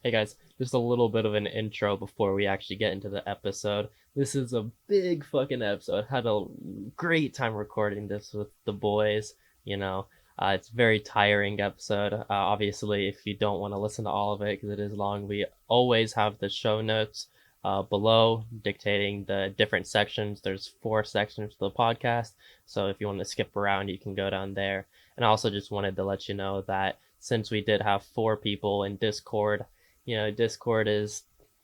Hey guys, just a little bit of an intro before we actually get into the episode. This is a big fucking episode. Had a great time recording this with the boys. You know, it's a very tiring episode. Obviously, if you don't want to listen to all of it because it is long, we always have the show notes below dictating the different sections. There's 4 sections to the podcast, so if you want to skip around, you can go down there. And I also just wanted to let you know that since we did have 4 people in Discord, Discord is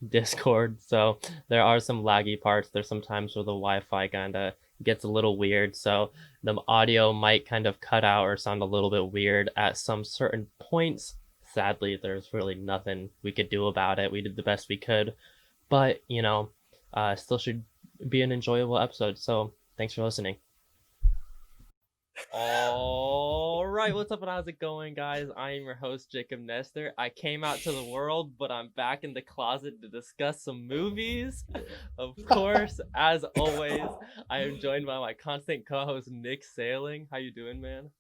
Discord, so there are some laggy parts. There's some times where the Wi-Fi kind of gets a little weird, so the audio might kind of cut out or sound a little bit weird at some certain points. Sadly, there's really nothing we could do about it. We did the best we could, but still should be an enjoyable episode. So thanks for listening. All right, what's up and how's it going, guys? I am your host, Jacob Nestor. I came out to the world, but I'm back in the closet to discuss some movies. Of course, as always, I am joined by my constant co-host, Nick Sailing. How you doing, man?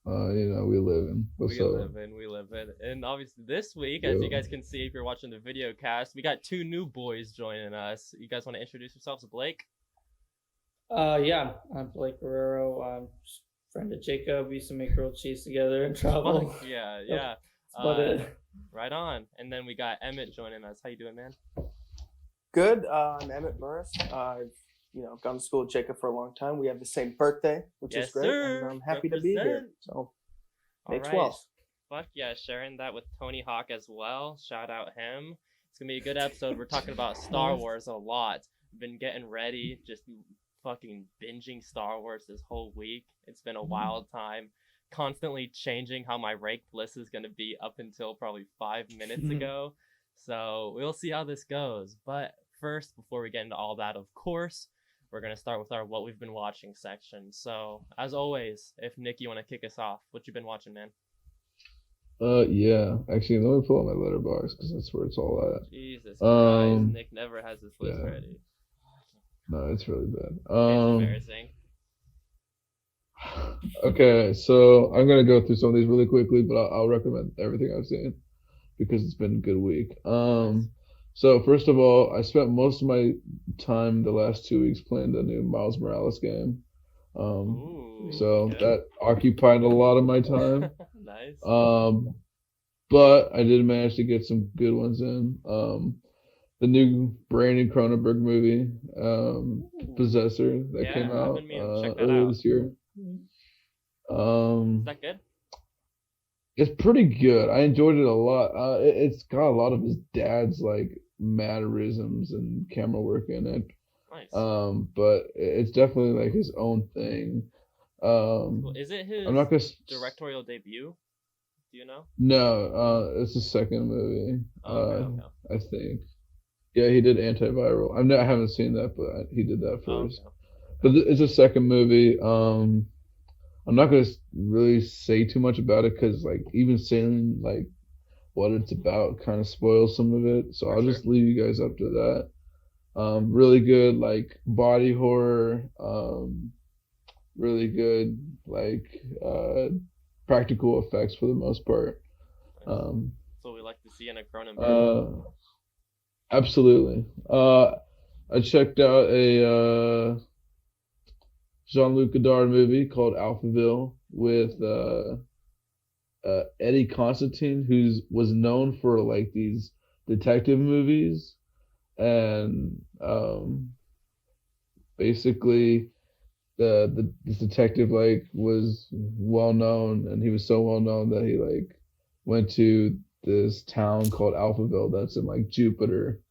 We live in. What's We up? live in, we live in. And obviously this week, as you Yo. guys can see if you're watching the video cast, we got 2 new boys joining us. You guys want to introduce yourselves? Blake? Yeah, I'm Blake Guerrero. I'm friend of Jacob. We used to make grilled cheese together and Fuck travel. yeah, That's yeah. about Uh, it. right on. And then we got Emmett joining us. How you doing, man? Good. I'm Emmett Burris. I've gone to school with Jacob for a long time. We have the same birthday, which is Yes, great, and sir. I'm happy to be here. Represent. So All make right. 12. Fuck yeah, sharing that with Tony Hawk as well. Shout out him. It's gonna be a good episode. We're talking about Star Wars a lot. Been getting ready, just fucking binging Star Wars this whole week. It's been a wild time. Constantly changing how my ranked list is gonna be up until probably 5 minutes ago. So we'll see how this goes. But first, before we get into all that, of course, we're gonna start with our what we've been watching section. So as always, if Nick, you want to kick us off, what you been watching, man? Yeah. Actually, let me pull up my letterbox because that's where it's all Jesus at. Christ, Nick never has his list Yeah. ready. No, it's really bad. It's embarrassing. Okay, so I'm gonna go through some of these really quickly, but I'll recommend everything I've seen because it's been a good week. Nice. So first of all, I spent most of my time the last 2 weeks playing the new Miles Morales game. Um, Ooh, so okay. that occupied a lot of my time. Nice. Um, but I did manage to get some good ones in. The new Brandon Cronenberg movie, Ooh. Possessor, that Yeah, came I've out been meaning to check that earlier out. this year. Is Um, that good? it's pretty good. I enjoyed it a lot. It's got a lot of his dad's like mannerisms and camera work in it. Nice. But it's definitely like his own thing. Cool. Is it I'm his not gonna. directorial debut? Do you know? No, it's the second movie. Oh, okay, okay. I think. Yeah, he did Antiviral. I haven't seen that, but he did that Oh, first. okay. But Okay. it's a second movie. I'm not gonna really say too much about it because like even saying like what it's about kind of spoils some of it. So For I'll sure. just leave you guys up to that. Really good like body horror. Really good like practical effects for the most part. Nice. Um, That's what we like to see in a Cronenberg. uh, Absolutely. I checked out a Jean-Luc Godard movie called Alphaville with Eddie Constantine, who's was known for like these detective movies, and basically this detective like was well known, and he was so well known that he like went to this town called Alphaville that's in like Jupiter,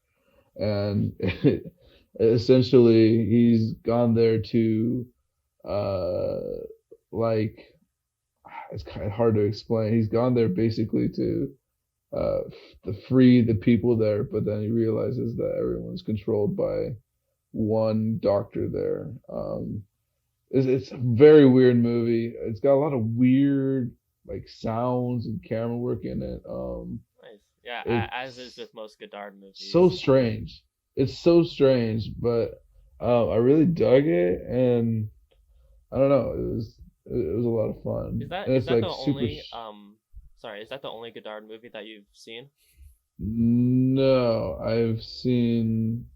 and essentially he's gone there to uh like it's kind of hard to explain. He's gone there basically uh to free the people there, but then he realizes that everyone's controlled by one doctor there. It's a very weird movie. It's got a lot of weird like sounds and camera work in it. Nice. Yeah, as is It's with most Godard so movies. strange. It's so strange, but I really dug it, and I don't know. It was a lot of fun, Is that and is it's that like the super. only sorry, is that the only Godard movie that you've seen? No, I've seen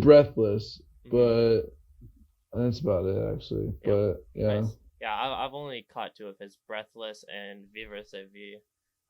Breathless, Hmm. but that's about it actually. Yep. But yeah. Nice. Yeah, I've only caught two of his, Breathless and Vivre sa vie.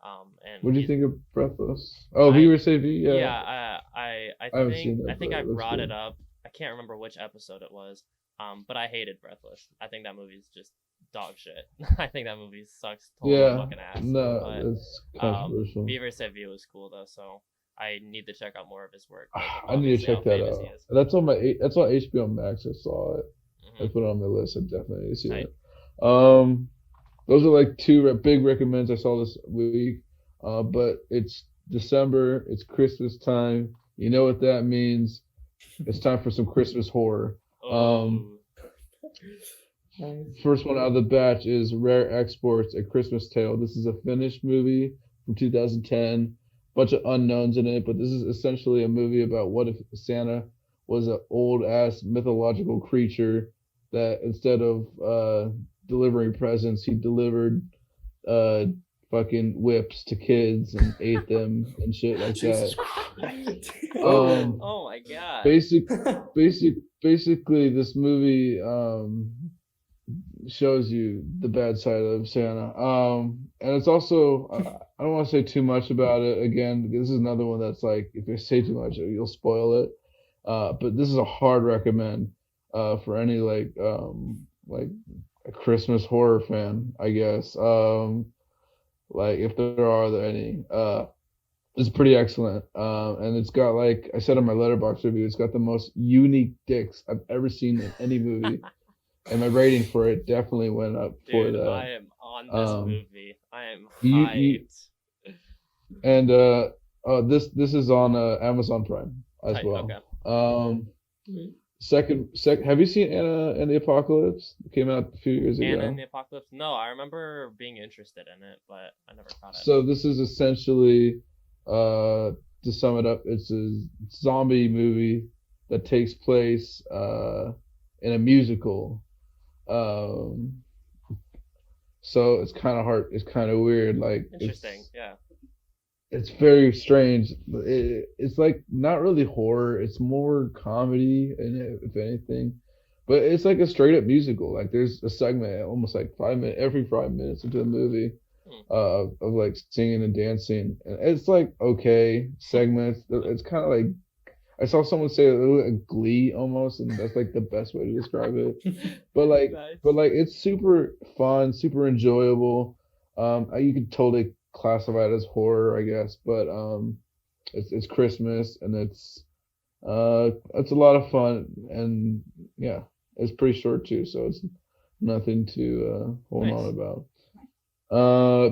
And What do you he's think of Breathless? Oh, I Viva Save Yeah, yeah, I I haven't think seen that, I but that's brought it good. up. I can't remember which episode it was. But I hated Breathless. I think that movie's just dog shit. I think that movie sucks total Yeah, fucking ass. no, But that's controversial. Vivre sa vie was cool though, so I need to check out more of his work because of I need to obviously how check that famous he out. is. That's on HBO Max. I saw it. I Hmm. put it on my list. I definitely need to see Tight. it. Um, those are like two big recommends I saw this week. But it's December. It's Christmas time. You know what that means. It's time for some Christmas horror. Um, Oh. Nice. First one out of the batch is Rare Exports: A Christmas Tale. This is a Finnish movie from 2010. Bunch of unknowns in it, but this is essentially a movie about what if Santa was an old ass mythological creature that instead of delivering presents, he delivered uh, fucking whips to kids and ate them and shit like Jesus that. Christ. Um, Oh my god. basic, basically, this movie shows you the bad side of Santa. And it's also I don't want to say too much about it. Again, this is another one that's like if you say too much, you'll spoil it. But this is a hard recommend for any like a Christmas horror fan, I guess. Like if there are any. It's pretty excellent. And it's got like I said in my letterbox review, it's got the most unique dicks I've ever seen in any movie, and my rating for it definitely went up for Dude, that. I am on this Um, movie. I am you hyped. and this is on Amazon Prime as Tight. well. Okay. Um, have you seen Anna and the Apocalypse? It came out a few years Anna and ago. the Apocalypse. No, I remember being interested in it, but I never caught it. So this is essentially, to sum it up, it's a zombie movie that takes place in a musical. Um, so it's kind of hard. It's kind of weird. Like Interesting. Yeah. it's very strange. It's like not really horror. It's more comedy, and if anything, but it's like a straight up musical. Like there's a segment almost like 5 minutes every 5 minutes into the movie Hmm. of like singing and dancing, and it's like okay segments. It's kind of like I saw someone say a little like Glee almost, and that's like the best way to describe it. But like, Nice. it's super fun, super enjoyable. You could totally classify it as horror, I guess, but it's Christmas and it's a lot of fun, and yeah, it's pretty short too, so it's nothing to hold on Nice. about. Uh,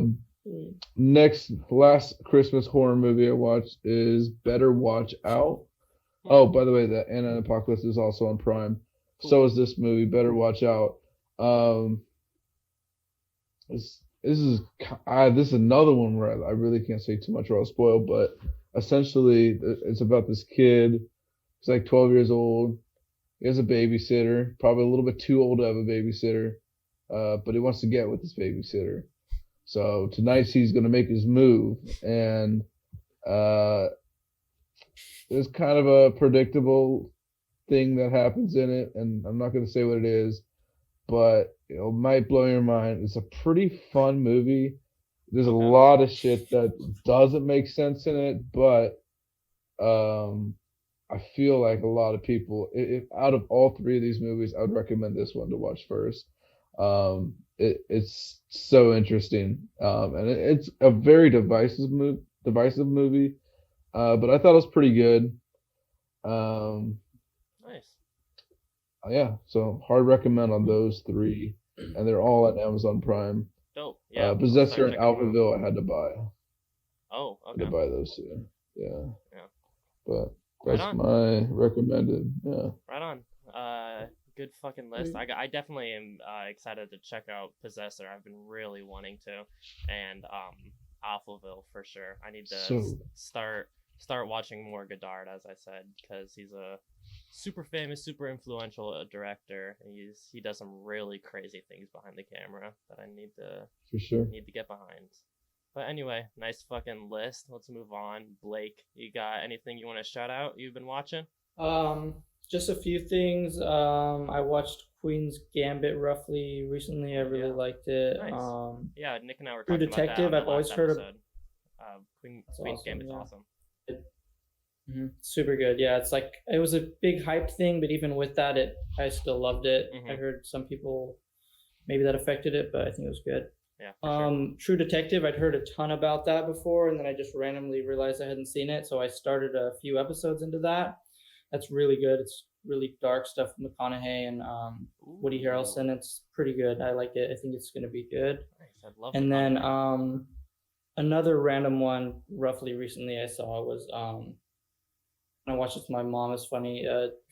last Christmas horror movie I watched is Better Watch Out. Oh, by the way, the Anna Apocalypse is also on Prime. Cool. So is this movie. Better watch out. Um, this is another one where I really can't say too much or I'll spoil. But essentially, it's about this kid. He's like 12 years old. He has a babysitter, probably a little bit too old to have a babysitter, but he wants to get with this babysitter. So tonight he's gonna make his move, and uh, there's kind of a predictable thing that happens in it, and I'm not going to say what it is, but it might blow your mind. It's a pretty fun movie. There's a Okay. lot of shit that doesn't make sense in it, but I feel like a lot of people, out of all three of these movies, I would recommend this one to watch first. It's so interesting, and it's a very divisive movie, but I thought it was pretty good. Um, Nice. yeah, so hard recommend on those three, and they're all at Amazon Prime. Dope. Yeah. I'll Possessor start and checking them out. Alphaville, I had to buy. Oh. Had to Okay. buy those two. Yeah, Yeah. but Right that's on. my recommended. Yeah, Right on. Good fucking list. I definitely am excited to check out Possessor. I've been really wanting to, and Alphaville for sure. I need to so start watching more Godard, as I said, because he's a super famous, super influential director. And he does some really crazy things behind the camera that I for sure. need to get behind. But anyway, nice fucking list. Let's move on. Blake, you got anything you want to shout out you've been watching? Just a few things. I watched Queen's Gambit roughly recently. I really liked it. Nice. Yeah, Nick and I were True talking Detective, about that on I've the always last heard of. episode. Queen's Awesome, Gambit's yeah. awesome. Super good. Yeah, it's like it was a big hype thing, but even with that, I still loved it. Mhm. I heard some people maybe that affected it, but I think it was good. Yeah. For sure. True Detective, I'd heard a ton about that before, and then I just randomly realized I hadn't seen it, so I started a few episodes into that. That's really good. It's really dark stuff with McConaughey and Woody Harrelson. It's pretty good. I like it. I think it's going to be good. Nice. I love. And then McConaughey. another random one roughly recently I saw was I watched it with my mom. It's funny.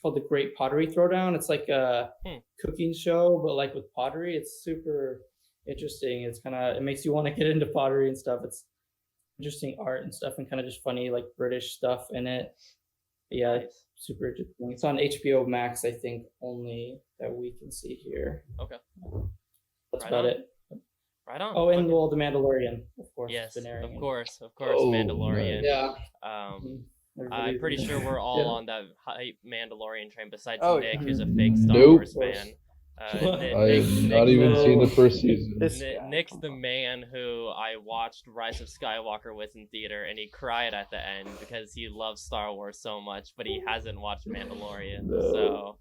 Called The Great Pottery Throwdown. It's like a cooking show, but like with pottery. It's super interesting. It's it makes you want to get into pottery and stuff. It's interesting art and stuff, and kind of just funny like British stuff in it. But yeah, Nice. super interesting. It's on HBO Max, I think, only that we can see here. Okay. That's Right about on. it. Right on. Oh, and Fucking- well, The Mandalorian, of course. yes, been airing. of course, Oh, Mandalorian. nice. Yeah. I'm Everybody's pretty been- sure we're all Yeah. on that hype Mandalorian train. Besides Oh, Nick, yeah. who's a fake Star Nope. Wars fan. I have not Nick's even the- seen the first season. This Nick- guy, Nick's come the on. man who I watched Rise of Skywalker with in theater, and he cried at the end because he loves Star Wars so much, but he hasn't watched Mandalorian. No. So,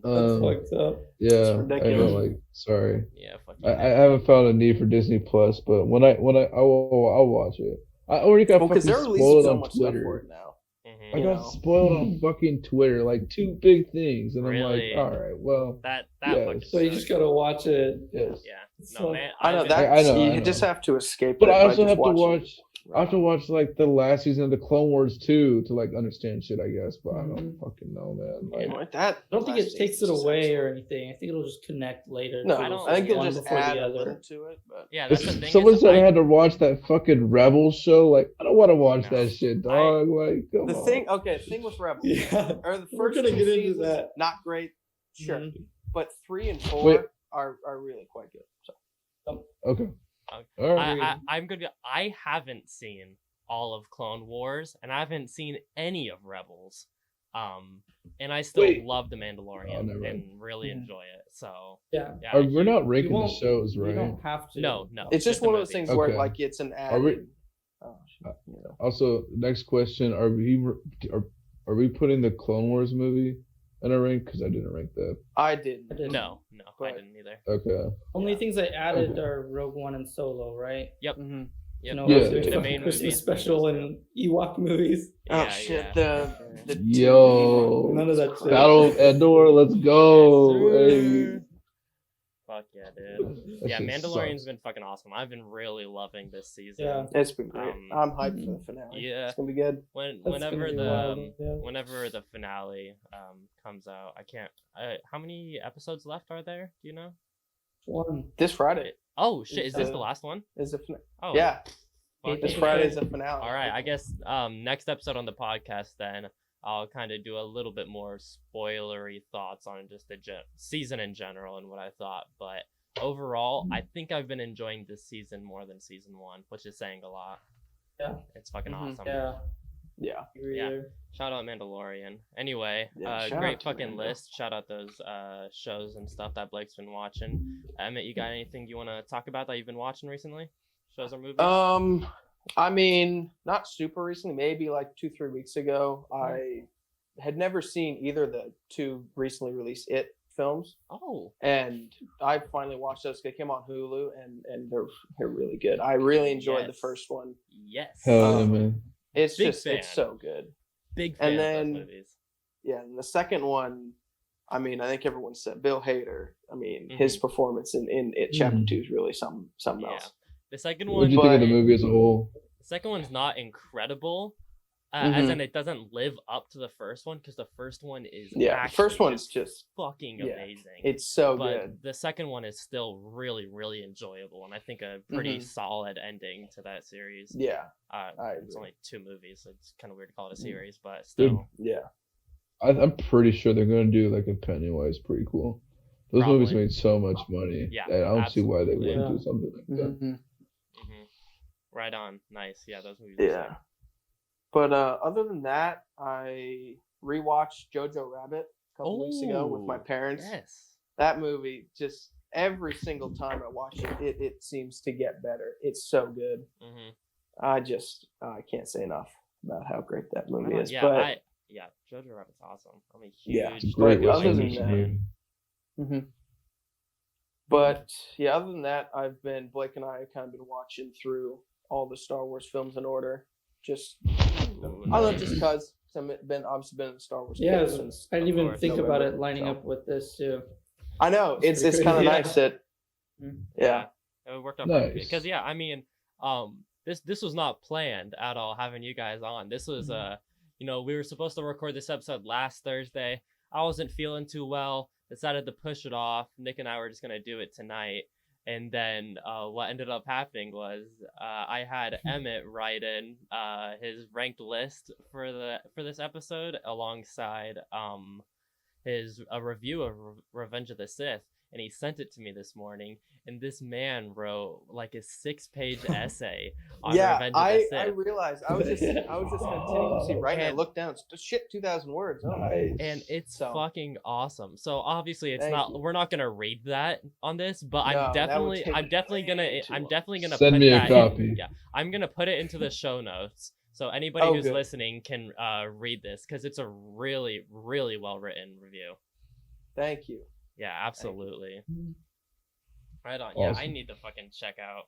That's fucked up. Yeah, I ridiculous. know. Like, sorry, yeah, fuck you. I haven't found a need for Disney Plus, but when I'll watch it. I already got Well, because fucking they're releasing spoiled so on much stuff for Twitter. it now. Mhm. I you got know. spoiled on fucking Twitter, like 2 big things, and Really? I'm like, all right, well, That Yes. fucking So you sucks. just gotta watch it. yes. Yeah. So- No, man. I know I've- that I know, you I know. just have to escape. But it I by also just have to watching watch. I have to watch like the last season of the Clone Wars too to like understand shit, I guess. But I don't fucking know, man. Like, Like that. I don't think last it takes it season's away excellent. or anything. I think it'll just connect later. No, to I don't- I think you'll one just before add the a little other. to it. But Yeah, that's the thing. someone is, said I I- had to watch that fucking Rebels show. Like, I don't want to watch No. that shit, dog. Like, come the on. thing with Rebels, Yeah. or the We're first gonna 2 get into seasons, that. not great, sure, Mhm. but 3 and 4 Wait. are really quite good. So. Okay. Okay. All right. I'm gonna be. I haven't seen all of Clone Wars, and I haven't seen any of Rebels. And I still Wait. love The Mandalorian Oh, never mind. and really Mhm. enjoy it. So Yeah. yeah, We're not ranking the won't- shows, You right? don't have to. no. It's just the one of those movies. things where Okay. like it's an Are we- added. You know. Also, next question: Are we putting the Clone Wars movie in a rank? Because I didn't rank that. I didn't. I didn't. No, I But- didn't either. Okay. Only Yeah. things I added Okay. are Rogue One and Solo, right? Mhm. Yep. You know, Yeah, there's yeah. the main Christmas movies. special and Ewok movies. Oh Yeah, shit! yeah. The Yo. None of that shit. Battle of Endor, let's go. Yes, Hey. sir. Fuck yeah, dude. That Yeah, shit Mandalorian's sucks. been fucking awesome. I've been really loving this season. Yeah. It's been great. I'm hyped for Mhm. the finale. Yeah. It's gonna be good. When That's whenever gonna be the wild, yeah. whenever the finale comes out, I can't. How many episodes left are there? Do you know? One. This Friday Oh shit! Is this Uh, the last one? is the finale. Oh Yeah, fuck this yeah. Friday's the finale. All right, I guess next episode on the podcast, then I'll kind of do a little bit more spoilery thoughts on just the season in general and what I thought. But overall, I think I've been enjoying this season more than season 1, which is saying a lot. Yeah. It's fucking Mhm. awesome. Yeah. Yeah. Agree Yeah. there. Shout out Mandalorian. Anyway, Yeah, shout great out to fucking Mando. list. Shout out those shows and stuff that Blake's been watching. Emmett, you got anything you want to talk about that you've been watching recently? Shows or movies? I mean, not super recently. Maybe like 2-3 weeks ago. I had never seen either of the 2 recently released It films, Oh, and I finally watched those. They came on Hulu, and they're really good. I really enjoyed the Yes. first one. yes. Hell yeah, Um, man. It's Big just fan. it's so good. Big fan and of then- those movies. Yeah, and the second one, I mean, I think everyone said Bill Hader. I mean, Mm-hmm. his performance in It Chapter Mhm. 2 is really something Yeah. else. The second What one, did you think of the but- movie as a whole? the second one's not incredible. As Mhm. in, it doesn't live up to the first one because the first one is Yeah, the first actually one's just fucking yeah, amazing. it's so but good. the second one is still really, really enjoyable, and I think a pretty Mhm. solid ending to that series. Yeah, I it's agree. only 2 movies, so it's kind of weird to call it a Mm. series, but Dude. still. yeah. I'm pretty sure they're gonna do like a Pennywise prequel. Those movies Probably. made so much money. Yeah, that I don't see why they absolutely. wouldn't Yeah. do something like that. Mhm. Mhm. Right on. Nice. Yeah, those movies are Yeah. sick. But other than that, I rewatched Jojo Rabbit a couple weeks ago with my parents. Yes. That movie, just every single time I watch it, it seems to get better. It's so good. I can't say enough about how great that movie is. Yeah, but Jojo Rabbit's awesome. I'm a Yeah, huge It's a great But other Western than Union. But yeah, other than that, Blake and I have kind of been watching through all the Star Wars films in order. Just I don't know, just because I've obviously been in the Star Wars. Yeah, since I didn't even course. think about it November, lining so. up with this too. I know It's it's pretty kind of crazy. nice that yeah. It worked out Nice. perfectly. Because I mean, this was not planned at all. Having you guys on, this was we were supposed to record this episode last Thursday. I wasn't feeling too well. Decided to push it off. Nick and I were just gonna do it tonight. And then what ended up happening was I had Emmett write in his ranked list for this episode alongside his review of Revenge of the Sith, and he sent it to me this morning. And this man wrote like a 6-page essay on Revenge of the Sith. I realized I was just continuously writing. I looked down, it's 2,000 words. Oh, Nice. And it's So- fucking awesome. So obviously Thank you. we're not gonna read that on this, but No, I'm that would definitely take I'm definitely way gonna too I'm long. definitely gonna Send put me a that copy. in, I'm gonna put it into the show notes. So anybody Oh, who's good. listening can read this because it's a really, really well written review. Thank you. Yeah, absolutely. Right on. Yeah, I Awesome. need to fucking check out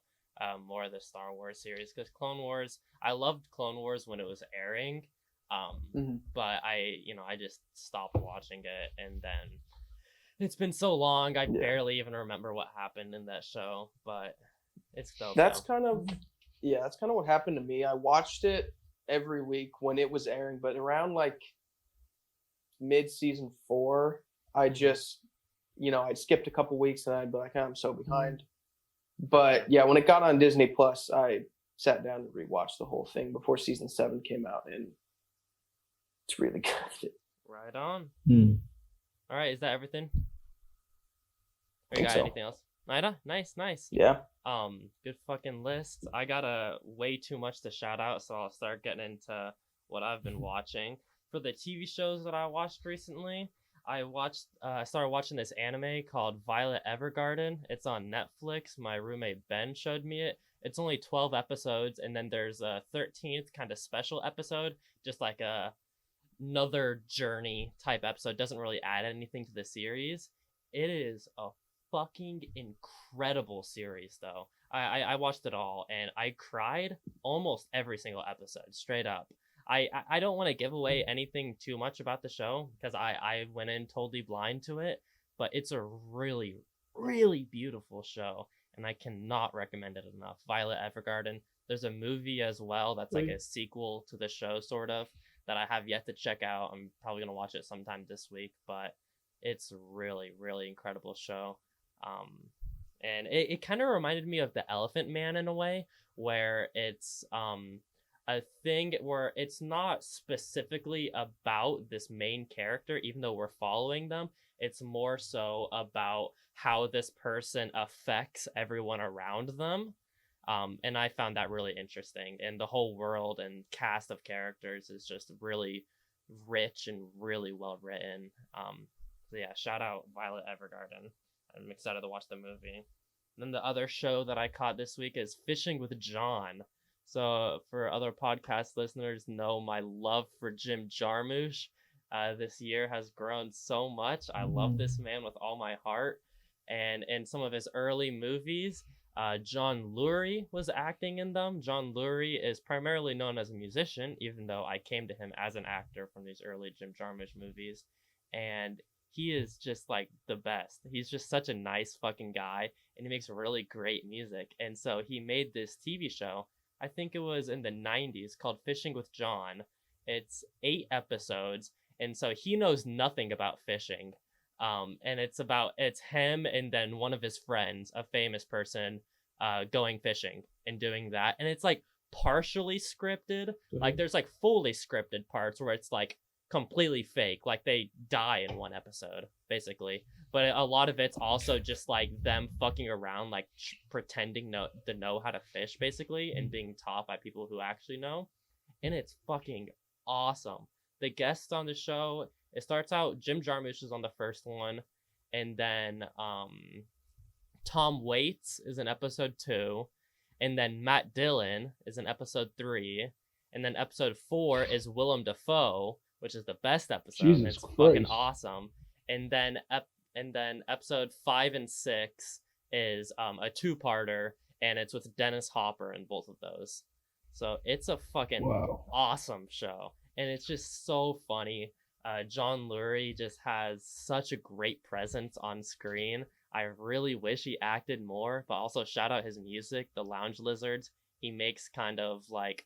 more of the Star Wars series because Clone Wars. I loved Clone Wars when it was airing, but I just stopped watching it, and then it's been so long I barely even remember what happened in that show. But it's dope. That's kind of what happened to me. I watched it every week when it was airing, but around like mid-season 4, I just I'd skipped a couple weeks and I'd be like, I'm so behind. But yeah, when it got on Disney Plus, I sat down and rewatched the whole thing before season 7 came out, and it's really good. Right on. Hmm. All right, is that everything? Or you Think got so. anything else? Nida? Nice. Yeah. Good fucking list. I got way too much to shout out, so I'll start getting into what I've been watching. For the TV shows that I watched recently, I started watching this anime called Violet Evergarden. It's on Netflix. My roommate Ben showed me it. It's only 12 episodes, and then there's a 13th kind of special episode, just like another journey type episode. Doesn't really add anything to the series. It is a fucking incredible series, though. I watched it all, and I cried almost every single episode, straight up. I don't want to give away anything too much about the show because I went in totally blind to it, but it's a really, really beautiful show, and I cannot recommend it enough. Violet Evergarden. There's a movie as well that's like a sequel to the show, sort of, that I have yet to check out. I'm probably going to watch it sometime this week, but it's a really, really incredible show. And it kind of reminded me of The Elephant Man in a way, where it's a thing where it's not specifically about this main character, even though we're following them. It's more so about how this person affects everyone around them. And I found that really interesting. And the whole world and cast of characters is just really rich and really well written. So yeah, shout out Violet Evergarden. I'm excited to watch the movie. And then the other show that I caught this week is Fishing with John. So for other podcast listeners, know my love for Jim Jarmusch this year has grown so much. I love this man with all my heart. And in some of his early movies, John Lurie was acting in them. John Lurie is primarily known as a musician, even though I came to him as an actor from these early Jim Jarmusch movies. And he is just like the best. He's just such a nice fucking guy, and he makes really great music. And so he made this TV show, I think it was in the 90s, called Fishing with John. It's 8 episodes, and so he knows nothing about fishing. And it's him and then one of his friends, a famous person, going fishing and doing that. And it's like partially scripted. Like there's like fully scripted parts where it's like completely fake. Like they die in one episode, basically. But a lot of it's also just like them fucking around, like pretending to know how to fish, basically, and being taught by people who actually know. And it's fucking awesome. The guests on the show, it starts out Jim Jarmusch is on the first one, and then Tom Waits is in episode 2, and then Matt Dillon is in episode 3, and then episode 4 is Willem Dafoe, which is the best episode. Jesus and it's Christ. fucking awesome. And then episode 5 and 6 is a two-parter, and it's with Dennis Hopper in both of those. So it's a fucking awesome show, and it's just so funny. John Lurie just has such a great presence on screen. I really wish he acted more, but also shout out his music, The Lounge Lizards. He makes kind of like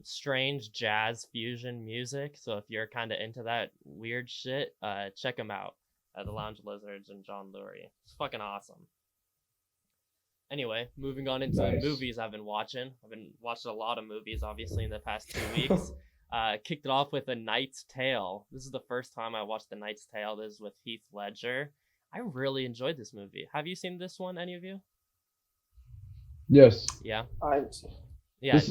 strange jazz fusion music. So if you're kind of into that weird shit, check him out. The Lounge Lizards and John Lurie. It's fucking awesome. Anyway, moving on into the movies I've been watching. I've been watching a lot of movies, obviously, in the past 2 weeks. Kicked it off with A Knight's Tale. This is the first time I watched The Knight's Tale. This is with Heath Ledger. I really enjoyed this movie. Have you seen this one, any of you? Yes. Yeah. I've seen. Yeah. This...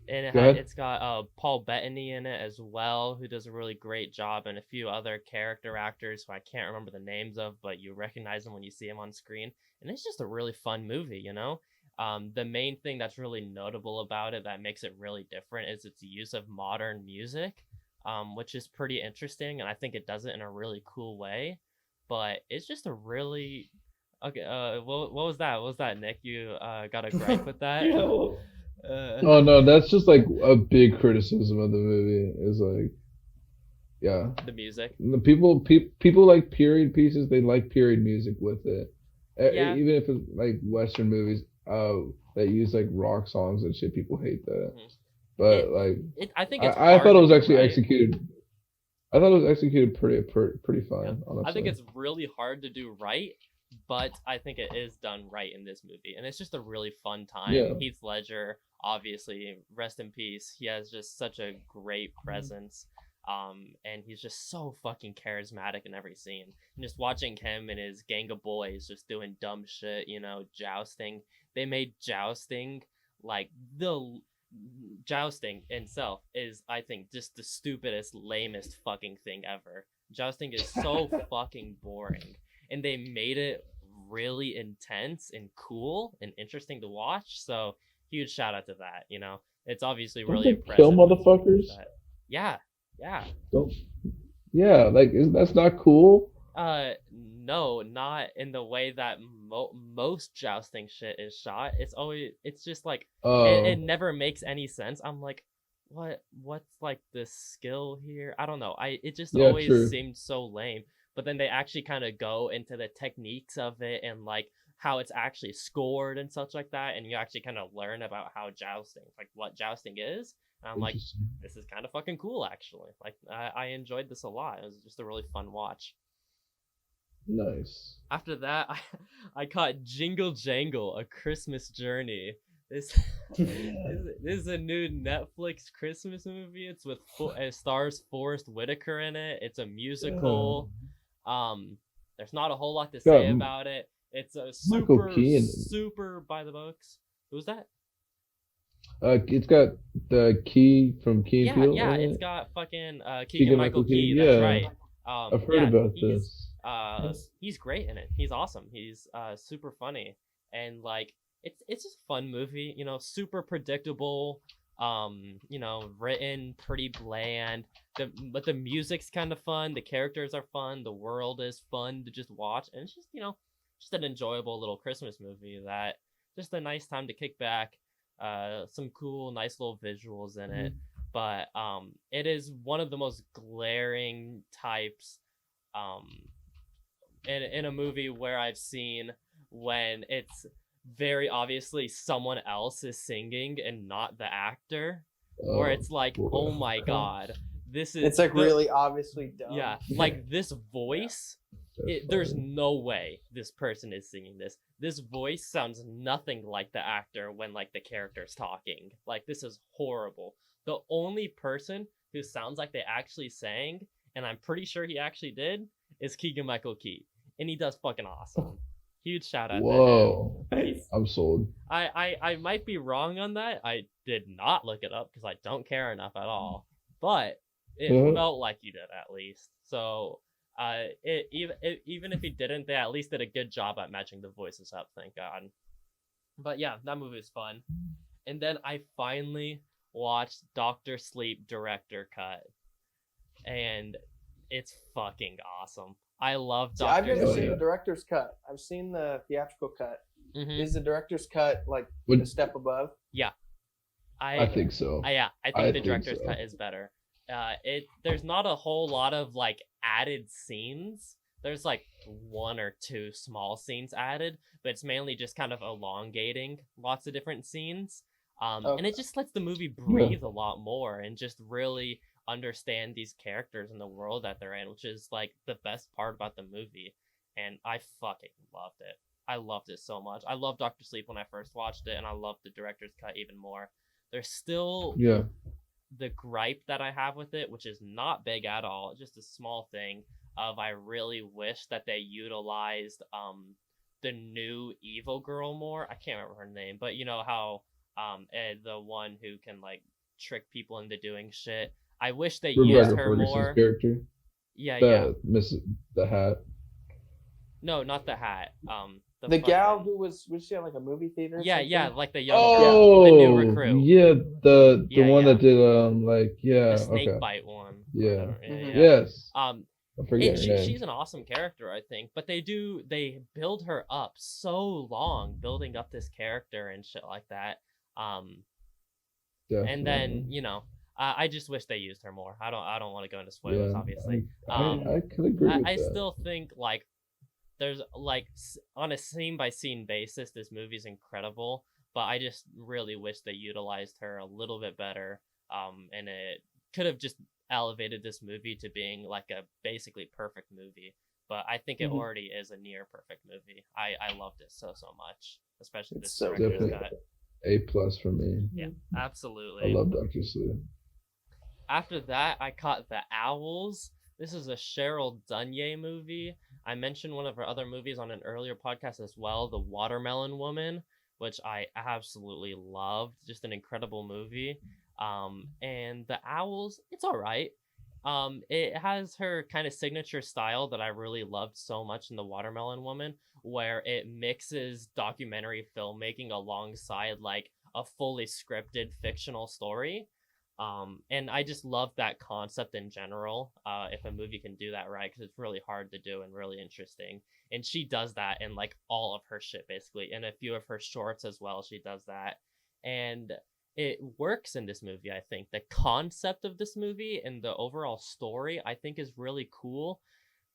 And it's got Paul Bettany in it as well, who does a really great job, and a few other character actors who I can't remember the names of, but you recognize them when you see them on screen. And it's just a really fun movie, you know? The main thing that's really notable about it that makes it really different is its use of modern music, which is pretty interesting, and I think it does it in a really cool way. But it's just a really... Okay, what was that? What was that, Nick? You got a gripe with that? Oh no, that's just like a big criticism of the movie. Is like, yeah, the music. The people like period pieces. They like period music with it, Yeah. Even if it's like Western movies that use like rock songs and shit. People hate that, but I think it's I thought it was actually right. executed. I thought it was executed pretty fine. Yeah. Honestly, I think it's really hard to do right, but I think it is done right in this movie, and it's just a really fun time. Yeah. Heath Ledger, obviously, rest in peace. He has just such a great presence, and he's just so fucking charismatic in every scene. And just watching him and his gang of boys just doing dumb shit, you know, jousting. They made jousting like jousting itself is, I think, just the stupidest, lamest fucking thing ever. Jousting is so fucking boring. And they made it really intense and cool and interesting to watch. So huge shout out to that. You know, it's obviously Don't really they impressive. kill motherfuckers? Yeah. Don't. Yeah, like that's not cool. No, not in the way that most jousting shit is shot. It's just like it never makes any sense. I'm like, what's like the skill here? I don't know. It just always seemed so lame. But then they actually kind of go into the techniques of it and like how it's actually scored and such like that, and you actually kind of learn about how jousting, like what jousting is. And I'm like, this is kind of fucking cool, actually. Like I enjoyed this a lot. It was just a really fun watch. Nice. After that, I caught Jingle Jangle: A Christmas Journey. This is a new Netflix Christmas movie. It's with it stars Forrest Whitaker in it. It's a musical. There's not a whole lot to say about it. It's a super by the books. Who's that? It's got the Key from Key and Peele. Yeah, it's got fucking Keegan-Michael Key. That's right. I've heard about this. He's great in it. He's awesome. He's super funny, and like it's just a fun movie. You know, super predictable. You know, written pretty bland. But the music's kind of fun. The characters are fun. The world is fun to just watch, and it's just, you know, just an enjoyable little Christmas movie that just a nice time to kick back. Some cool, nice little visuals in it. But it is one of the most glaring types in a movie where I've seen when it's very obviously someone else is singing and not the actor, where it's like, oh my god, this is, it's like really obviously dumb. Yeah, like this voice, there's no way this person is singing this. This voice sounds nothing like the actor when like the character's talking. Like, this is horrible. The only person who sounds like they actually sang, and I'm pretty sure he actually did, is Keegan-Michael Key, and he does fucking awesome. Huge shout out to him. Whoa. Nice. I'm sold. I might be wrong on that. I did not look it up because I don't care enough at all. But it felt like you did at least. So even if he didn't, they at least did a good job at matching the voices up. Thank God. But yeah, that movie was fun. And then I finally watched Doctor Sleep director cut, and it's fucking awesome. I love See, I've Doctor never Sleep. seen the director's cut. I've seen the theatrical cut. Mhm. Is the director's cut like Would- a step above? I think so. I think I the think director's so. cut is better. There's not a whole lot of like added scenes. There's like one or two small scenes added, but it's mainly just kind of elongating lots of different scenes. And it just lets the movie breathe a lot more and just really understand these characters and the world that they're in, which is like the best part about the movie. And I fucking loved it. I loved it so much. I loved Doctor Sleep when I first watched it, and I loved the director's cut even more. There's still the gripe that I have with it, which is not big at all, just a small thing of I really wish that they utilized the new evil girl more. I can't remember her name, but you know how the one who can like trick people into doing shit. I wish they used Rebecca her Ferguson's more. character. Yeah. The Hat. No, not the Hat. The gal who was she at like a movie theater? Or something? like the young girl, the new recruit. Yeah, the one yeah. that did The snake bite one. Yeah. Mhm. Yes. I And forget her name. she's an awesome character, I think, but they build her up so long, building up this character and shit like that. And then I just wish they used her more. I don't want to go into spoilers, obviously. I could agree with I that. still think like there's like on a scene by scene basis, this movie's incredible, but I just really wish they utilized her a little bit better. And it could have just elevated this movie to being like a basically perfect movie. But I think it already is a near perfect movie. I loved it so much, especially It's this so director's good. cut. A+ for me. Yeah, I absolutely. love Doctor Sleep. After that, I caught The Owls. This is a Cheryl Dunye movie. I mentioned one of her other movies on an earlier podcast as well, The Watermelon Woman, which I absolutely loved. Just an incredible movie. And The Owls, it's all right. It has her kind of signature style that I really loved so much in The Watermelon Woman, where it mixes documentary filmmaking alongside like a fully scripted fictional story. And I just love that concept in general. If a movie can do that right, because it's really hard to do and really interesting. And she does that in like all of her shit, basically, and a few of her shorts as well. She does that, and it works in this movie. I think the concept of this movie and the overall story, I think, is really cool,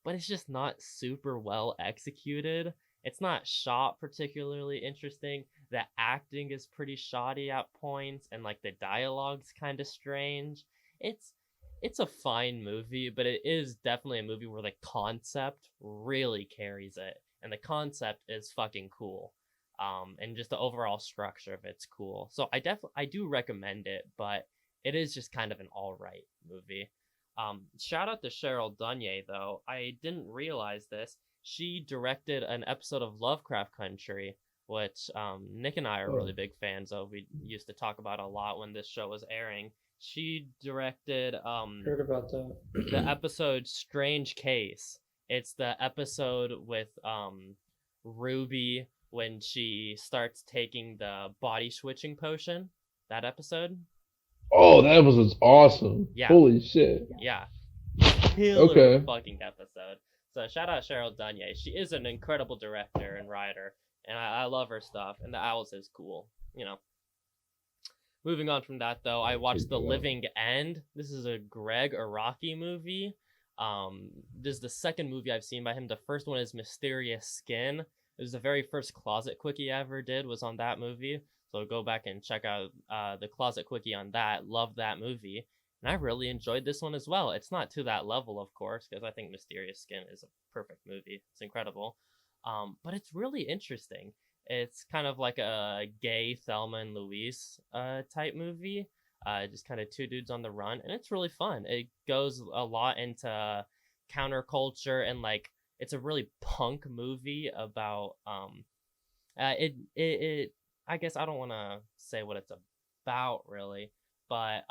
but it's just not super well executed. It's not shot particularly interesting. The acting is pretty shoddy at points, and like the dialogue's kind of strange. It's a fine movie, but it is definitely a movie where the concept really carries it, and the concept is fucking cool. And just the overall structure of it's cool. So I do recommend it, but it is just kind of an all right movie. Shout out to Cheryl Dunye though. I didn't realize this. She directed an episode of Lovecraft Country, which Nick and I are really big fans of. We used to talk about a lot when this show was airing. She directed Heard about that. the episode Strange Case. It's the episode with Ruby when she starts taking the body switching potion. That episode. Oh, that was awesome. Yeah. Holy shit. Yeah. Killer Okay. fucking episode. So shout out Cheryl Dunye. She is an incredible director and writer, and I love her stuff. And The Owls is cool. Moving on from that though, I watched The Living End. This is a Greg Araki movie. This is the second movie I've seen by him. The first one is Mysterious Skin. It was the very first Closet Quickie I ever did was on that movie. So go back and check out the Closet Quickie on that. Love that movie. And I really enjoyed this one as well. It's not to that level, of course, because I think Mysterious Skin is a perfect movie. It's incredible. But it's really interesting. It's kind of like a gay Thelma and Louise type movie. just kind of two dudes on the run, and it's really fun. It goes a lot into counterculture, and like it's a really punk movie about it I guess I don't want to say what it's about really, but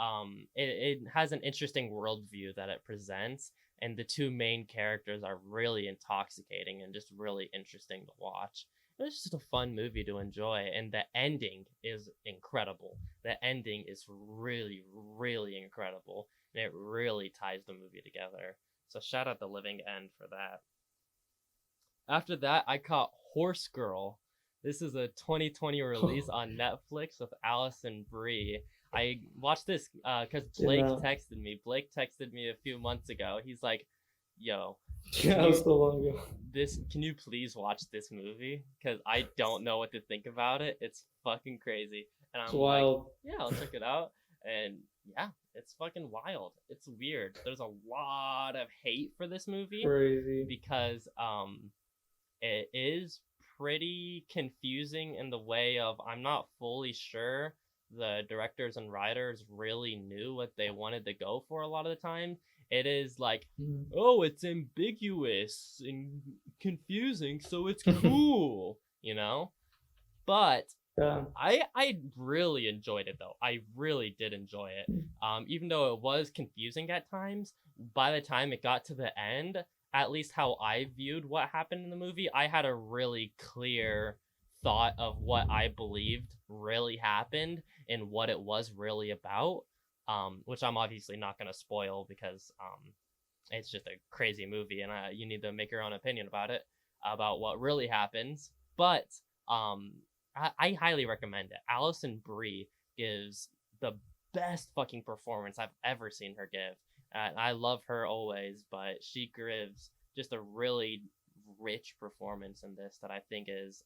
it has an interesting worldview that it presents, and the two main characters are really intoxicating and just really interesting to watch. It's just a fun movie to enjoy, and the ending is incredible. The ending is really, really incredible, and it really ties the movie together. So shout out The Living End for that. After that, I caught Horse Girl. This is a 2020 release on Netflix with Allison Brie. I watched this because Blake texted me. Blake texted me a few months ago. He's like, "Yo, That was so long ago. can you please watch this movie? Because I don't know what to think about it. It's fucking crazy." And I'm wild. like, "Yeah, I'll check it out." And yeah, it's fucking wild. It's weird. There's a lot of hate for this movie Crazy. because it is pretty confusing in the way of I'm not fully sure the directors and writers really knew what they wanted to go for a lot of the time. It is like, oh, it's ambiguous and confusing, so it's cool, you know? But Yeah. I really enjoyed it though. I really did enjoy it. Even though it was confusing at times, by the time it got to the end, at least how I viewed what happened in the movie, I had a really clear thought of what I believed really happened and what it was really about. Which I'm obviously not going to spoil because it's just a crazy movie and you need to make your own opinion about it, about what really happens. But I highly recommend it. Allison Brie gives the best fucking performance I've ever seen her give. I love her always, but she gives just a really rich performance in this that I think is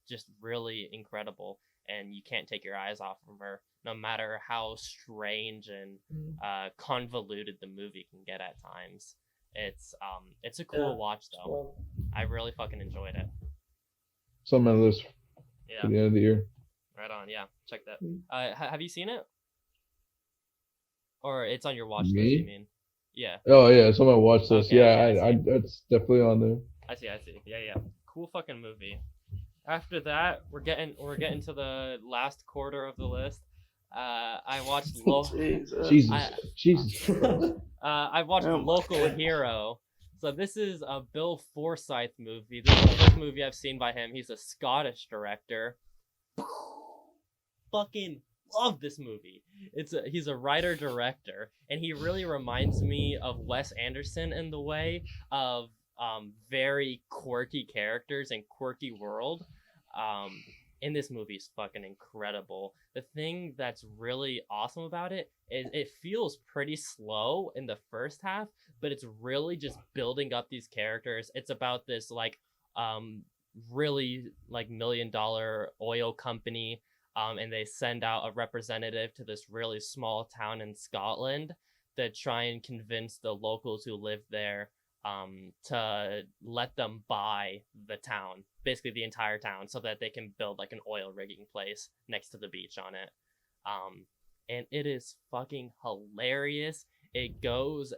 just really incredible, and you can't take your eyes off of her, no matter how strange and convoluted the movie can get at times. It's a cool watch though. I really fucking enjoyed it. It's on my list for the end of the year. Right on, yeah. Check that. Have you seen it? Or it's on your watch list, you mean? Yeah. Oh yeah, it's on my watch list. Okay, yeah, I that's definitely on there. I see. Yeah. Cool fucking movie. After that, we're getting to the last quarter of the list. I watched Jesus. I watched Local Hero. So this is a Bill Forsyth movie. This is the first movie I've seen by him. He's a Scottish director. Fucking love this movie. He's a writer director, and he really reminds me of Wes Anderson in the way of very quirky characters and quirky world. In this movie is fucking incredible. The thing that's really awesome about it is it feels pretty slow in the first half, but it's really just building up these characters. It's about this like really like $1 million oil company, and they send out a representative to this really small town in Scotland to try and convince the locals who live there to let them buy the town, basically the entire town, so that they can build like an oil rigging place next to the beach on it. And it is fucking hilarious. It goes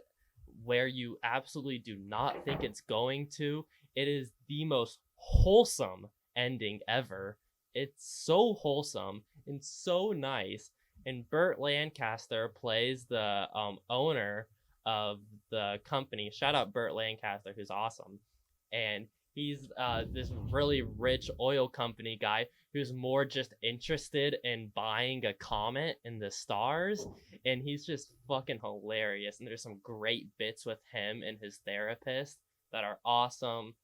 where you absolutely do not think it's going to. It is the most wholesome ending ever. It's so wholesome and so nice. And Burt Lancaster plays the owner of the company. Shout out Burt Lancaster, who's awesome. And he's this really rich oil company guy who's more just interested in buying a comet in the stars. And he's just fucking hilarious. And there's some great bits with him and his therapist that are awesome.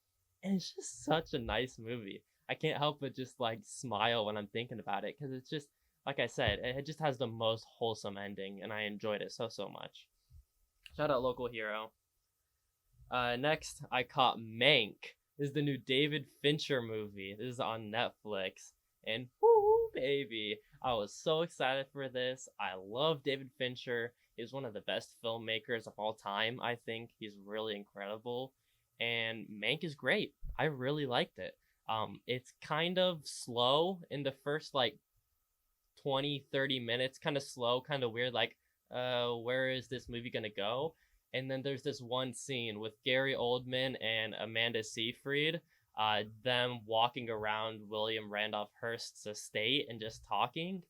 And it's just such a nice movie. I can't help but just like smile when I'm thinking about it, because it's just, like I said, it just has the most wholesome ending, and I enjoyed it so much. Shout out Local Hero. Next, I caught Mank. This is the new David Fincher movie. This is on Netflix. And whoo, baby, I was so excited for this. I love David Fincher. He's one of the best filmmakers of all time, I think. He's really incredible. And Mank is great. I really liked it. It's kind of slow in the first, like, 20-30 minutes, kind of slow, kind of weird, like, where is this movie gonna go? And then there's this one scene with Gary Oldman and Amanda Seyfried, them walking around William Randolph Hearst's estate and just talking,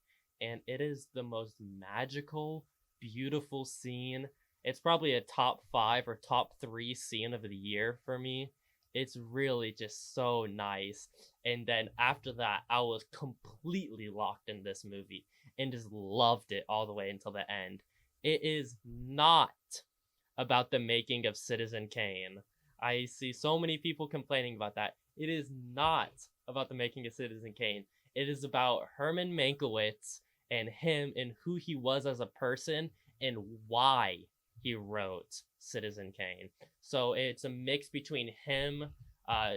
and it is the most magical, beautiful scene. It's probably a top 5 or top 3 scene of the year for me. It's really just so nice. And then after that, I was completely locked in this movie and just loved it all the way until the end. It is not about the making of Citizen Kane. I see so many people complaining about that. It is not about the making of Citizen Kane. It is about Herman Mankiewicz and him and who he was as a person and why he wrote Citizen Kane. So it's a mix between him,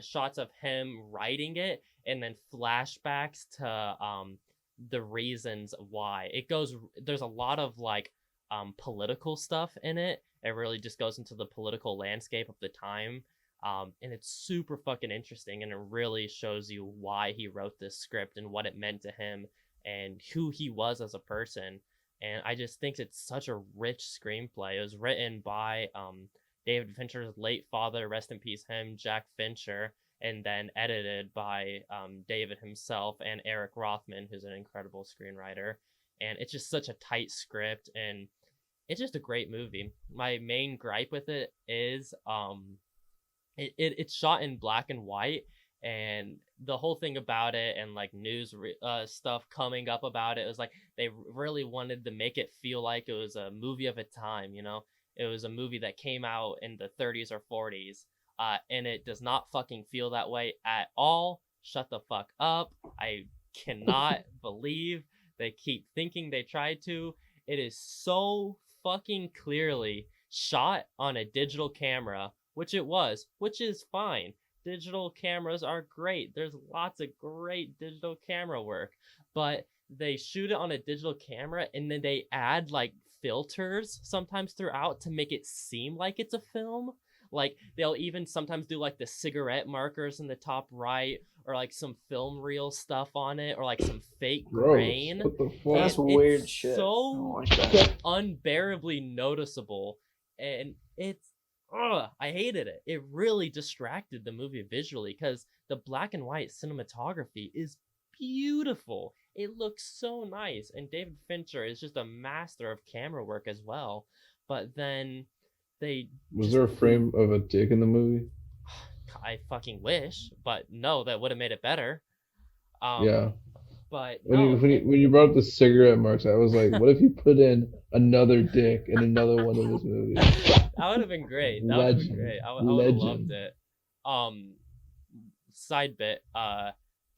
shots of him writing it, and then flashbacks to the reasons why. There's a lot of like political stuff in it. It really just goes into the political landscape of the time. And it's super fucking interesting, and it really shows you why he wrote this script and what it meant to him and who he was as a person. And I just think it's such a rich screenplay. It was written by David Fincher's late father, rest in peace him, Jack Fincher, and then edited by David himself and Eric Rothman, who's an incredible screenwriter. And it's just such a tight script, and it's just a great movie. My main gripe with it is it's shot in black and white, and the whole thing about it and like news stuff coming up about it was like they really wanted to make it feel like it was a movie of a time, you know. It was a movie that came out in the 30s or 40s, and it does not fucking feel that way at all. Shut the fuck up. I cannot believe they keep thinking they tried to. It is so fucking clearly shot on a digital camera, which it was, which is fine. Digital cameras are great. There's lots of great digital camera work, but they shoot it on a digital camera and then they add like filters sometimes throughout to make it seem like it's a film. Like they'll even sometimes do like the cigarette markers in the top right, or like some film reel stuff on it, or like some fake grain. What the fuck? That's weird it's shit. So I don't like that. unbearably noticeable, and I hated it. It really distracted the movie visually because the black and white cinematography is beautiful. It looks so nice, and David Fincher is just a master of camera work as well. But then Was there a frame of a dick in the movie? I fucking wish, but no, that would have made it better. Yeah. But when you brought up the cigarette marks, I was like, what if you put in another dick in another one of his movies? That would have been great. That would have been great. I would have loved it. Side bit,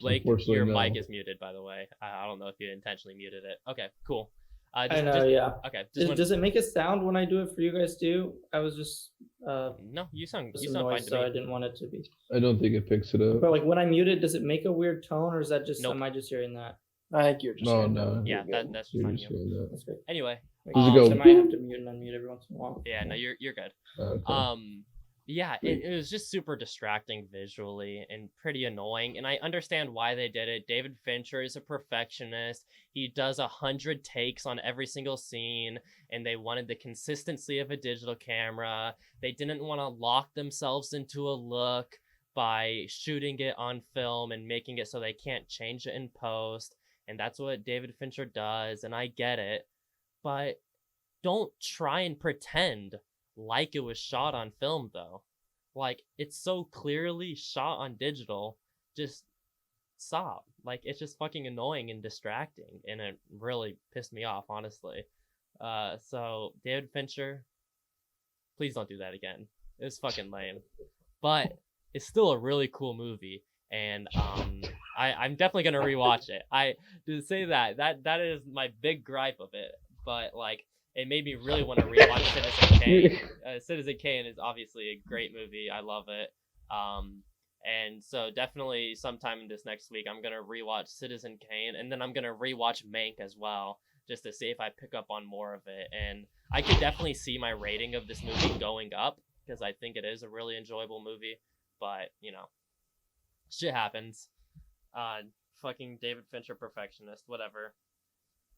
Blake, your mic is muted, by the way. I don't know if you intentionally muted it. Okay, cool. I know, yeah. Okay. Does it make a sound when I do it for you guys too? I was just no, you sound noise, fine to so me. I didn't want it to be. I don't think it picks it up. But like when I mute it, does it make a weird tone, or is that just Nope. am I just hearing that? I think you're just No. Yeah, that's You're fine. just hearing that. That's great. Anyway, Does it go? I might have to mute and unmute every once in a while. yeah, no, you're good. Okay. Yeah, it was just super distracting visually and pretty annoying, and I understand why they did it. David Fincher is a perfectionist. He does 100 takes on every single scene, and they wanted the consistency of a digital camera. They didn't want to lock themselves into a look by shooting it on film and making it so they can't change it in post, and that's what David Fincher does, and I get it, but don't try and pretend like it was shot on film though. Like, it's so clearly shot on digital. Just stop. Like, it's just fucking annoying and distracting, and it really pissed me off, honestly. So David Fincher, please don't do that again. It was fucking lame, but it's still a really cool movie, and I'm definitely gonna rewatch it. I to say that is my big gripe of it, but like, it made me really want to rewatch Citizen Kane. Citizen Kane is obviously a great movie. I love it. And so definitely sometime this next week, I'm going to rewatch Citizen Kane, and then I'm going to rewatch Mank as well, just to see if I pick up on more of it. And I could definitely see my rating of this movie going up, because I think it is a really enjoyable movie. But, you know, shit happens. Fucking David Fincher perfectionist, whatever.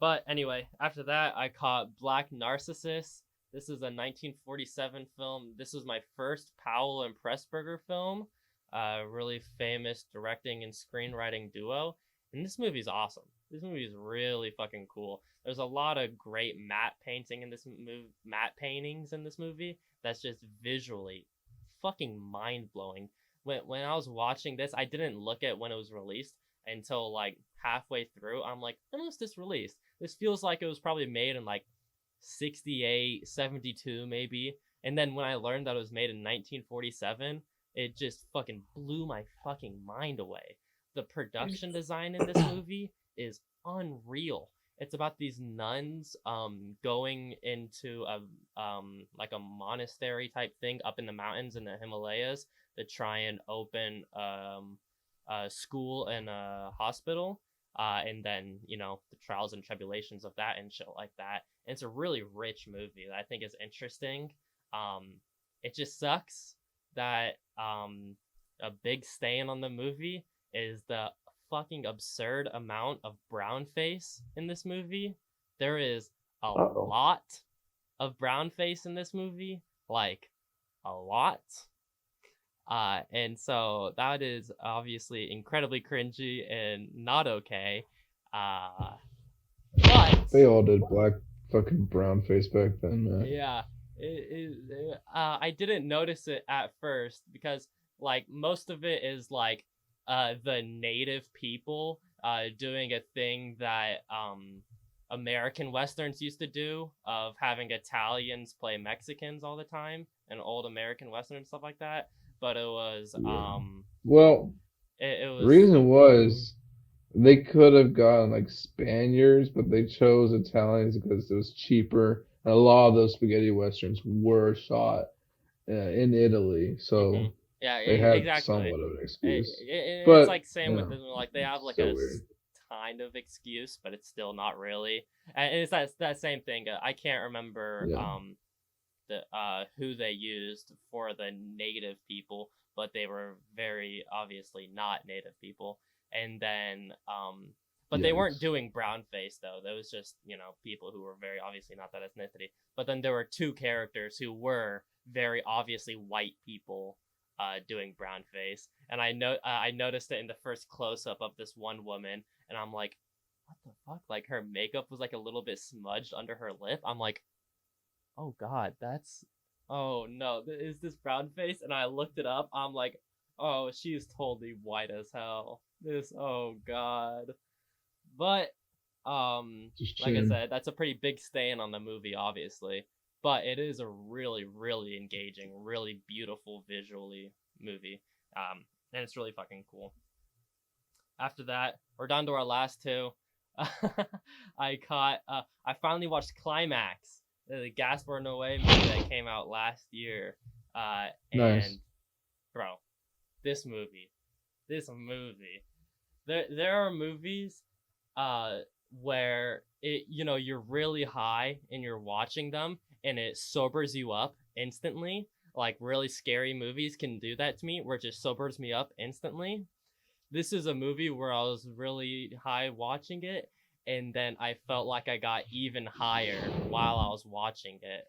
But anyway, after that, I caught Black Narcissus. This is a 1947 film. This was my first Powell and Pressburger film. Really famous directing and screenwriting duo. And this movie's awesome. This movie is really fucking cool. There's a lot of great matte paintings in this movie. That's just visually fucking mind blowing. When I was watching this, I didn't look at when it was released until like halfway through. I'm like, when was this released? This feels like it was probably made in like 68, 72 maybe. And then when I learned that it was made in 1947, it just fucking blew my fucking mind away. The production design in this movie is unreal. It's about these nuns going into like a monastery type thing up in the mountains in the Himalayas to try and open a school and a hospital. And then, you know, the trials and tribulations of that and shit like that. And it's a really rich movie that I think is interesting. It just sucks that a big stain on the movie is the fucking absurd amount of brown face in this movie. There is a lot of brown face in this movie, like a lot. And so that is obviously incredibly cringy and not okay. But They all did black fucking brown face back then, man. yeah, I didn't notice it at first because like most of it is like the native people doing a thing that American Westerns used to do of having Italians play Mexicans all the time, and old American Western and stuff like that. But it was well, it was the reason was they could have gotten like Spaniards, but they chose Italians because it was cheaper. And a lot of those spaghetti westerns were shot in Italy, so yeah, they had exactly. somewhat of an excuse. But it's like same with them. Like they have like so a weird. kind of excuse, but it's still not really. And it's that same thing. I can't remember who they used for the native people, but they were very obviously not native people. And then but they weren't doing brown face though. That was just, you know, people who were very obviously not that ethnicity. But then there were two characters who were very obviously white people doing brown face. And I noticed it in the first close up of this one woman, and I'm like, what the fuck? Like her makeup was like a little bit smudged under her lip. I'm like, oh god, oh no, is this brown face? And I looked it up. I'm like, oh, she's totally white as hell. Oh god. But like I said, that's a pretty big stain on the movie, obviously. But it is a really, really engaging, really beautiful visually movie. And it's really fucking cool. After that, we're down to our last two. I finally watched Climax, the Gaspar Noé movie that came out last year. And Nice. Bro, this movie. There are movies where you're really high and you're watching them and it sobers you up instantly. Like really scary movies can do that to me, where it just sobers me up instantly. This is a movie where I was really high watching it, and then I felt like I got even higher while I was watching it,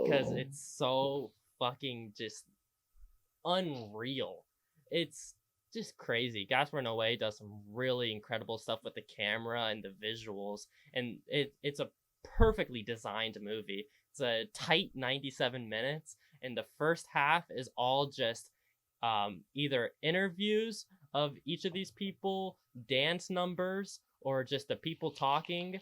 because it's so fucking just unreal. It's just crazy. Gaspar Noé does some really incredible stuff with the camera and the visuals, and it's a perfectly designed movie. It's a tight 97 minutes, and the first half is all just either interviews of each of these people, dance numbers, or just the people talking.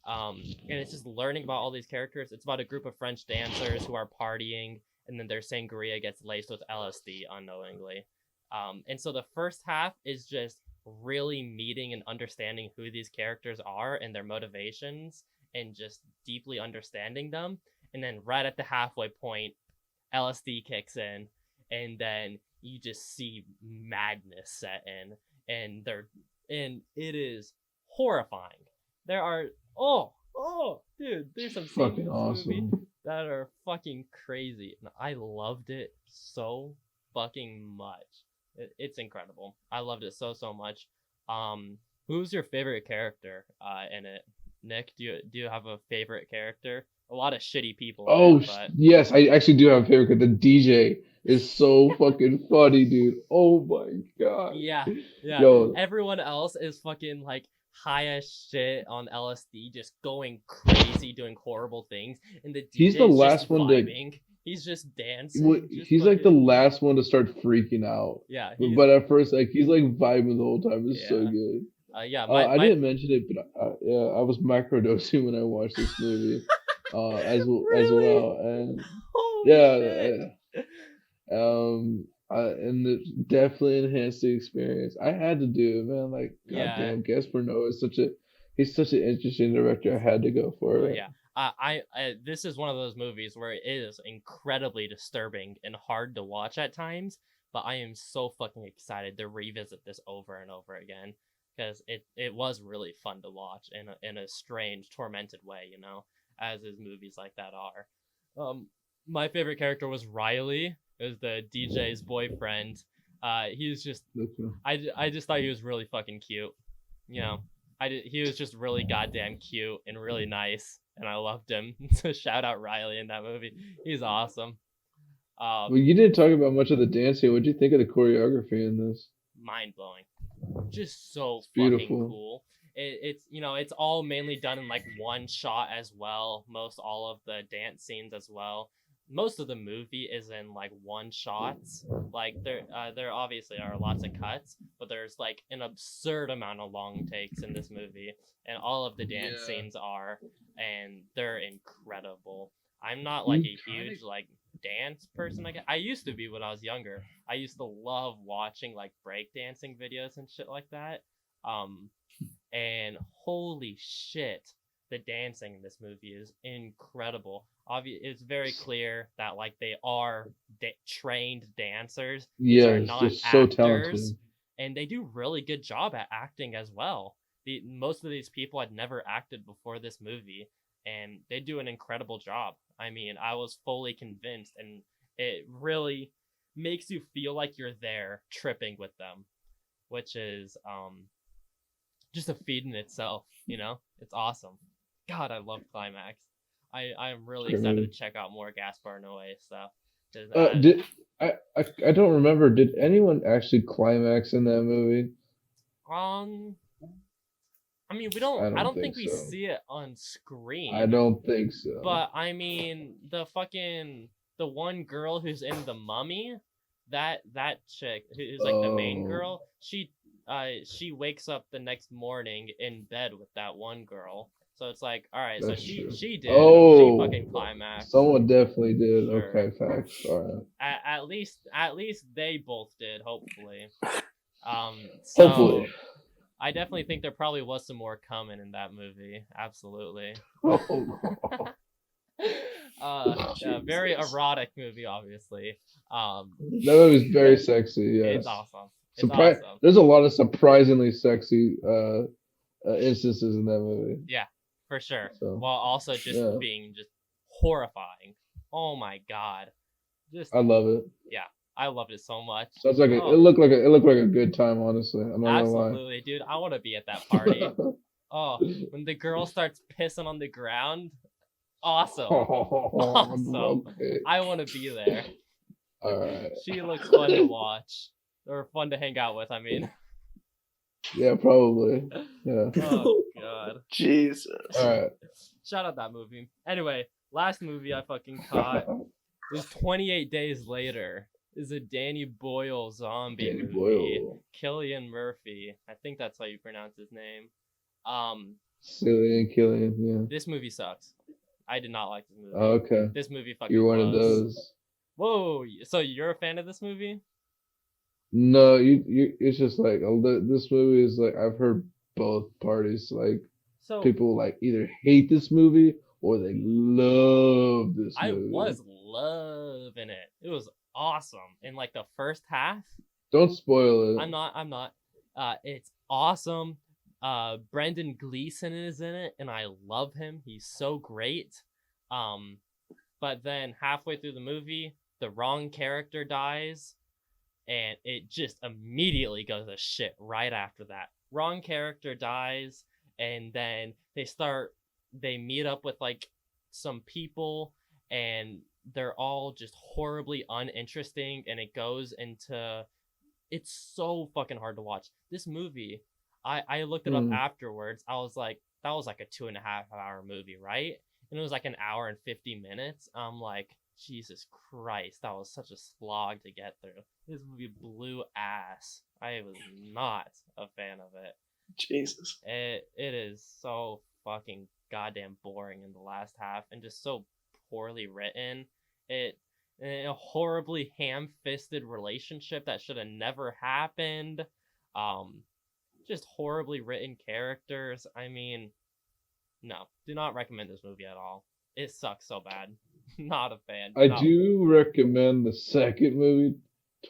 And it's just learning about all these characters. It's about a group of French dancers who are partying, and then their sangria gets laced with LSD unknowingly. And so the first half is just really meeting and understanding who these characters are and their motivations, and just deeply understanding them. And then right at the halfway point, LSD kicks in, and then you just see madness set in, and it is horrifying. There are dude, there's some scenes in this movie that are fucking crazy, and I loved it so fucking much. It's incredible. I loved it so much. Who's your favorite character in it? Nick, do you have a favorite character? A lot of shitty people Oh in it, but yes, I actually do have a favorite. The DJ is so fucking funny, dude. Oh my god. yeah, yeah. Yo, Everyone else is fucking like high as shit on LSD, just going crazy, doing horrible things, and the he's the DJ is just last one to. vibing. He's just dancing, just He's like the fucking last one to start freaking out. yeah. But at first, like he's like vibing the whole time. It's so Yeah. good. Yeah. My I didn't mention it, but yeah, I was microdosing when I watched this movie, as really. well, and Holy shit. yeah, and it definitely enhanced the experience. I had to do it, man. Like, Yeah. goddamn, Gaspar Noé is he's such an interesting director. I had to go for it. Yeah. This is one of those movies where it is incredibly disturbing and hard to watch at times, but I am so fucking excited to revisit this over and over again because it was really fun to watch in a strange, tormented way, as his movies like that are. My favorite character was Riley. It was the DJ's boyfriend. He was just Okay. I just thought he was really fucking cute. He was just really goddamn cute and really nice, and I loved him. So shout out Riley in that movie. He's awesome. Well, you didn't talk about much of the dancing. What'd you think of the choreography in this? Mind blowing. Just so It's fucking beautiful. cool. It's all mainly done in like one shot as well. Most all of the dance scenes as well. Most of the movie is in like one shots. Like there obviously are lots of cuts, but there's like an absurd amount of long takes in this movie, and all of the dance scenes are, and they're incredible. I'm not like You a huge like dance person. I used to be when I was younger. I used to love watching like breakdancing videos and shit like that. Um, and holy shit, the dancing in this movie is incredible. It's very clear that like they are trained dancers. These are Yes, not they're so actors, talented. and they do really good job at acting as well. Most of these people had never acted before this movie, and they do an incredible job. I mean, I was fully convinced, and it really makes you feel like you're there tripping with them, which is just a feed in itself. It's awesome. God, I love Climax. I am really excited to check out more Gaspar Noé stuff. Did I don't remember. Did anyone actually climax in that movie? Um, I mean, I I don't don't think think we so. see it on I screen, don't think so. but I mean, the one girl who's in the Mummy, that chick who's like the main Oh, girl, she wakes up the next morning in bed with that one girl. So it's like, all right, so that's true. she fucking Oh, climaxed someone for definitely did. sure. Okay, facts. All right. At least they both did, hopefully. Hopefully. So I definitely think there probably was some more coming in that movie. Absolutely. Oh, Yeah, very Jesus. erotic movie, obviously. That movie's very sexy. It's Yes. awesome. It's awesome. There's a lot of surprisingly sexy instances in that movie. Yeah, for sure. So While also just yeah, being just horrifying. Oh my god. Just I love it. yeah, I loved it so much. Sounds like Oh, it looked like a good time. Honestly, I'm not gonna lie. absolutely, dude. I want to be at that party. Oh, when the girl starts pissing on the ground, awesome. Awesome. Okay. I want to be there. All right. She looks fun to watch. Or fun to hang out with, I mean. Yeah, probably. Yeah. Oh, God. Jesus. All right. Shout out that movie. Anyway, last movie I fucking caught was 28 Days Later. Is a Danny Boyle zombie Danny movie. Boyle. Cillian Murphy. I think that's how you pronounce his name. Killian. Yeah. This movie sucks. I did not like this movie. Oh, okay. This movie fucking You're one of blows. those. Whoa, so you're a fan of this movie? No, you. It's just like this movie is like I've heard both parties like So people like either hate this movie or they love this I movie. was loving it. It was awesome. In like the first half, Don't spoil it. I'm not. It's awesome. Brendan Gleeson is in it, and I love him. He's so great. But then halfway through the movie, the wrong character dies, and it just immediately goes to shit right after that. Wrong character dies, and then they meet up with like some people, and they're all just horribly uninteresting, and it goes into, it's so fucking hard to watch. This movie, I looked it up afterwards. I was like, that was like a 2.5 hour movie, right? And it was like an hour and 50 minutes. I'm like, Jesus Christ, that was such a slog to get through. This movie blew ass. I was not a fan of it. Jesus. It is so fucking goddamn boring in the last half, and just so poorly written. A horribly ham-fisted relationship that should have never happened. Just horribly written characters. I mean, no, do not recommend this movie at all. It sucks so bad. Not a fan. I do recommend the second movie,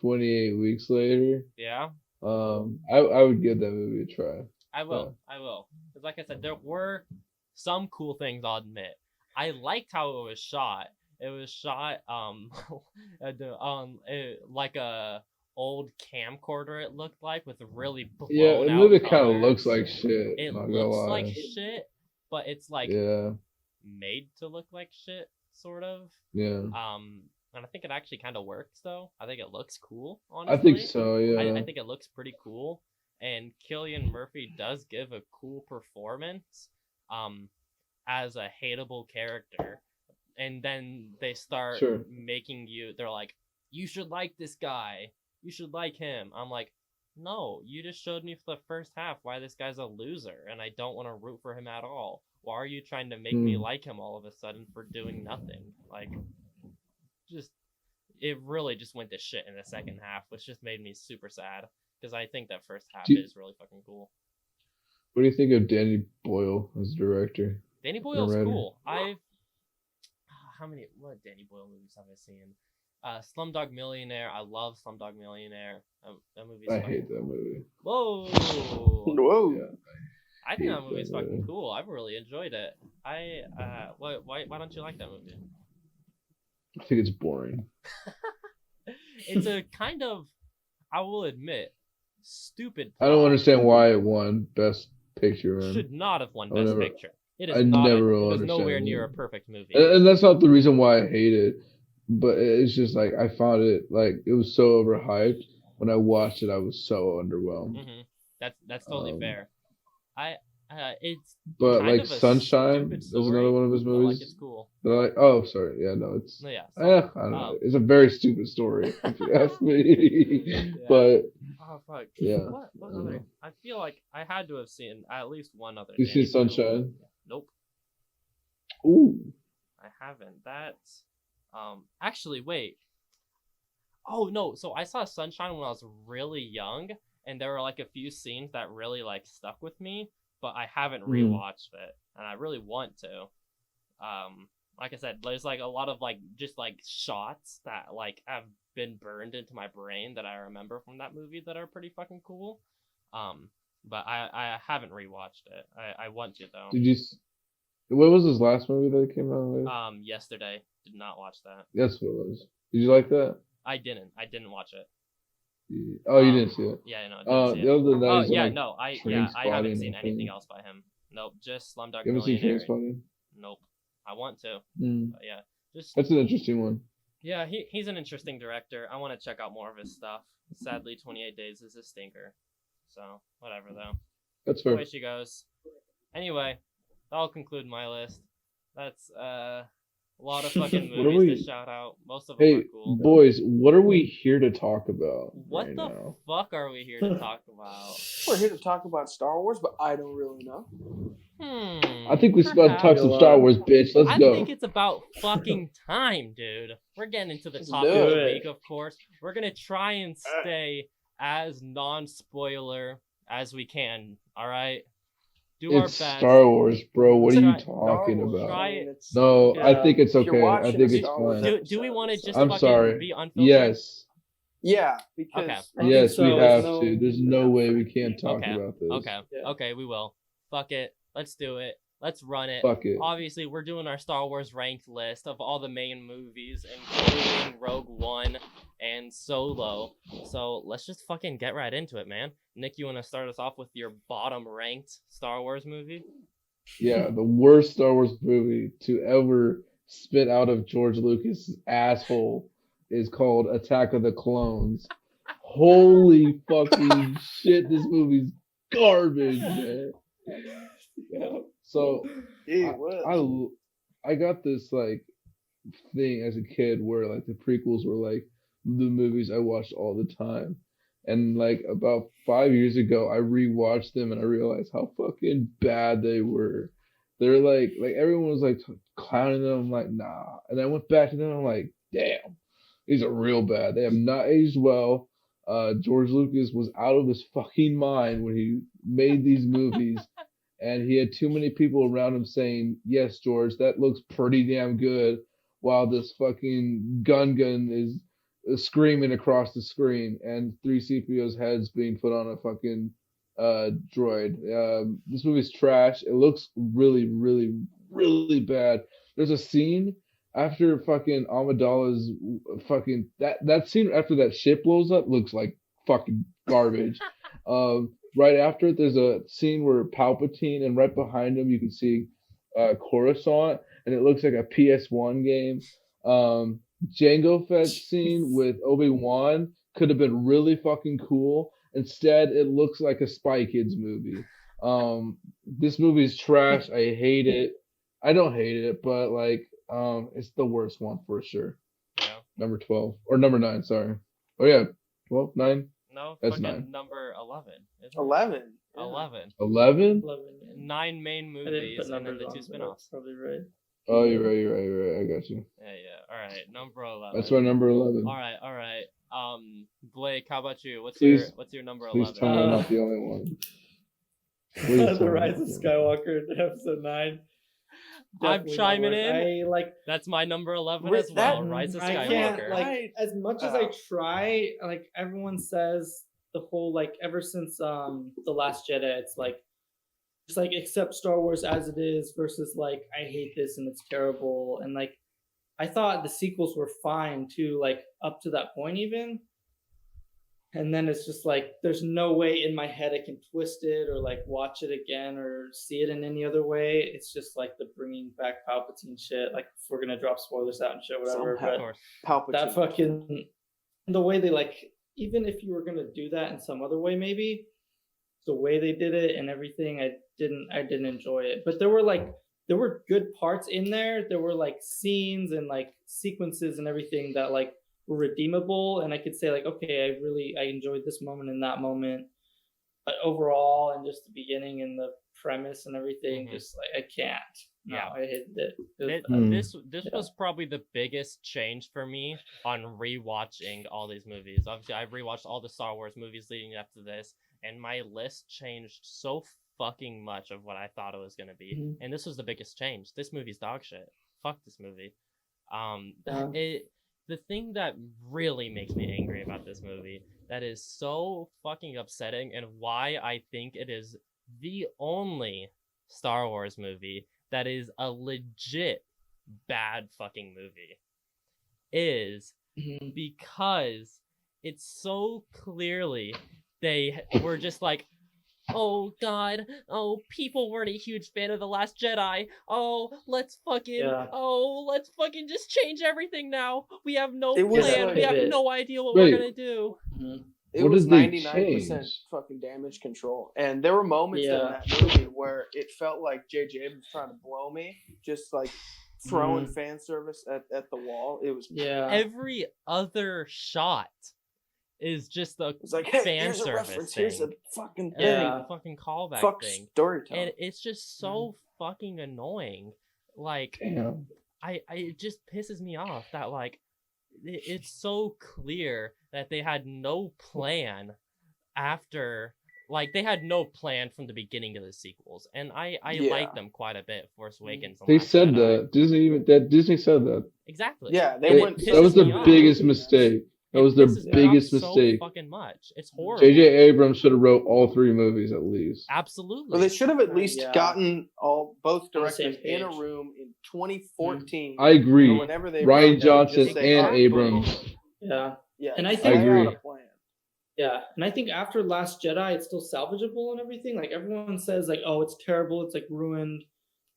28 Weeks Later. Yeah? I would give that movie a try. I will. Because like I said, there were some cool things, I'll admit. I liked how it was shot. It was shot like a old camcorder, it looked like, with really blown Yeah, the out movie kind colors. of looks like shit. It not gonna looks lie. like shit, but it's like made to look like shit, sort of. Yeah. And I think it actually kind of works, though. I think it looks cool, honestly. I think so, yeah. I think it looks pretty cool. And Cillian Murphy does give a cool performance as a hateable character. And then they start making you, they're like, you should like this guy. You should like him. I'm like, no, you just showed me for the first half why this guy's a loser, and I don't want to root for him at all. Why are you trying to make me like him all of a sudden for doing nothing? Like, it really just went to shit in the second half, which just made me super sad, because I think that first half is really fucking cool. What do you think of Danny Boyle as director? Danny Boyle's cool. What Danny Boyle movies have I seen? Slumdog Millionaire. I love Slumdog Millionaire. That movie's I hate that movie. Whoa. Yeah, I think that movie's fucking cool. I've really enjoyed it. Why don't you like that movie? I think it's boring. It's a kind of, I will admit, stupid plot. I don't understand why it won Best Picture. Man. Should not have won Best Picture. It is I never will it was understand nowhere it. near a perfect movie. And that's not the reason why I hate it, but it's just like I found it like it was so overhyped. When I watched it, I was so underwhelmed. Mm-hmm. That's totally fair. It's but like Sunshine is another one of his movies. Like, it's cool. They're like, oh, sorry, yeah, no, it's yeah. I don't know. It's a very stupid story if you ask me. Yeah. But oh fuck. Yeah. What other? I feel like I had to have seen at least one other. You seen Sunshine? Nope. Ooh. I haven't. That's actually wait. Oh no, so I saw Sunshine when I was really young, and there were like a few scenes that really like stuck with me, but I haven't rewatched it, and I really want to. Like I said, there's like a lot of like just like shots that like have been burned into my brain that I remember from that movie that are pretty fucking cool. But I haven't rewatched it. I want to though. Did you? What was his last movie that came out with? Yesterday. Did not watch that. That's what it was. Did you like that? I didn't watch it. Oh, you didn't see it? Yeah, no, I didn't see it. Other than that, Oh, he's yeah, like no, I haven't seen anything else by him. Nope, just Slumdog You haven't seen Millionaire. Trainspotting? Nope, I want to. But yeah, just that's an interesting one. Yeah, he's an interesting director. I want to check out more of his stuff. Sadly, 28 Days is a stinker. So whatever though. That's fair. The way she goes. Anyway, that'll conclude my list. That's a lot of fucking movies to shout out. Most of them are cool. Boys, what are we here to talk about? What the fuck are we here to talk about? We're here to talk about Star Wars, but I don't really know. I think we're about to talk some Star Wars, bitch. Let's go. I think it's about fucking time, dude. We're getting into the topic of the week, of course. We're gonna try and stay as non-spoiler as we can. All right. Do our best. Star Wars, bro. What are you talking about? I think it's okay. I think it's fine. Do we want to just I'm sorry. Be unfiltered? Yes. Yeah, because yes, we have to. There's no way we can't talk about this. Okay, we will. Fuck it. Let's do it. Let's run it. Fuck it. Obviously, we're doing our Star Wars ranked list of all the main movies, including Rogue One and Solo. So let's just fucking get right into it, man. Nick, you want to start us off with your bottom ranked Star Wars movie? Yeah, the worst Star Wars movie to ever spit out of George Lucas' asshole is called Attack of the Clones. Holy fucking shit, this movie's garbage, man. So I got this like thing as a kid where like the prequels were like the movies I watched all the time. And like about 5 years ago, I rewatched them and I realized how fucking bad they were. They're like everyone was like clowning them. I'm like, nah. And I went back to them. I'm like, damn, these are real bad. They have not aged well. George Lucas was out of his fucking mind when he made these movies, and he had too many people around him saying, "Yes, George, that looks pretty damn good," while this fucking gun is screaming across the screen, and 3CPO's heads being put on a fucking droid. This movie's trash. It looks really, really, really bad. There's a scene after fucking Amidala's fucking that scene after that ship blows up looks like fucking garbage. Right after it, there's a scene where Palpatine, and right behind him you can see Coruscant, and it looks like a PS1 game. Jango Fett scene with Obi-Wan could have been really fucking cool. Instead, it looks like a Spy Kids movie. This movie's trash. I hate it. I don't hate it, but like, it's the worst one for sure. Yeah. Number 12 or number 9. Sorry. Oh yeah, 12, 9. No, That's fucking 9. number 11. 11. Yeah. 11. 11. 11, yeah. 9 main I didn't movies put and then numbers the on, 2 but spin-offs. that's probably right. Oh, you're right. I got you. Yeah. All right, number 11. That's my number 11. All right. Blake, how about you? What's Please- your number Please 11? tell me I'm not the only one. Please tell The me Rise I'm of not the only one. Skywalker, episode 9. I'm Definitely chiming not worth- in. I like. That's my number 11 Wait, as well. that- Rise of I Skywalker. can't like Right. as much as I try. Like everyone says, the whole like ever since the Last Jedi, it's like just like accept Star Wars as it is versus like I hate this and it's terrible. And like I thought the sequels were fine too, like up to that point even. And then it's just like there's no way in my head I can twist it or like watch it again or see it in any other way. It's just like the bringing back Palpatine shit. Like if we're gonna drop spoilers out and shit, whatever. Somehow. Of But course. Palpatine. that fucking the way they like, even if you were gonna do that in some other way, maybe the way they did it and everything, I didn't enjoy it. But there were good parts in there. There were like scenes and like sequences and everything that like were redeemable, and I could say like, okay, I enjoyed this moment and that moment. But overall, and just the beginning and the premise and everything, just like I can't. No, Yeah. I hated it. It was bad. This was probably the biggest change for me on rewatching all these movies. Obviously, I've rewatched all the Star Wars movies leading up to this, and my list changed so fucking much of what I thought it was gonna be. Mhm. And this was the biggest change. This movie's dog shit. Fuck this movie. Yeah. The thing that really makes me angry about this movie, that is so fucking upsetting, and why I think it is the only Star Wars movie that is a legit bad fucking movie, is Mhm. because it's so clearly they were just like, oh god, oh people weren't a huge fan of The Last Jedi, let's fucking just change everything now. We have no It was plan, like- we have no idea what Wait. we're gonna do. Mhm. It What was did they 99% change? fucking damage control. And there were moments in Yeah. that movie where it felt like J.J. was trying to blow me, just like throwing fan service at the wall. It was Yeah. Every other shot is just a it was like, hey, fan here's a service reference, thing. here's a fucking thing. Yeah. Fucking callback Fuck thing. storytelling. And it's just so fucking annoying. Like, Damn. it just pisses me off that like it's so clear that they had no plan after, like they had no plan from the beginning of the sequels, and I Yeah. like them quite a bit. Force Awakens. and They Last said Jedi. that Disney said that. Exactly. Yeah, they And it went- That was pisses me the off. biggest mistake. That It was their pisses me off biggest so mistake. fucking much. It's horrible. J.J. Abrams should have wrote all 3 movies at least. Absolutely. Well, they should have at least Yeah. gotten both On the same directors in a page. room in 2014. I agree. or whenever they Ryan wrote them, Johnson just say, and "All right, boom." Abrams. Yeah. Yeah, And I I think agree. out a plan. Yeah, and I think after Last Jedi, it's still salvageable and everything. Like everyone says, like, oh, it's terrible, it's like ruined.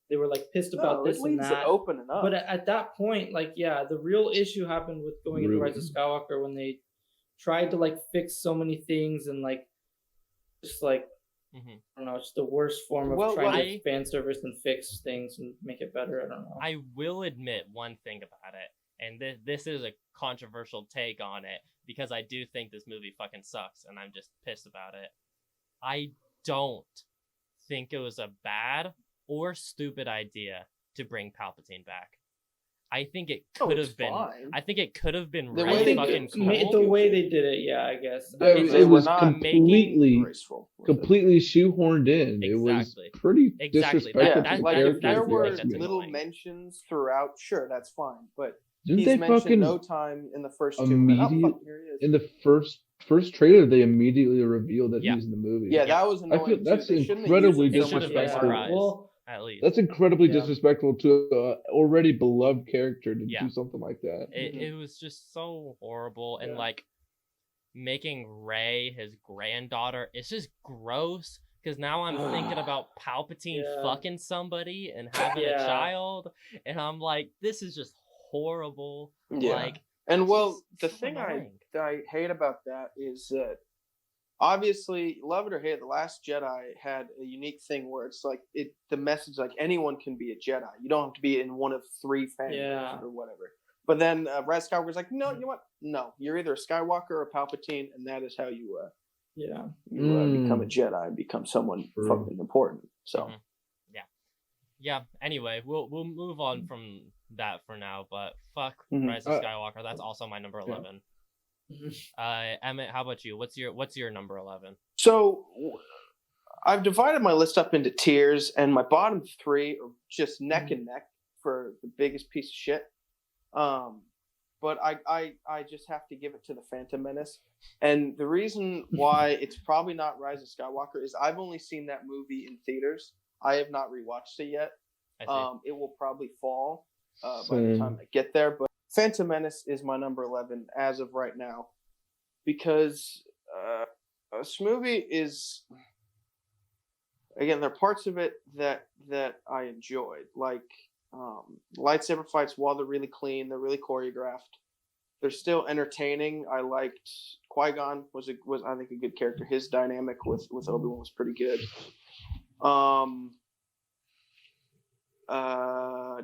They were like pissed about No, this it and leaves that. it open enough. But at that point, like, yeah, the real issue happened with going into Rise of Skywalker when they tried to like fix so many things and like just like Mhm. I don't know, it's the worst form of Well, trying I- to fan service and fix things and make it better. I don't know. I will admit one thing about it, and this is a controversial take on it because I do think this movie fucking sucks, and I'm just pissed about it. I don't think it was a bad or stupid idea to bring Palpatine back. I think it could it's have been. fine. I think it could have been The really way they fucking did- cool. The way they did it, yeah, I guess. Yeah, It's- it was not completely graceful with it. completely shoehorned in. It was Exactly. pretty Exactly. disrespectful That- to the like that- if character. that's there the were thing that's little annoying. mentions throughout, sure, that's fine. But Didn't he's they mentioned fucking no time in the first 2 minutes. immediate- Here he is. in the first trailer they immediately revealed that Yeah. he's in the movie? Yeah, that was I annoying. feel too. that's They shouldn't have incredibly used him It so should much have been a for disrespectful. surprise, Well, at least. That's incredibly Yeah. disrespectful to an already beloved character to Yeah. do something like that. It was just so horrible, and Yeah. like making Rey his granddaughter, it's just gross. Because now I'm thinking about Palpatine Yeah. fucking somebody and having a Yeah. child, and I'm like, this is just horrible. Yeah. Like, And it's well, just the so thing annoying. I hate about that is that obviously, love it or hate it, The Last Jedi had a unique thing where it's like the message like anyone can be a Jedi. You don't have to be in one of 3 families Yeah. or whatever. But then Rise of Skywalker's like, no, you know what? No, you're either a Skywalker or a Palpatine, and that is how you yeah. become a Jedi and become someone True. fucking important. So Mhm. Yeah. Anyway, we'll move on from that for now. But fuck Mhm. Rise of Skywalker. That's also my number 11. Mhm. Emmett, how about you? What's your number 11? So I've divided my list up into tiers, and my bottom 3 are just neck and neck for the biggest piece of shit. But I just have to give it to the Phantom Menace, and the reason why it's probably not Rise of Skywalker is I've only seen that movie in theaters. I have not rewatched it yet. I see. It will probably fall by the Same. time I get there, but Phantom Menace is my number 11 as of right now, because this movie is, again, there are parts of it that I enjoyed, like lightsaber fights. While they're really clean, they're really choreographed, they're still entertaining. I liked Qui-Gon was I think a good character. His dynamic with Obi-Wan was pretty good.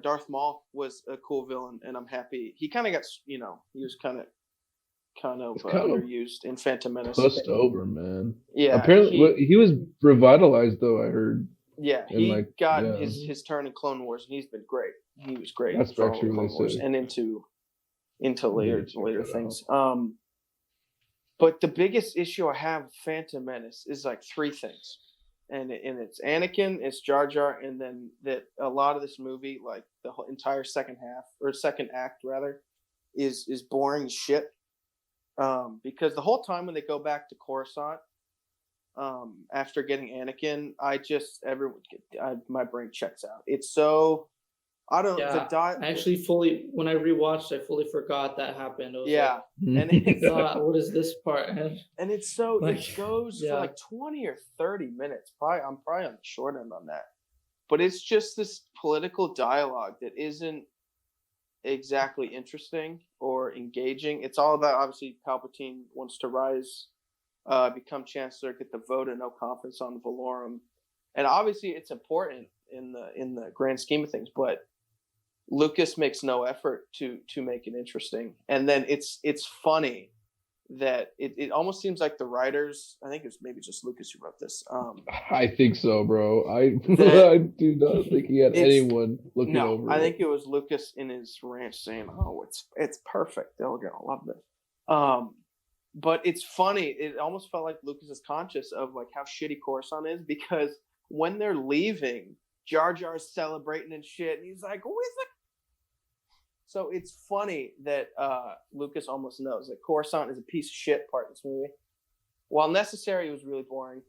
Darth Maul was a cool villain, and I'm happy he kind of got, he was kind of underused in Phantom Menace. Pussed over, man. Yeah, Apparently, he was revitalized though. I heard. Yeah, And, he like, got yeah. his turn in Clone Wars, and he's been great. He was great That's for all actually of Clone really Wars sick. and into Yeah, later check that things. But the biggest issue I have with Phantom Menace is like 3 things, and it's Anakin, it's Jar Jar, and then that a lot of this movie, like the whole entire second act rather, is boring as shit. Because the whole time when they go back to Coruscant, after getting Anakin, my brain checks out. It's so, I don't Yeah, I actually when I rewatched, I fully forgot that happened. I was yeah, and like, it's what is this part? and it's so Like, it goes yeah. for like 20 or 30 minutes. I'm probably on the short end on that, but it's just this political dialogue that isn't exactly interesting or engaging. It's all about, obviously, Palpatine wants to rise, become Chancellor, get the vote of no confidence on Valorum, and obviously it's important in the grand scheme of things. But Lucas makes no effort to make it interesting, and then it's funny that it almost seems like the writers, I think it's maybe just Lucas who wrote this. I think so, bro. I That- I do not think he had It's- anyone looking No, over. I it. think it was Lucas in his ranch saying, "Oh, it's perfect. They're gonna love this." But it's funny. It almost felt like Lucas is conscious of like how shitty Coruscant is, because when they're leaving, Jar Jar's celebrating and shit, and he's like, "Where's the So it's funny that Lucas almost knows that Coruscant is a piece of shit part in this movie. While necessary, it was really boring.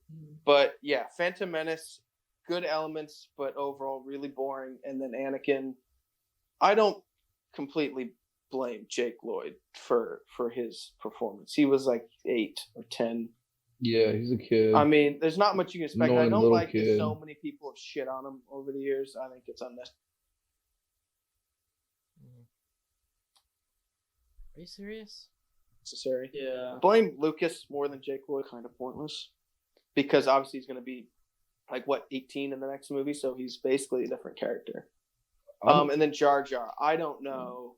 But yeah, Phantom Menace, good elements, but overall really boring. And then Anakin, I don't completely blame Jake Lloyd for his performance. He was like 8 or 10. Yeah, he's a kid. I mean, there's not much you can expect. I don't like that kid. so many people have shit on him over the years. I think it's unnecessary. Are you serious? Necessary. Yeah. Blame Lucas more than Jake Lloyd. Kind of pointless, because obviously he's going to be like 18 in the next movie, so he's basically a different character. And then Jar Jar. I don't know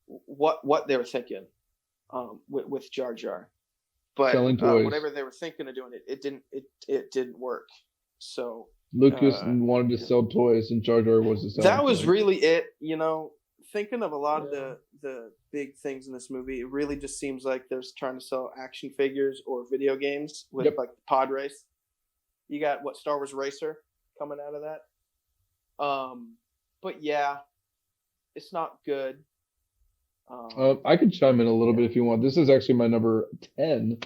what they were thinking with Jar Jar, but whatever they were thinking of doing, it didn't work. So Lucas wanted to sell toys, and Jar Jar was the selling that was toys. really it. You know, thinking of a lot of the big things in this movie, it really just seems like they're trying to sell action figures or video games with like the pod race. You got Star Wars Racer coming out of that. But yeah, it's not good. I can chime in a little bit if you want. This is actually my number 10.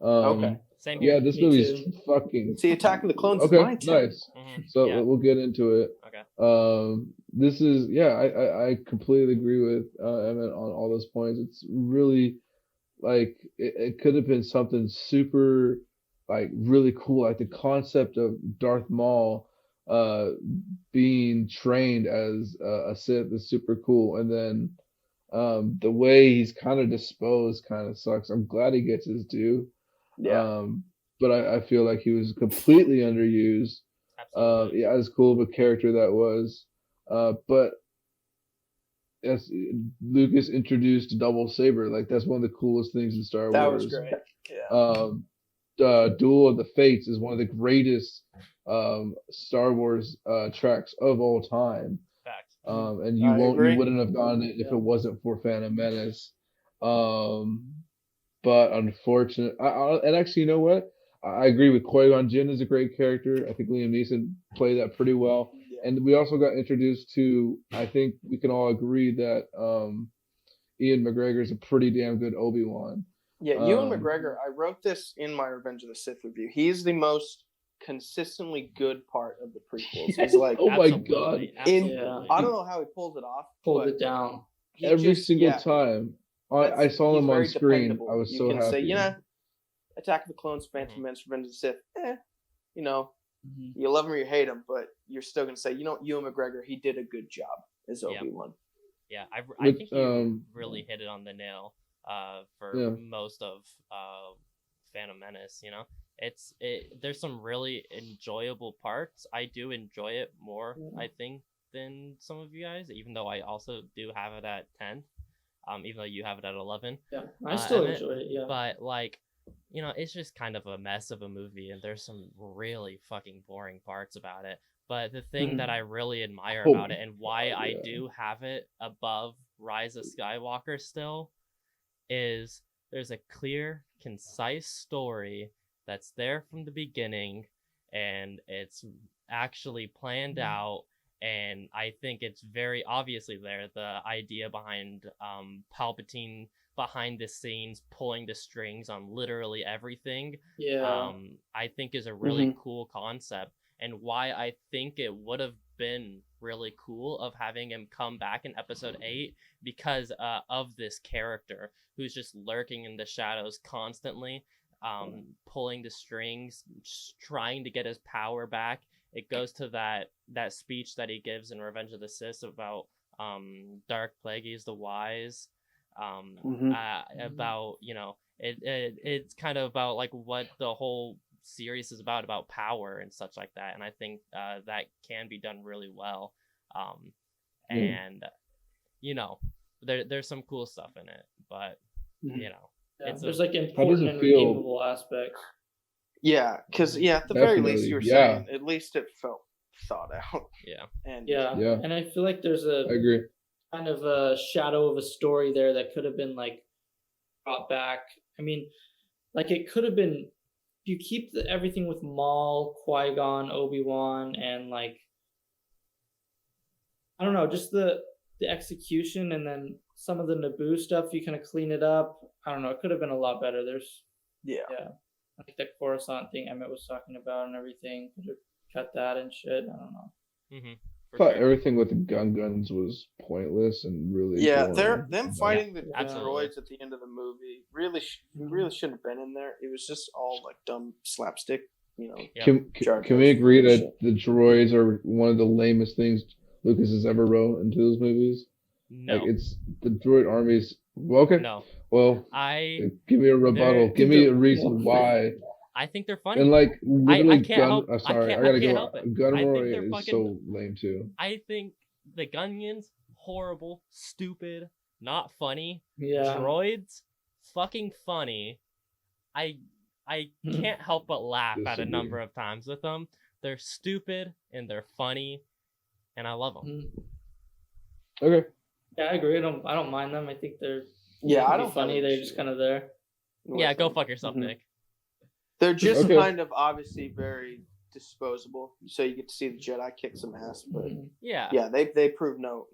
Okay. Same here. Yeah, this movie's fucking. See, Attack of the Clones is Okay, my 10. nice. So we'll get into it. Okay. This is I completely agree with Emmett on all those points. It's really like it could have been something super like really cool, like the concept of Darth Maul being trained as a Sith is super cool, and then the way he's kind of disposed kind of sucks. I'm glad he gets his due. Yeah. But I feel like he was completely underused. Absolutely. Yeah, as cool of a character that was. But as Lucas introduced Double Saber, like that's one of the coolest things in Star Wars. That was great. Yeah. Duel of the Fates is one of the greatest Star Wars tracks of all time. Fact. And you wouldn't have gotten it if it wasn't for Phantom Menace. But unfortunate, and actually, you know what? I agree with Qui-Gon Jinn is a great character. I think Liam Neeson played that pretty well. Yeah. And we also got introduced to, I think we can all agree that Ian McGregor is a pretty damn good Obi-Wan. Yeah, Ewan McGregor, I wrote this in my Revenge of the Sith review. He's the most consistently good part of the prequels. He's like, oh my god. I don't know how he pulls it off. Pulled it down. Every single time. I saw him on screen. Dependable. I was so happy. You can say, Attack of the Clones, Phantom Menace, Revenge of the Sith. You love him or you hate him, but you're still gonna say, Ewan McGregor, he did a good job as Obi-Wan. Yeah, I think you really hit it on the nail for most of Phantom Menace. There's some really enjoyable parts. I do enjoy it more, I think, than some of you guys, even though I also do have it at 10. Even though you have it at 11. Yeah, I still enjoy it, yeah. But, it's just kind of a mess of a movie, and there's some really fucking boring parts about it. But the thing that I really admire about it, and why I do have it above Rise of Skywalker still, is there's a clear, concise story that's there from the beginning, and it's actually planned out. And I think it's very obviously there, the idea behind Palpatine behind the scenes pulling the strings on literally everything. I think is a really cool concept, and why I think it would have been really cool of having him come back in episode 8 because of this character who's just lurking in the shadows constantly, pulling the strings, trying to get his power back. It goes to that speech that he gives in Revenge of the Sith about Dark Plagueis the Wise, about it's kind of about like what the whole series is about power and such like that, and I think that can be done really well, and there's some cool stuff in it, but there's like important and redeemable aspects. Yeah, because at the very least you were saying at least it felt thought out. And I feel like there's I agree. Kind of a shadow of a story there that could have been like brought back. I mean, like it could have been if you keep everything with Maul, Qui-Gon, Obi-Wan, and like I don't know, just the the execution, and then some of the Naboo stuff, you kind of clean it up. I don't know. It could have been a lot better. Yeah. Like that Coruscant thing Emmett was talking about and everything. Could have cut that and shit. I don't know. Mm-hmm. I thought everything with the guns was pointless and really boring. Them fighting the absolutely. droids at the end of the movie really shouldn't have been in there. It was just all like dumb slapstick, you know. Can we agree that the droids are one of the lamest things Lucas has ever wrote into those movies? No. Like it's the droid armies. Well, okay. No. Well, give me a rebuttal. Give me a reason why. I think they're funny. And like literally, I can't help. Sorry, I gotta go. Gunroy is so lame too. I think the Gungans horrible, stupid, not funny. Yeah. Droids, fucking funny. I can't help but laugh at a number of times with them. They're stupid and they're funny, and I love them. Okay. Yeah, I agree. I don't mind them. I think they're I don't funny. They're just kind of there. Yeah, go fuck yourself, Nick. They're just kind of obviously very disposable, so you get to see the Jedi kick some ass. But they prove no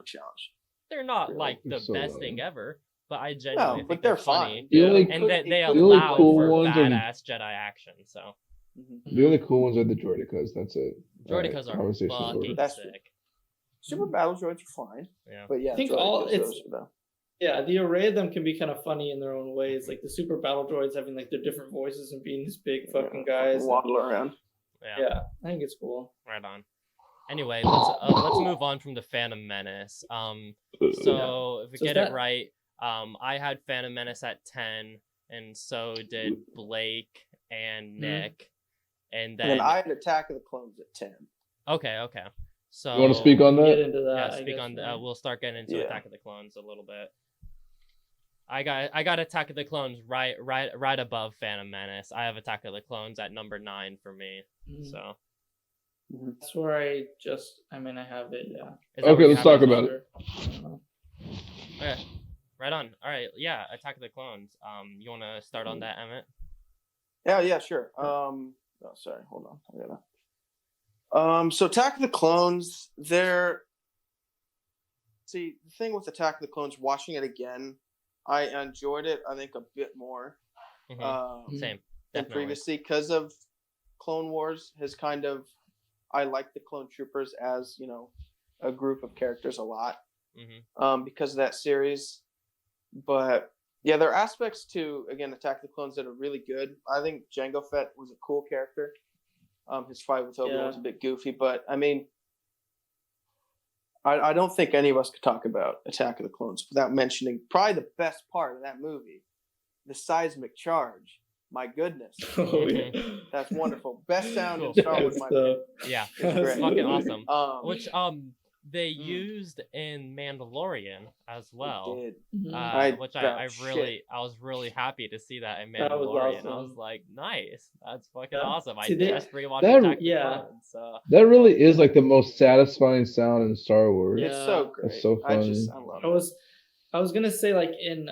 challenge. They're not like the best thing ever, but I genuinely think they're funny. fine. And they allow for badass Jedi action. So the only cool ones are the droidicas. That's it. Droidicas are fucking sick. Super battle droids are fine. Yeah, but I think the array of them can be kind of funny in their own ways. Like the super battle droids having like their different voices and being these big fucking guys waddle around. Yeah, I think it's cool. Right on. Anyway, let's move on from the Phantom Menace. So if we get it right, I had Phantom Menace at 10, and so did Blake and Nick, and then I had Attack of the Clones at 10. Okay. So you want to speak on that? Get into that, yeah, speak on. We'll start getting into Attack of the Clones a little bit. I got Attack of the Clones right above Phantom Menace. I have Attack of the Clones at number 9 for me. So that's where I have it. Yeah. Okay, let's talk about it. Okay, right on. All right, yeah, Attack of the Clones. You want to start on that, Emmett? Yeah, sure. Sorry, hold on. I gotta. So Attack of the Clones, the thing with Attack of the Clones, watching it again, I enjoyed it, I think, a bit more Same, than previously, because of Clone Wars has kind of, I like the Clone Troopers as, you know, a group of characters a lot because of that series. But yeah, there are aspects to, again, Attack of the Clones that are really good. I think Jango Fett was a cool character. His fight with Obi-Wan was a bit goofy, but I mean, I don't think any of us could talk about Attack of the Clones without mentioning probably the best part of that movie, the seismic charge. My goodness. That's wonderful. Best sound in Star Wars, my opinion. Yeah, it's fucking awesome. Which they used in Mandalorian as well. Did. I was really happy to see that in Mandalorian. Awesome. I was like, nice, that's fucking awesome. I just rewatched Attack of the Clones, so. That really is like the most satisfying sound in Star Wars. It's so great. It's so funny. I love it. I was gonna say, like, in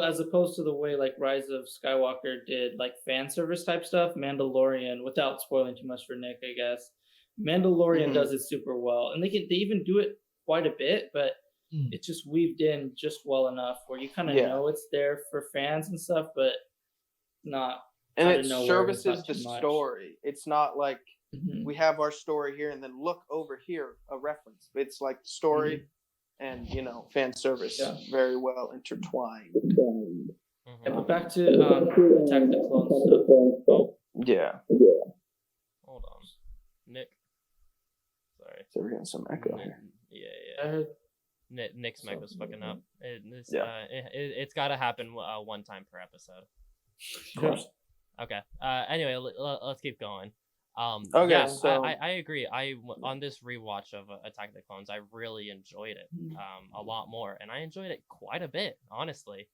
as opposed to the way like Rise of Skywalker did like fan service type stuff, Mandalorian, without spoiling too much for Nick, I guess, Mandalorian does it super well, and they even do it quite a bit, but it's just weaved in just well enough where you kind of know it's there for fans and stuff, but not. And it services the story. It's not like we have our story here and then look over here a reference. It's like the story and, you know, fan service very well intertwined. Yeah, but back to Attack of the Clones stuff. Oh. Yeah. Hold on, Nick. Sorry. So we're getting some echo here. Yeah. Nick's mic was fucking up. It's got to happen one time per episode. Of course. Okay. Anyway, let's keep going. Okay. Yeah, so I agree. On this rewatch of Attack of the Clones, I really enjoyed it a lot more, and I enjoyed it quite a bit, honestly.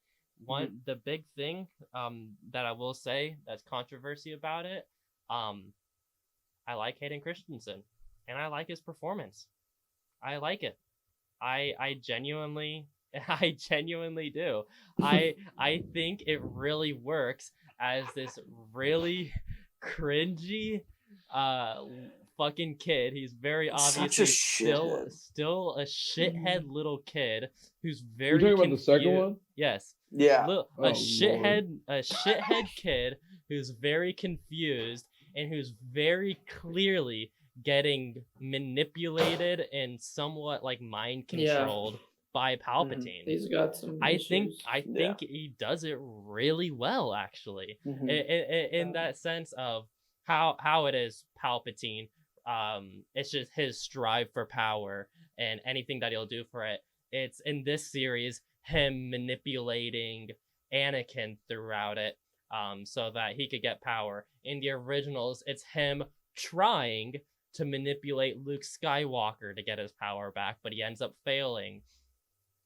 The big thing that I will say that's controversy about it, I like Hayden Christensen, and I like his performance. I like it. I genuinely do. I think it really works as this really cringy fucking kid. He's very Such a obviously shithead. still a shithead little kid who's You're very talking about the second one? Yes. Yeah. A Oh, shithead kid who's very confused and who's very clearly getting manipulated and somewhat like mind controlled by Palpatine. He's got some issues. I think he does it really well, actually, in that sense of how it is Palpatine. It's just his strive for power and anything that he'll do for it. It's in this series him manipulating Anakin throughout it, so that he could get power. In the originals, it's him trying to manipulate Luke Skywalker to get his power back, but he ends up failing.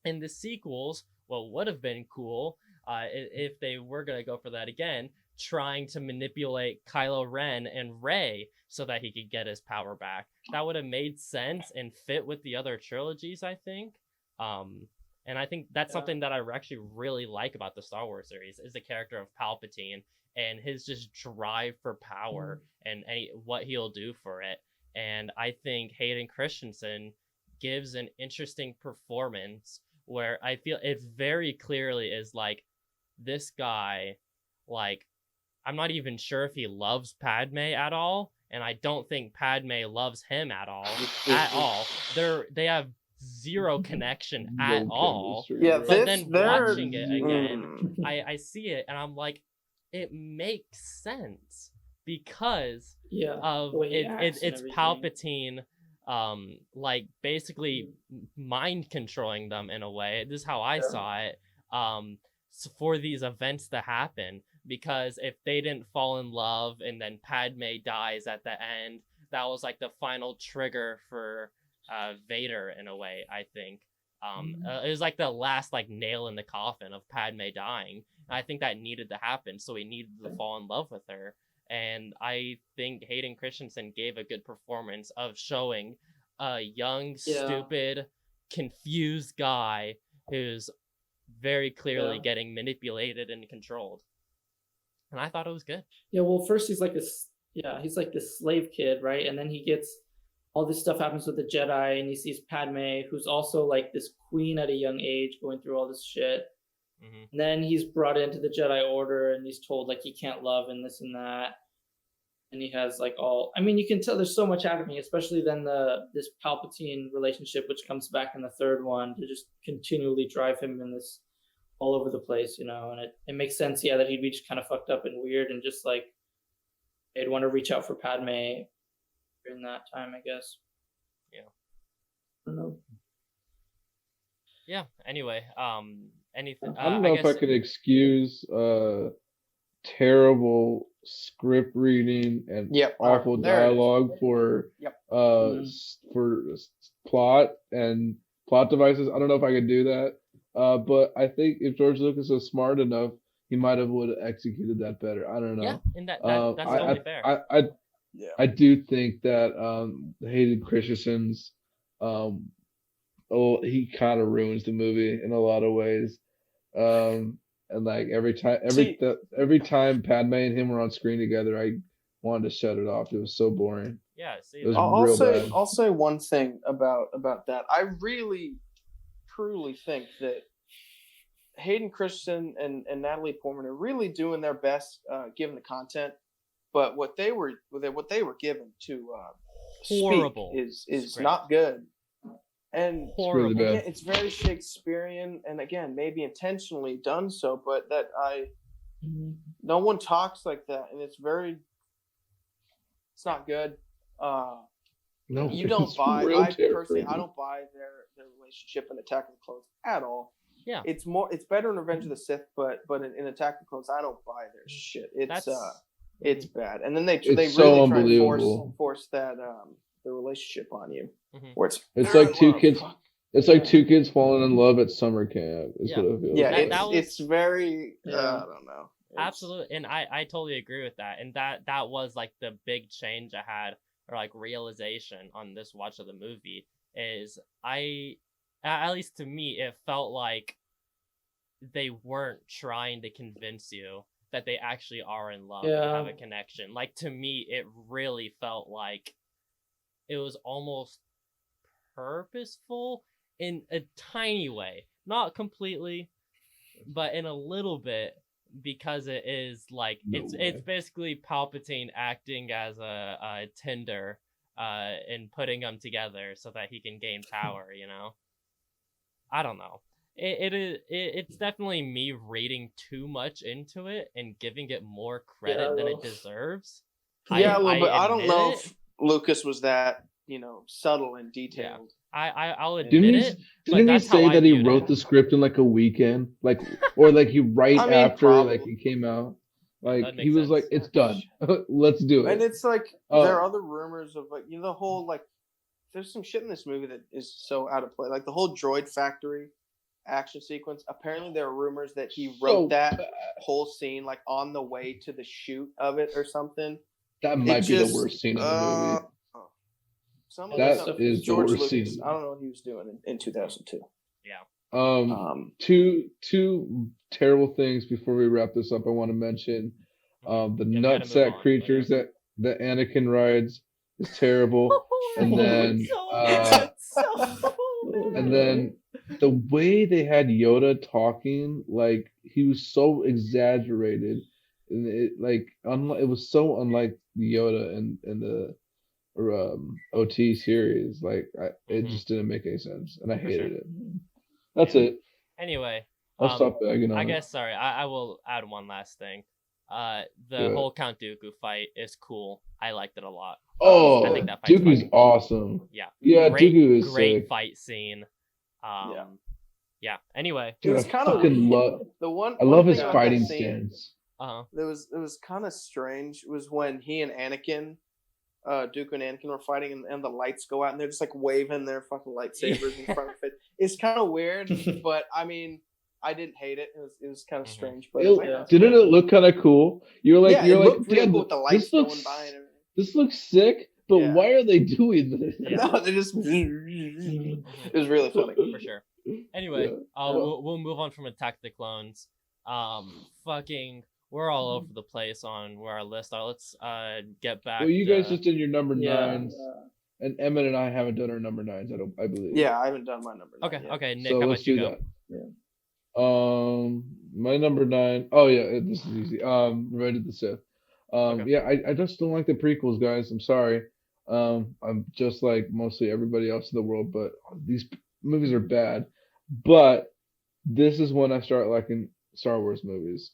In the sequels, what would have been cool, if they were going to go for that again, trying to manipulate Kylo Ren and Rey so that he could get his power back. That would have made sense and fit with the other trilogies, I think. And I think that's something that I actually really like about the Star Wars series is the character of Palpatine and his just drive for power and what he'll do for it. And I think Hayden Christensen gives an interesting performance where I feel it very clearly is like this guy, like, I'm not even sure if he loves Padme at all, and I don't think Padme loves him at all. They have zero connection at all. Yeah, but then watching it again, I see it and I'm like, it makes sense because of it's Palpatine like basically mind controlling them in a way. This is how I saw it, for these events to happen, because if they didn't fall in love and then Padme dies at the end, that was like the final trigger for Vader in a way, I think. It was like the last like nail in the coffin of Padme dying. And I think that needed to happen, so he needed to fall in love with her. And I think Hayden Christensen gave a good performance of showing a young, stupid, confused guy who's very clearly getting manipulated and controlled. And I thought it was good. Yeah, well, first he's like he's like this slave kid, right? And then he gets all this stuff happens with the Jedi, and he sees Padme, who's also like this queen at a young age, going through all this shit. And then he's brought into the Jedi Order, and he's told like he can't love and this and that. And he has like you can tell there's so much happening, especially then this Palpatine relationship, which comes back in the third one to just continually drive him in this all over the place, you know. And it makes sense, that he'd be just kind of fucked up and weird, and just like they'd want to reach out for Padme during that time, I guess. Yeah. I don't know. Yeah. Anyway, anything? I don't know if I could excuse terrible script reading and awful dialogue for plot and plot devices. I don't know if I could do that. But I think if George Lucas was smart enough, he might have would have executed that better. I don't know. Yeah, and that's totally fair. I do think that Hayden Christensen's he kind of ruins the movie in a lot of ways. And like every time Padme and him were on screen together, I wanted to shut it off. It was so boring. Yeah, see, I'll say one thing about that. I really truly think that Hayden Christensen and Natalie Portman are really doing their best given the content, but what they were given to horrible is not good. And horrible. It's, really bad. It's very Shakespearean, and again, maybe intentionally done so, but no one talks like that, and it's not good. No, you don't buy. I don't buy their relationship in Attack of the Clones at all. Yeah, it's better in Revenge of the Sith, but in Attack of the Clones, I don't buy their shit. It's bad, and then they really try to force that the relationship on you, where it's like two kids. It's like two kids falling in love at summer camp. Is what it feels. Yeah, it's very. I don't know. Absolutely, and I totally agree with that, and that was like the big change I had, or like realization on this watch of the movie, is at least to me, it felt like they weren't trying to convince you that they actually are in love and have a connection. Like, to me, it really felt like it was almost purposeful in a tiny way, not completely, but in a little bit, because it is like it's basically Palpatine acting as a Tinder, and putting them together so that he can gain power. I don't know. It's definitely me reading too much into it and giving it more credit than it deserves. Yeah, a little bit. I don't know it. if Lucas was that, subtle and detailed. I'll admit it. Didn't he say that he wrote the script in like a weekend, or like he after probably. like it came out, like Yeah, he was sense. like, it's done, let's do it. And it's like there are other rumors of like the whole like there's some shit in this movie that is so out of play, like the whole droid factory action sequence. Apparently, there are rumors that he wrote that whole scene like on the way to the shoot of it or something. That might be the worst scene in the movie. That is George the worst Lucas. scene. I don't know what he was doing in 2002. Yeah. Two terrible things before we wrap this up. I want to mention the nutsack creatures that Anakin rides is terrible, and then and then the way they had Yoda talking, like he was so exaggerated, and it was so unlike Yoda in the OT series. Like it just didn't make any sense, and I hated it. That's it. Anyway, I'll stop bagging on I guess sorry. I will add one last thing. The whole Count Dooku fight is cool. I liked it a lot. Oh, I think that fight's Dooku's awesome. Yeah, Dooku is great sick. fight scene. Yeah. Anyway, it was kind of the one. I love his fighting stance. It was kind of strange. It was when he and Anakin, Dooku and Anakin were fighting, and the lights go out, and they're just like waving their fucking lightsabers in front of it. It's kind of weird, but I mean, I didn't hate it. It was kind of strange, but didn't it look kind of cool? You're like, really cool with the lights going by and everything. This looks sick, but why are they doing this? No, they just. It was really funny for sure. Anyway, we'll move on from Attack of the Clones. We're all over the place on where our list are. Let's get back. Well, you guys just did your number 9s, and Emmett and I haven't done our number 9s. I believe. Yeah, I haven't done my number 9. Okay, Nick, so how let's about you do go? That. Yeah. My number 9. Oh yeah, this is easy. Revenge of the Sith. Yeah, I just don't like the prequels, guys. I'm sorry. I'm just like mostly everybody else in the world, but these movies are bad. But this is when I start liking Star Wars movies.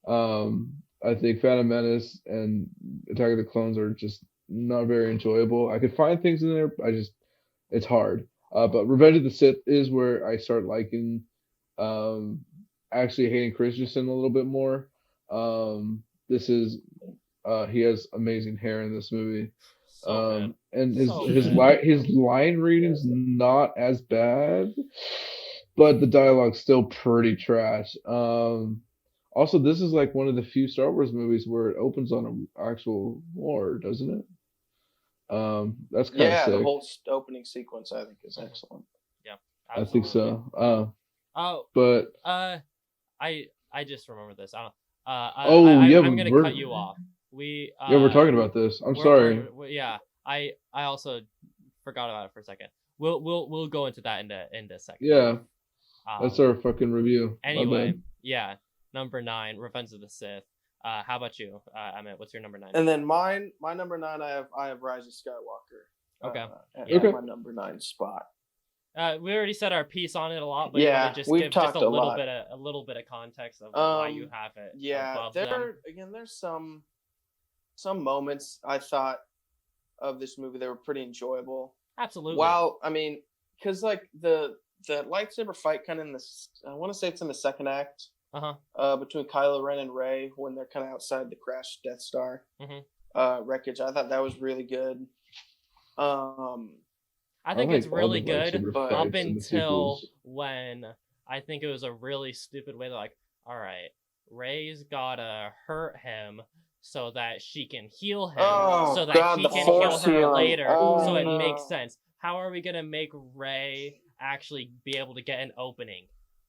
I think Phantom Menace and Attack of the Clones are just not very enjoyable. I could find things in there, it's hard. But Revenge of the Sith is where I start liking, actually hating Christensen a little bit more. This is, he has amazing hair in this movie. And his line reading's not as bad, but the dialogue's still pretty trash. Also, this is like one of the few Star Wars movies where it opens on an actual war, doesn't it? That's kind of sick. The whole opening sequence I think is excellent. Yeah, absolutely. I think so. But I just remember this. I'm gonna cut you off. We're talking about this. I'm sorry. I also forgot about it for a second. We'll go into that in a second. Yeah. That's our fucking review. Anyway, number 9, Revenge of the Sith. How about you, Emmett? What's your number 9? And then my number 9, I have Rise of Skywalker. Okay. At my number 9 spot. We already said our piece on it a lot, but just give just a little bit of context of why you have it. Yeah, there's some moments I thought of this movie that were pretty enjoyable. Absolutely. Wow, I mean, because like the lightsaber fight kind of I want to say it's in the second act. Between Kylo Ren and Rey when they're kind of outside the crashed Death Star wreckage. I thought that was really good. I think it's really good up until when I think it was a really stupid way. They're like, all right, Rey's gotta hurt him so that she can heal him, so that he can heal her later. So it makes sense. How are we gonna make Rey actually be able to get an opening?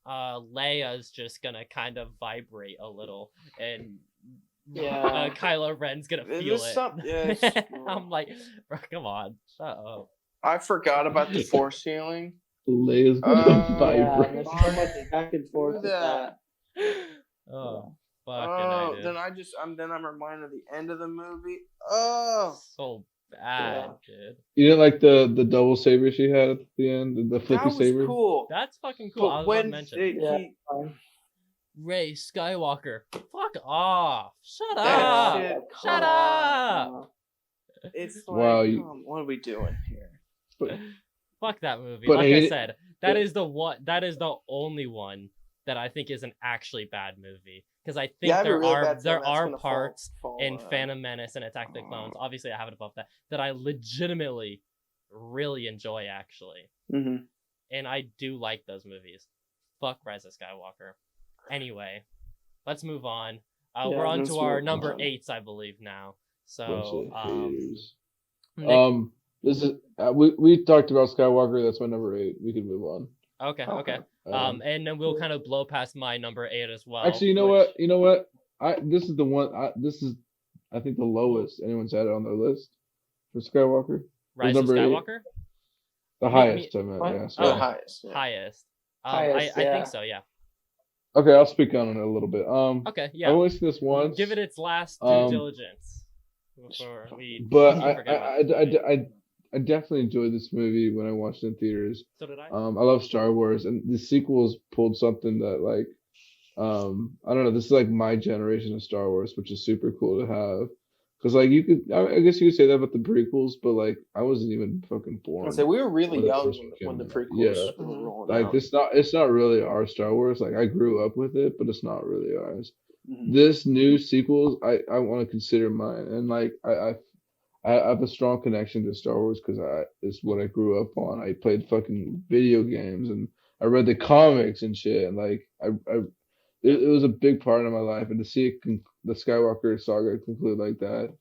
Leia's just gonna kind of vibrate a little, and Yeah. Kylo Ren's gonna There's feel it. some- yeah, it's- I'm like, bro, come on, shut up. I forgot about the force healing. Leia's gonna Yeah, Yeah, vibrate. and there's so much back and forth with that. that. Oh, fucking Oh, I did. then I'm reminded of the end of the movie. Oh, So bad, dude. You didn't like the double saber she had at the end, the that flippy was saber. cool. That's fucking cool. I But was when gonna mention Yeah. he, Ray Skywalker. Fuck off. Shut that up. shit, Shut come on. up. It's like, Wow, what are we doing here? Fuck that movie. But Like hate I it- said, that is the one. That is the only one that I think is an actually bad movie. Because I think Yeah, I have a there really are bad feeling there that's are gonna parts fall, in Phantom Menace and Attack of the Clones. Obviously, I have it above that I legitimately really enjoy actually, Mm-hmm. and I do like those movies. Fuck Rise of Skywalker. Anyway, let's move on. Yeah, We're on let's to our move number on. 8s, I believe now. Bunch So, of haters. Nick, This is we talked about Skywalker. That's my number 8. We can move on. okay. And then we'll kind of blow past my number 8 as well. Actually, you know which- what? You know what? This is the one. This is, I think, the lowest anyone's had it on their list for Skywalker. Rise of number 8. Skywalker? The highest, I meant. What? Yeah, The sorry. highest. Yeah. Highest. Highest, I yeah. think so, yeah. Okay, I'll speak on it a little bit. Okay, I've yeah. only seen this once. Give it its last due Um, diligence before we But forget about it. I definitely enjoyed this movie when I watched it in theaters. So did I? I love Star Wars, and the sequels pulled something that like, I don't know. This is like my generation of Star Wars, which is super cool to have. Cause like I guess you could say that about the prequels, but like I wasn't even fucking born. So we were really When the young first one when the came out. prequels Yeah. were rolling Like out. it's not really our Star Wars. Like I grew up with it, but it's not really ours. Mhm. This new sequels, I want to consider mine, and like I have a strong connection to Star Wars because it's what I grew up on. I played fucking video games and I read the comics and shit, and like it was a big part of my life, and to see the Skywalker saga conclude like that,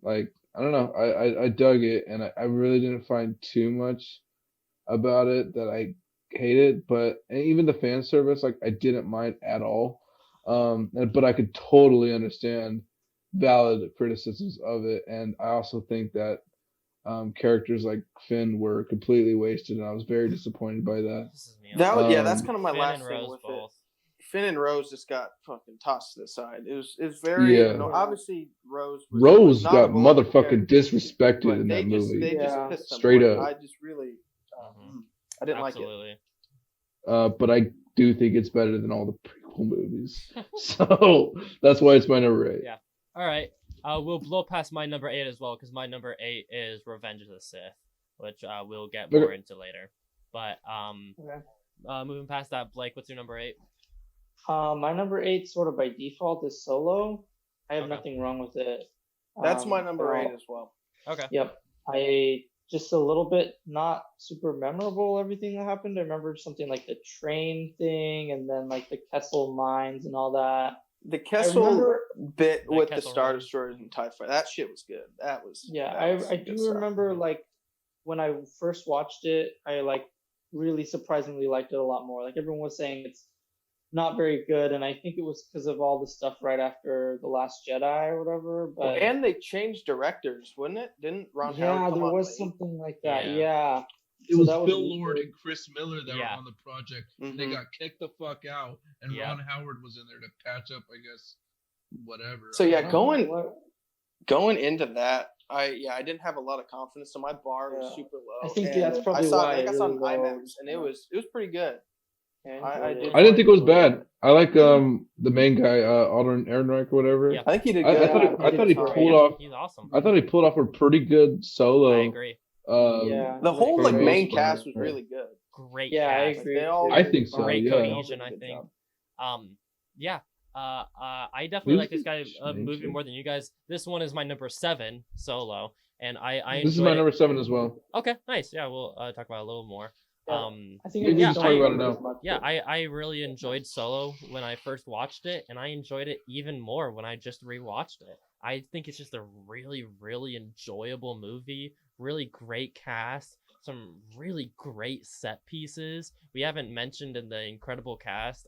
like I don't know, I dug it, and I really didn't find too much about it that I hated, but and even the fan service, like I didn't mind at all, but I could totally understand valid criticisms of it, and I also think that characters like Finn were completely wasted, and I was very disappointed by that. This is me. That's Um, kind of my Finn last and thing Rose with both. it. Finn and Rose just got fucking tossed to the side. It's very Yeah. no, obviously Rose Rose not got a beloved motherfucking character, disrespected but in they that just movie. they just Yeah. pissed them Straight off. up. I just really Mhm. I didn't like it. Absolutely. But I do think it's better than all the prequel movies, so that's why it's my number 8. Yeah. All right. We'll blow past my number 8 as well because my number 8 is Revenge of the Sith, which we'll get more into later. But Okay. moving past that, Blake, what's your number 8? My number 8, sort of by default, is Solo. I have Okay. nothing wrong with it. That's my number so- 8 as well. Okay. Yep. I just a little bit not super memorable everything that happened. I remember something like the train thing and then like the Kessel mines and all that. The I Kessel remember, bit The with the Kessel Star Run. Destroyers and TIE Fighter, that shit was good. That was yeah, that was I good do stuff. remember like when I first watched it, I like really surprisingly liked it a lot more. Like everyone was saying it's not very good, and I think it was because of all the stuff right after The Last Jedi or whatever. But And they changed directors, wouldn't it? Didn't Ron Howard yeah, come there on was late? something like that. Yeah. Yeah. It So was that was Phil really Lord good. and Chris Miller that Yeah. were on the project. They Mhm. got kicked the fuck out, and Yeah. Ron Howard was in there to patch up, I guess, whatever. So, yeah, I don't know going- what- Going into that, I didn't have a lot of confidence, so my bar was Yeah. super low. I think and that's probably I saw why I think I it saw really an IMAX, lows, and yeah. it was pretty good. I I enjoyed did it. I didn't think it was bad. I like the main guy, Alden Ehrenreich or whatever. Yeah. I think he did I good. thought he fine. pulled off. He's awesome. I thought he pulled off a pretty good solo. I agree. Yeah. The whole for like the main most part. cast was really good. Great Yeah, I cast. agree. They all- I think so. Great Yeah. cohesion, They I did a good think. job. Yeah. I definitely Who's like this guy the movie change? more than you guys. This one is my number 7 solo, and I This is enjoyed my it. number 7 as well. Okay, nice. Yeah, we'll talk about it a little more. Yeah. I think We I can just just don't talk about it remember now. as much, Yeah, but- I really enjoyed Solo when I first watched it, and I enjoyed it even more when I just rewatched it. I think it's just a really, really enjoyable movie. Really great cast, some really great set pieces. We haven't mentioned in the incredible cast,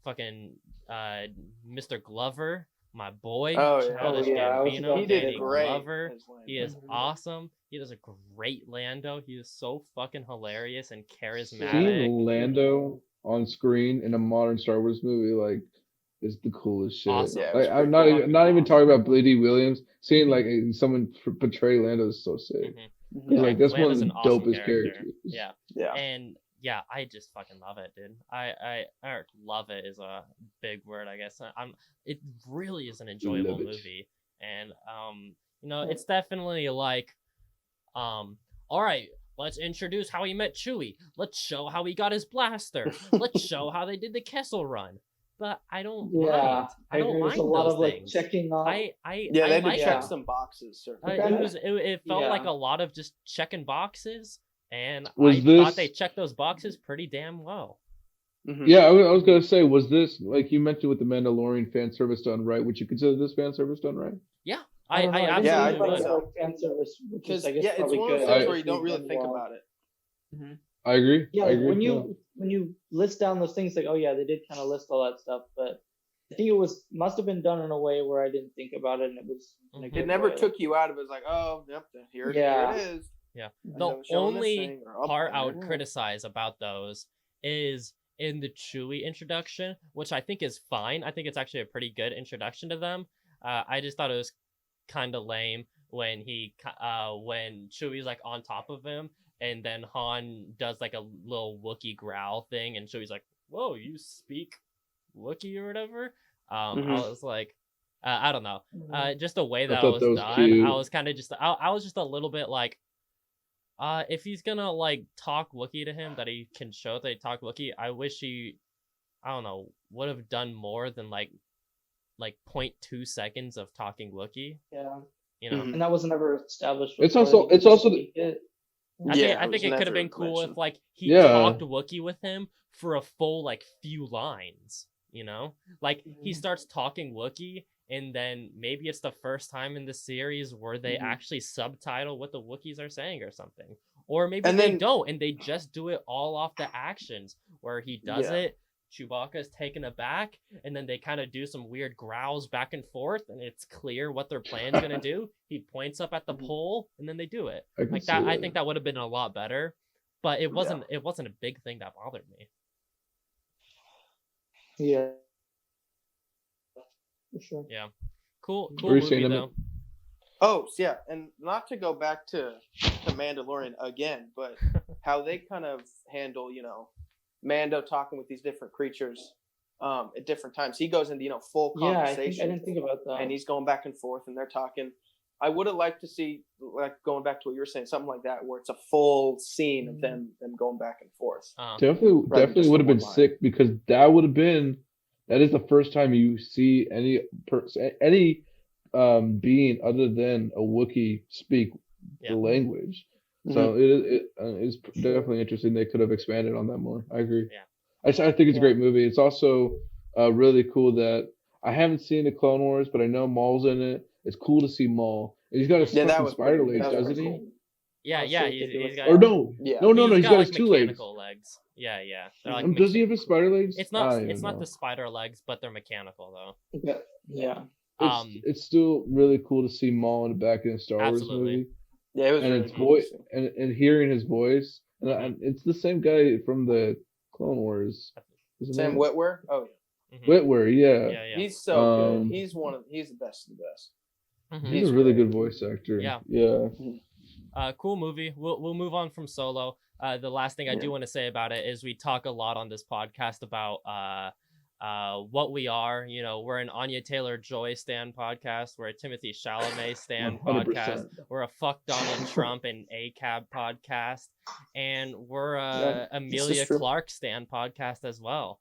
fucking Mr. Glover, my boy, Oh, yeah. Childish Oh, yeah, I was Gambino, about He to did Danny say great. Glover. as Lando. He is Mhm. awesome. He does a great Lando. He is so fucking hilarious and Seeing charismatic. Lando on screen in a modern Star Wars movie, like, is the coolest shit. Awesome. Yeah, it Like, was I'm pretty not cool. even not even talking Awesome. about Bleedy Williams. Seeing like someone portray Lando is so sick. Mhm. Mhm. It's like that's one of Lando's the an awesome dopest character. characters. Yeah. Yeah. And yeah, I just fucking love it, dude. I love it is a big word, I guess. It really is an enjoyable Love it. movie. And it's definitely like all right, let's introduce how he met Chewie. Let's show how he got his blaster. Let's show how they did the Kessel Run. But I don't mind. I don't agree. There's mind a lot those of like things. checking off. I Yeah, they had to like check it. some boxes. Certainly. It felt like Yeah. a lot of just checking boxes, and Was I this- thought they checked those boxes pretty damn well. Mhm. Yeah, I was gonna say, was this like you mentioned with the Mandalorian fan service done right? Would you consider this fan service done right? Yeah, I don't know, I didn't Yeah, I absolutely think think about would. it so. like fan service, which Because is, I guess, yeah, it's probably one of good. those things I- where you don't really Done think well. about it. I agree. Yeah, I like agree. when yeah. you list down those things, like, oh yeah, they did kind of list all that stuff, but I think it must have been done in a way where I didn't think about it, and it was in a Mhm. good It never way. took you out of it. It's like, oh, yep, here Yeah. it is. Yeah. I The was showing this only thing, or, oh, part I there would it is. criticize about those is in the Chewie introduction, which I think is fine. I think it's actually a pretty good introduction to them. I just thought it was kind of lame when when Chewie's like on top of him, and then Han does like a little Wookiee growl thing, and Chewie's like, "Whoa, you speak Wookiee or whatever." I Mhm. was like, I don't know. Just the way I that thought was that was done, cute. I was kind of just, I was just a little bit like, if he's gonna like talk Wookiee to him, that he can show that he talk Wookiee, I wish he, I don't know, would have done more than like 0.2 seconds of talking Wookiee. Yeah, You know, Mhm. and that wasn't ever established. It's before, also- they it's just also the- speak it. I Yeah, think it it was could have never been cool if mentioned. like he Yeah. talked Wookiee with him for a full like few lines. You know, like he Mhm. starts talking Wookiee, and then maybe it's the first time in the series where they Mhm. actually subtitle what the Wookiees are saying or something. Or maybe And they then- don't, and they just do it all off the actions where he does Yeah. it. Chewbacca's taken aback, and then they kind of do some weird growls back and forth, and it's clear what their plan's gonna do. He points up at the Mhm. pole, and then they do it. I can Like see that, I think that would have been a lot better, but it Yeah. wasn't. It wasn't a big thing that bothered me. Yeah, for sure. Cool Were you movie saying, though. Oh, yeah, and not to go back to Mandalorian again, but how they kind of handle, Mando talking with these different creatures at different times. He goes into, full Yeah, I conversation, didn't think about that. and he's going back and forth, and they're talking. I would have liked to see, like, going back to what you were saying, something like that, where it's a full scene of them going back and forth. Definitely, Rather than just would have the been one line. sick because that is the first time you see any being other than a Wookiee speak Yeah. the language. Mm-hmm. So it is definitely interesting. They could have expanded on that more. I agree. Yeah. I think it's a great movie. It's also really cool that I haven't seen the Clone Wars, but I know Maul's in it. It's cool to see Maul. And he's got his Yeah, that fucking was spider pretty- legs, that was doesn't pretty he? cool. Yeah, That's yeah. so He's ridiculous. got. Or no, Yeah. no, he's got like his two legs. mechanical legs. Yeah. They're like Does he have his spider legs? It's I not. don't It's even not know. the spider legs, but they're mechanical though. Yeah. It's still really cool to see Maul in the back in a Star Wars Absolutely. movie, Yeah, it was and really his cool. voice and hearing his voice, and it's the same guy from the Clone Wars. Isn't Sam it? Witwer. Oh, Mhm. Whitwer, yeah. Yeah. he's so Um, good. He's the best of the best. Mhm. He's He's a really great. good voice actor. Yeah. Yeah. Cool movie. We'll move on from Solo. The last thing I do want to say about it is we talk a lot on this podcast about what we are. We're an Anya Taylor-Joy stan podcast. We're a Timothy Chalamet stan 100%. podcast. We're a Fuck Donald Trump and ACAB podcast, and we're a Amelia true. Clark stan podcast as well.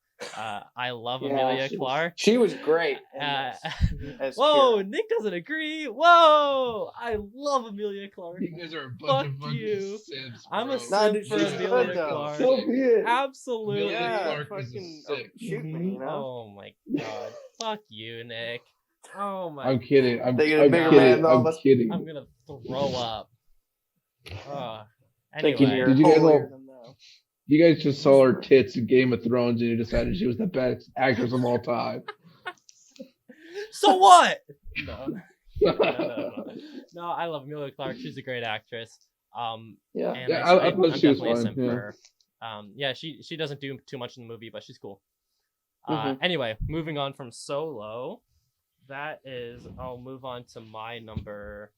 I love Yeah, Amelia she was- Clark. She was great. in Uh, this, as Whoa, Kira. Nick doesn't agree. Whoa, I love Amelia Clark. You guys are a bunch of fucking you. simps, I'm a Nah, simp dude, for she's Amelia good, though. Clark. So be it. Absolutely. Yeah, Clark is fucking sick. shoot me, Oh my god. Fuck you, Nick. Oh my. I'm kidding. I'm They get a bigger kidding. man than all of I'm us. kidding. I'm gonna throw up. Thinking Anyway, you're Did you guys holier all- than thou. You guys just saw her tits in Game of Thrones and you decided she was the best actress of all time. So what? No, I love Emilia Clarke. She's a great actress. And Yeah, I I thought she was definitely a fine. simp for Yeah. her. Yeah, she doesn't do too much in the movie, but she's cool. Mhm. Anyway, moving on from Solo, I'll move on to my number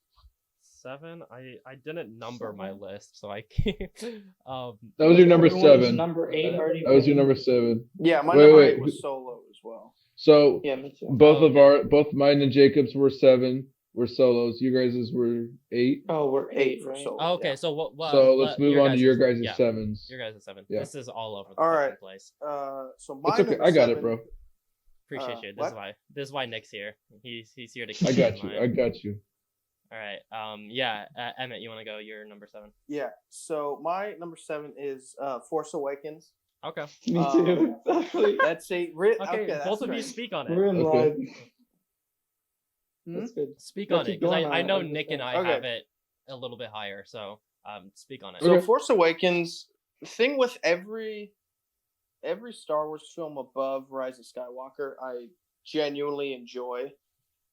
7. I didn't number my list, so I can't. That was your number Everyone's 7. Number 8 already. That was your number 7. Yeah, my Wait, number wait. 8 was Solo as well. So Yeah, me too. both mine and Jacob's were 7. Were Solos. You guys' were 8. Oh, we're 8, for right? Solo. Oh, okay, yeah. so what? So let's move on to your guys' yeah, 7s. Your guys' 7. Yeah. This is all over the All fucking right. place. So my It's okay. number I got 7, it, bro. Appreciate you. what? This is why Nick's here. He's here to. I keep got in you. mind. I got you. All right. Yeah. Emmett, you want to go? Your number 7. Yeah. So my number 7 is Force Awakens. Okay. Me too. Exactly. That's a Okay. that's Both of you right. speak on We're it. in Okay. line. That's good. Speak Yeah, on keep it, because going on I it, know 100%. Nick and I Okay. have it a little bit higher. So speak on it. So Okay. Force Awakens, the thing with every Star Wars film above Rise of Skywalker, I genuinely enjoy.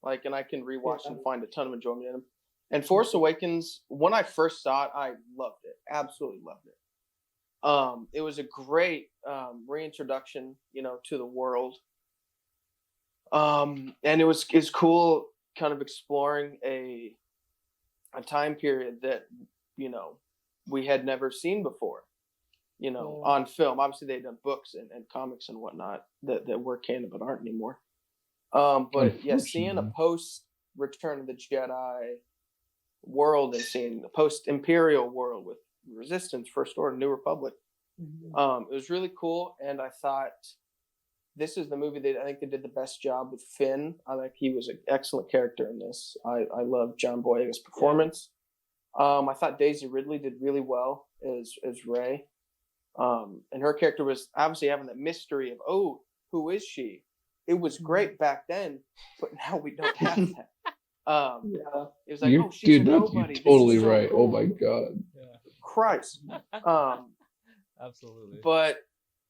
Like, and I can rewatch and find a ton of enjoyment in them. And Force Awakens, when I first saw it, I loved it. Absolutely loved it. It was a great reintroduction, to the world. And it's cool kind of exploring a time period that, we had never seen before, on film. Obviously they've done books and comics and whatnot that were canon but aren't anymore. But yeah, seeing a post Return of the Jedi world and seeing the post Imperial world with Resistance, First Order, New Republic, it was really cool. And I thought this is the movie that I think they did the best job with Finn. I think he was an excellent character in this. I love John Boyega's performance. I thought Daisy Ridley did really well as Rey. And her character was obviously having that mystery of, who is she? It was great back then, but now we don't have that. It was like, she's a nobody. You're totally This is so right. cool. Oh my god. Christ. Absolutely. But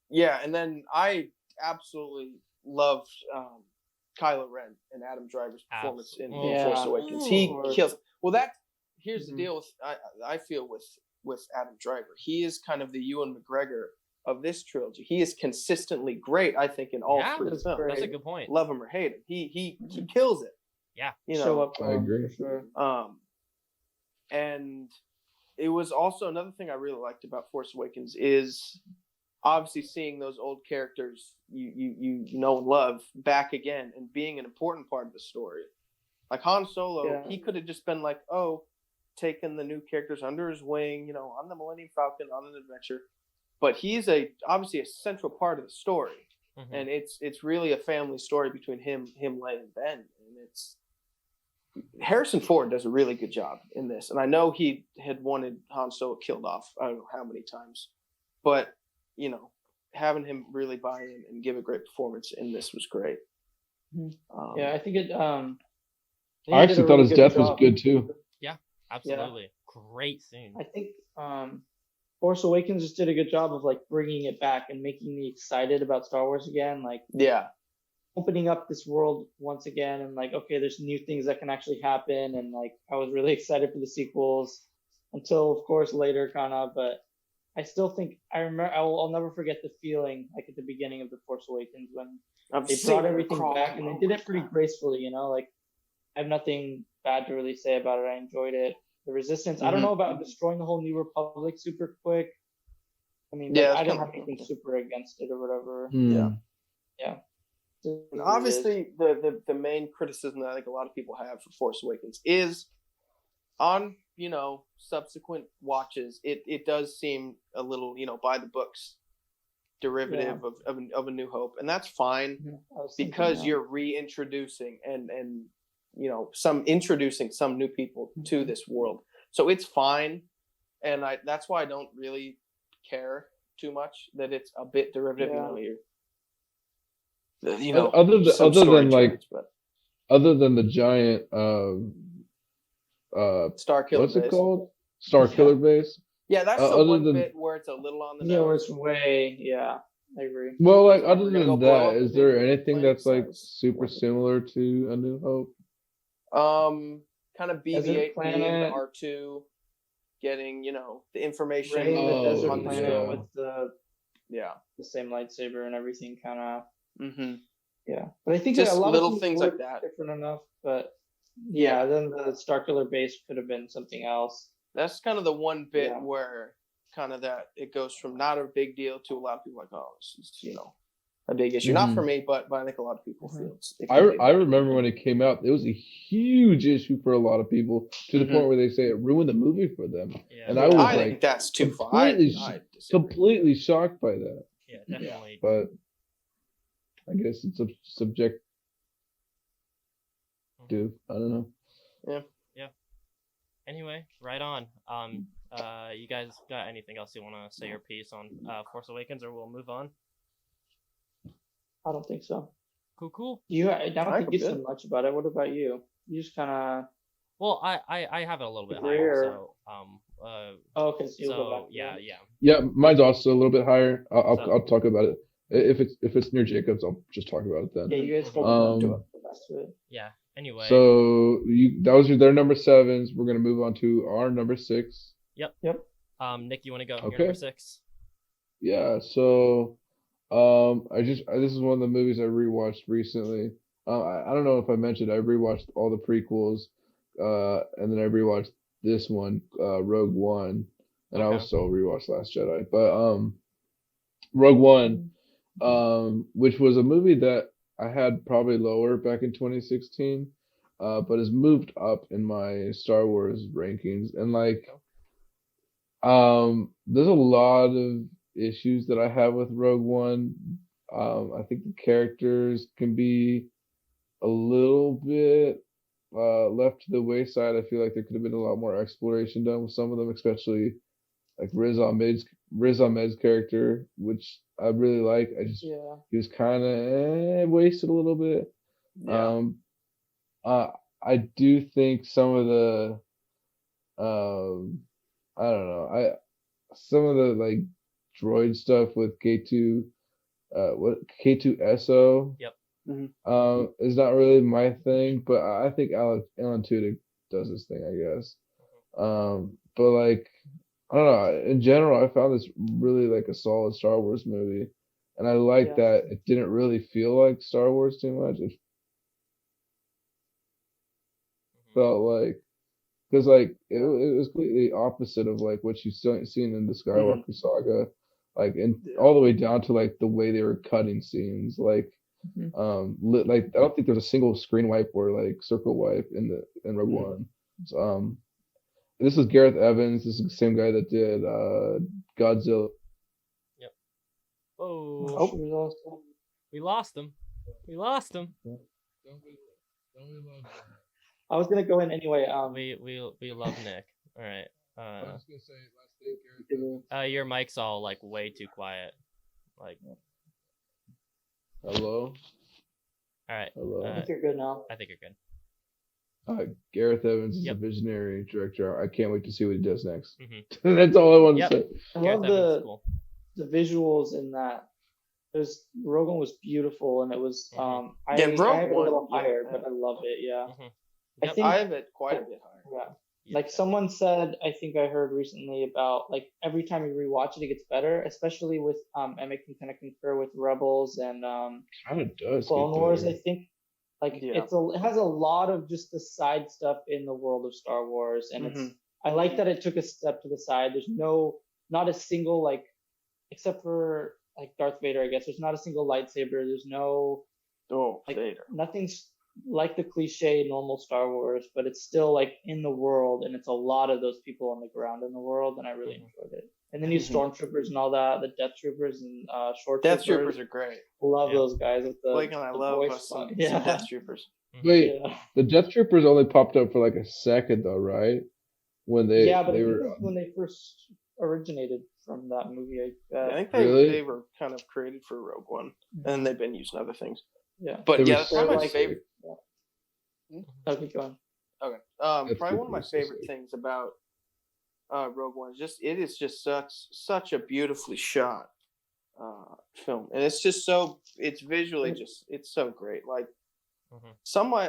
yeah, and then I absolutely loved Kylo Ren and Adam Driver's performance in Force Awakens. He kills. Well, here's the deal with I feel with Adam Driver. He is kind of the Ewan McGregor of this trilogy. He is consistently great, I think, in all 3 films. That's a good point. Love him or hate him, he kills it. Yeah, show up. I agree. For sure. And it was also another thing I really liked about Force Awakens is obviously seeing those old characters you know and love back again and being an important part of the story. Like Han Solo, he could have just been like, taking the new characters under his wing, on the Millennium Falcon, on an adventure. But he's obviously a central part of the story, and it's really a family story between him, Leia, and Ben. And Harrison Ford does a really good job in this, and I know he had wanted Han Solo killed off I don't know how many times, but having him really buy in and give a great performance in this was great. I think it. I actually thought his death was good too. Yeah, absolutely. Yeah. Great scene. I think Force Awakens just did a good job of bringing it back and making me excited about Star Wars again. Opening up this world once again and okay, there's new things that can actually happen. And I was really excited for the sequels until of course later kind of, but I still think I remember, I'll never forget the feeling at the beginning of the Force Awakens when they brought everything back and they did it pretty gracefully, I have nothing bad to really say about it. I enjoyed it. The Resistance. I don't know about destroying the whole New Republic super quick. I mean, I don't have anything super against it or whatever. Yeah. And obviously, the main criticism that I think a lot of people have for Force Awakens is on subsequent watches. It does seem a little by the books derivative of A New Hope, and that's fine because you're reintroducing and introducing some new people to this world. So it's fine. And that's why I don't really care too much that it's a bit derivative. Other than the giant Star Killer what's base. it called? Star Killer base. Yeah, that's the one bit where it's a little on the nose. Yeah, where it's way I agree. Well, like We're other gonna go than blow that, up is the there big anything planet that's like size super one. similar to A New Hope? Kind of Desert BB-8 being the planet. R2, getting the information Ray in the Oh, desert on the planet yeah. with yeah. the same lightsaber and everything, kind of. Mm-hmm. Yeah, but I think that a Just lot little of things were like that. different enough. But yeah, then the Starkiller base could have been something else. That's kind of the one bit Yeah. where kind of that it goes from not a big deal to a lot of people like, oh, this is a big issue. Not for me, but I think a lot of people feel it's. It I could be a I big remember when it came out, it was a huge issue for a lot of people to the Mhm. point where they say it ruined the movie for them. Yeah. And I was I like think that's too far. I disagree. completely shocked by that. Yeah, definitely. But I guess it's a subjective. I don't know. Yeah. Anyway, right on. You guys got anything else you want to say your piece on Force Awakens, or we'll move on? I don't think so. Cool. I don't think you good. said much about it. What about you? You just kind of. Well, I have it a little bit Agree higher, or- so Okay, so you'll go so back to yeah, it. yeah. Yeah, mine's also a little bit higher. So- I'll talk about it. If it's near Jacob's, I'll just talk about it then. Yeah, you guys Mhm. both do the best to it. Yeah. Anyway. So that was their number 7s. We're gonna move on to our number 6. Yep. Nick, you want to go? Okay. Your number 6. Yeah. So this is one of the movies I rewatched recently. I don't know if I mentioned I rewatched all the prequels, and then I rewatched this one, Rogue One, and I Okay. also rewatched Last Jedi. But Rogue One, which was a movie that I had probably lower back in 2016, but has moved up in my Star Wars rankings, and like, there's a lot of issues that I have with Rogue One. I think the characters can be a little bit left to the wayside. I feel like there could have been a lot more exploration done with some of them, especially like Riz Ahmed's character, which I really like. He was kind of wasted a little bit. Yeah. I do think some of the I don't know. Some of the like droid stuff with K2 K2SO Yep. is not really my thing, but I think Alan Tudyk does his thing, I guess. But like, I don't know. In general, I found this really like a solid Star Wars movie, and I like that it didn't really feel like Star Wars too much. It felt like, because like it was completely opposite of like what you've seen in the Skywalker saga, like, and all the way down to like the way they were cutting scenes, like like I don't think there's a single screen wipe or like circle wipe in Rogue One. So this is Gareth Evans. This is the same guy that did Godzilla. Yep. Oh, we lost him. We lost him. I was gonna go in anyway. We love Nick. All right. I was gonna say last thing, Gareth Evans. Your mic's all like way too quiet. Like. Hello. All right. Hello. I think you're good now. I think you're good. Gareth Evans is Yep. a visionary director. I can't wait to see what he does next. Mm-hmm. That's all I want to Yep. say. I Gareth love Evans is cool. the visuals in that. Rogan was beautiful, and it was Rogue I have it a little One, higher, but I love it. Yeah. Yep. I think I have it quite a bit higher. yeah. Yeah. Like someone said, I think I heard recently about like every time you rewatch it, it gets better, especially with and I can kind of concur with Rebels and Kind of does. Clone get Wars. better. I think like Yeah. it has a lot of just the side stuff in the world of Star Wars, and I like that it took a step to the side. There's not a single like, except for like Darth Vader, I guess. There's not a single lightsaber. There's no like Vader. Nothing's like the cliche normal Star Wars, but it's still like in the world, and it's a lot of those people on the ground in the world, and I really enjoyed it. And then you stormtroopers and all that, the Death Troopers and short Death Troopers are great. Love those guys with the Blake and I love voice us some yeah. Death Troopers. Wait, Yeah. the Death Troopers only popped up for like a second though, right? When they but they I think were that's when they first originated from that movie. I think Really? they were kind of created for Rogue One, and they've been using other things. Yeah. But They yeah, were that's probably my so favorite. Okay, go on. Okay. That's Probably one of my pretty favorite things about Rogue One is it is just such a beautifully shot film, and it's just it's visually it's so great. Like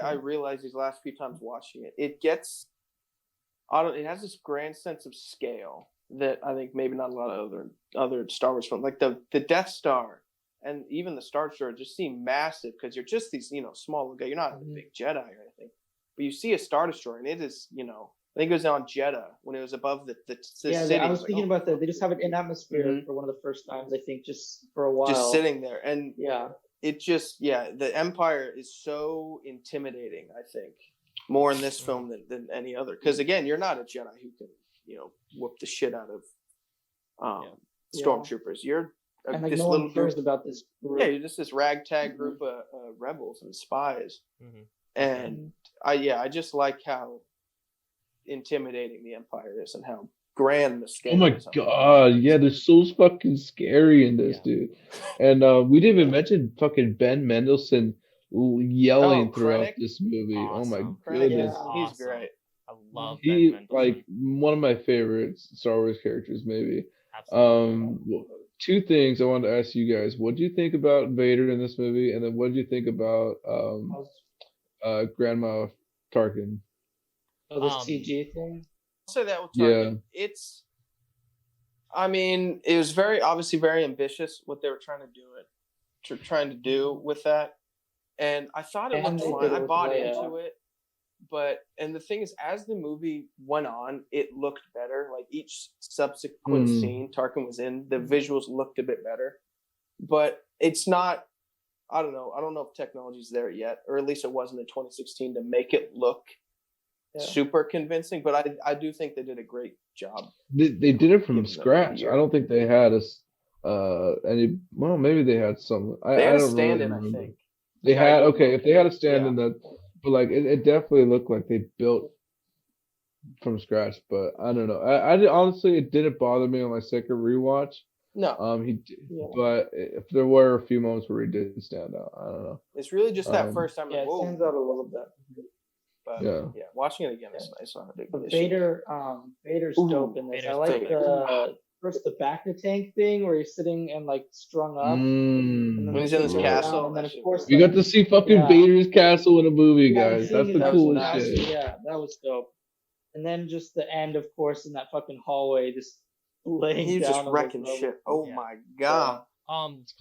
I realized these last few times watching it, it has this grand sense of scale that I think maybe not a lot of other Star Wars films, like the Death Star and even the Star Destroyer, just seem massive because you're just these small guys. You're not a big Jedi or anything, but you see a Star Destroyer and it is I think it was on Jeddah when it was above the city. I was thinking about that. They just have it in atmosphere for one of the first times, I think, just for a while. Just sitting there. And it just, the Empire is so intimidating, I think, more in this film than any other. Because, again, you're not a Jedi who can, whoop the shit out of stormtroopers. You're and like, no one cares about this group. Yeah, you're just this ragtag group of rebels and spies. And, I just like how intimidating the Empire is and how grand the scale. Oh my god, yeah, they're so fucking scary in this, dude. And we didn't even mention fucking Ben Mendelsohn yelling throughout this movie. Awesome. Oh my goodness, he's great. I love he Ben Mendelsohn. like one of my favorite Star Wars characters, maybe. Absolutely. Two things I wanted to ask you guys: what do you think about Vader in this movie, and then what do you think about Grandma Tarkin? Oh, the CG thing? I'll say that with Tarkin. It was obviously very ambitious what they were trying to do with that. And I thought it looked fine. I bought into it. And the thing is, as the movie went on, it looked better. Like each subsequent scene Tarkin was in, the visuals looked a bit better. But it's not, I don't know if technology's there yet, or at least it wasn't in 2016 to make it look super convincing, but I do think they did a great job. They did it from scratch. I don't think they had maybe they had some. They had a stand-in, I think. They had if they had a stand-in that, but like it definitely looked like they built from scratch. But I don't know. I honestly, it didn't bother me on my second rewatch. No. But if there were a few moments where he did stand out, I don't know. It's really just that first time. It stands out a little bit. But watching it again is nice. Vader's dope in this. I like first the back of the tank thing where he's sitting and like strung up. When he's in his castle. And then of course we got to see fucking Vader's castle in a movie, guys. That's the coolest shit. Yeah, that was dope. And then just the end, of course, in that fucking hallway, just laying he's down. Just wrecking shit. Oh my god.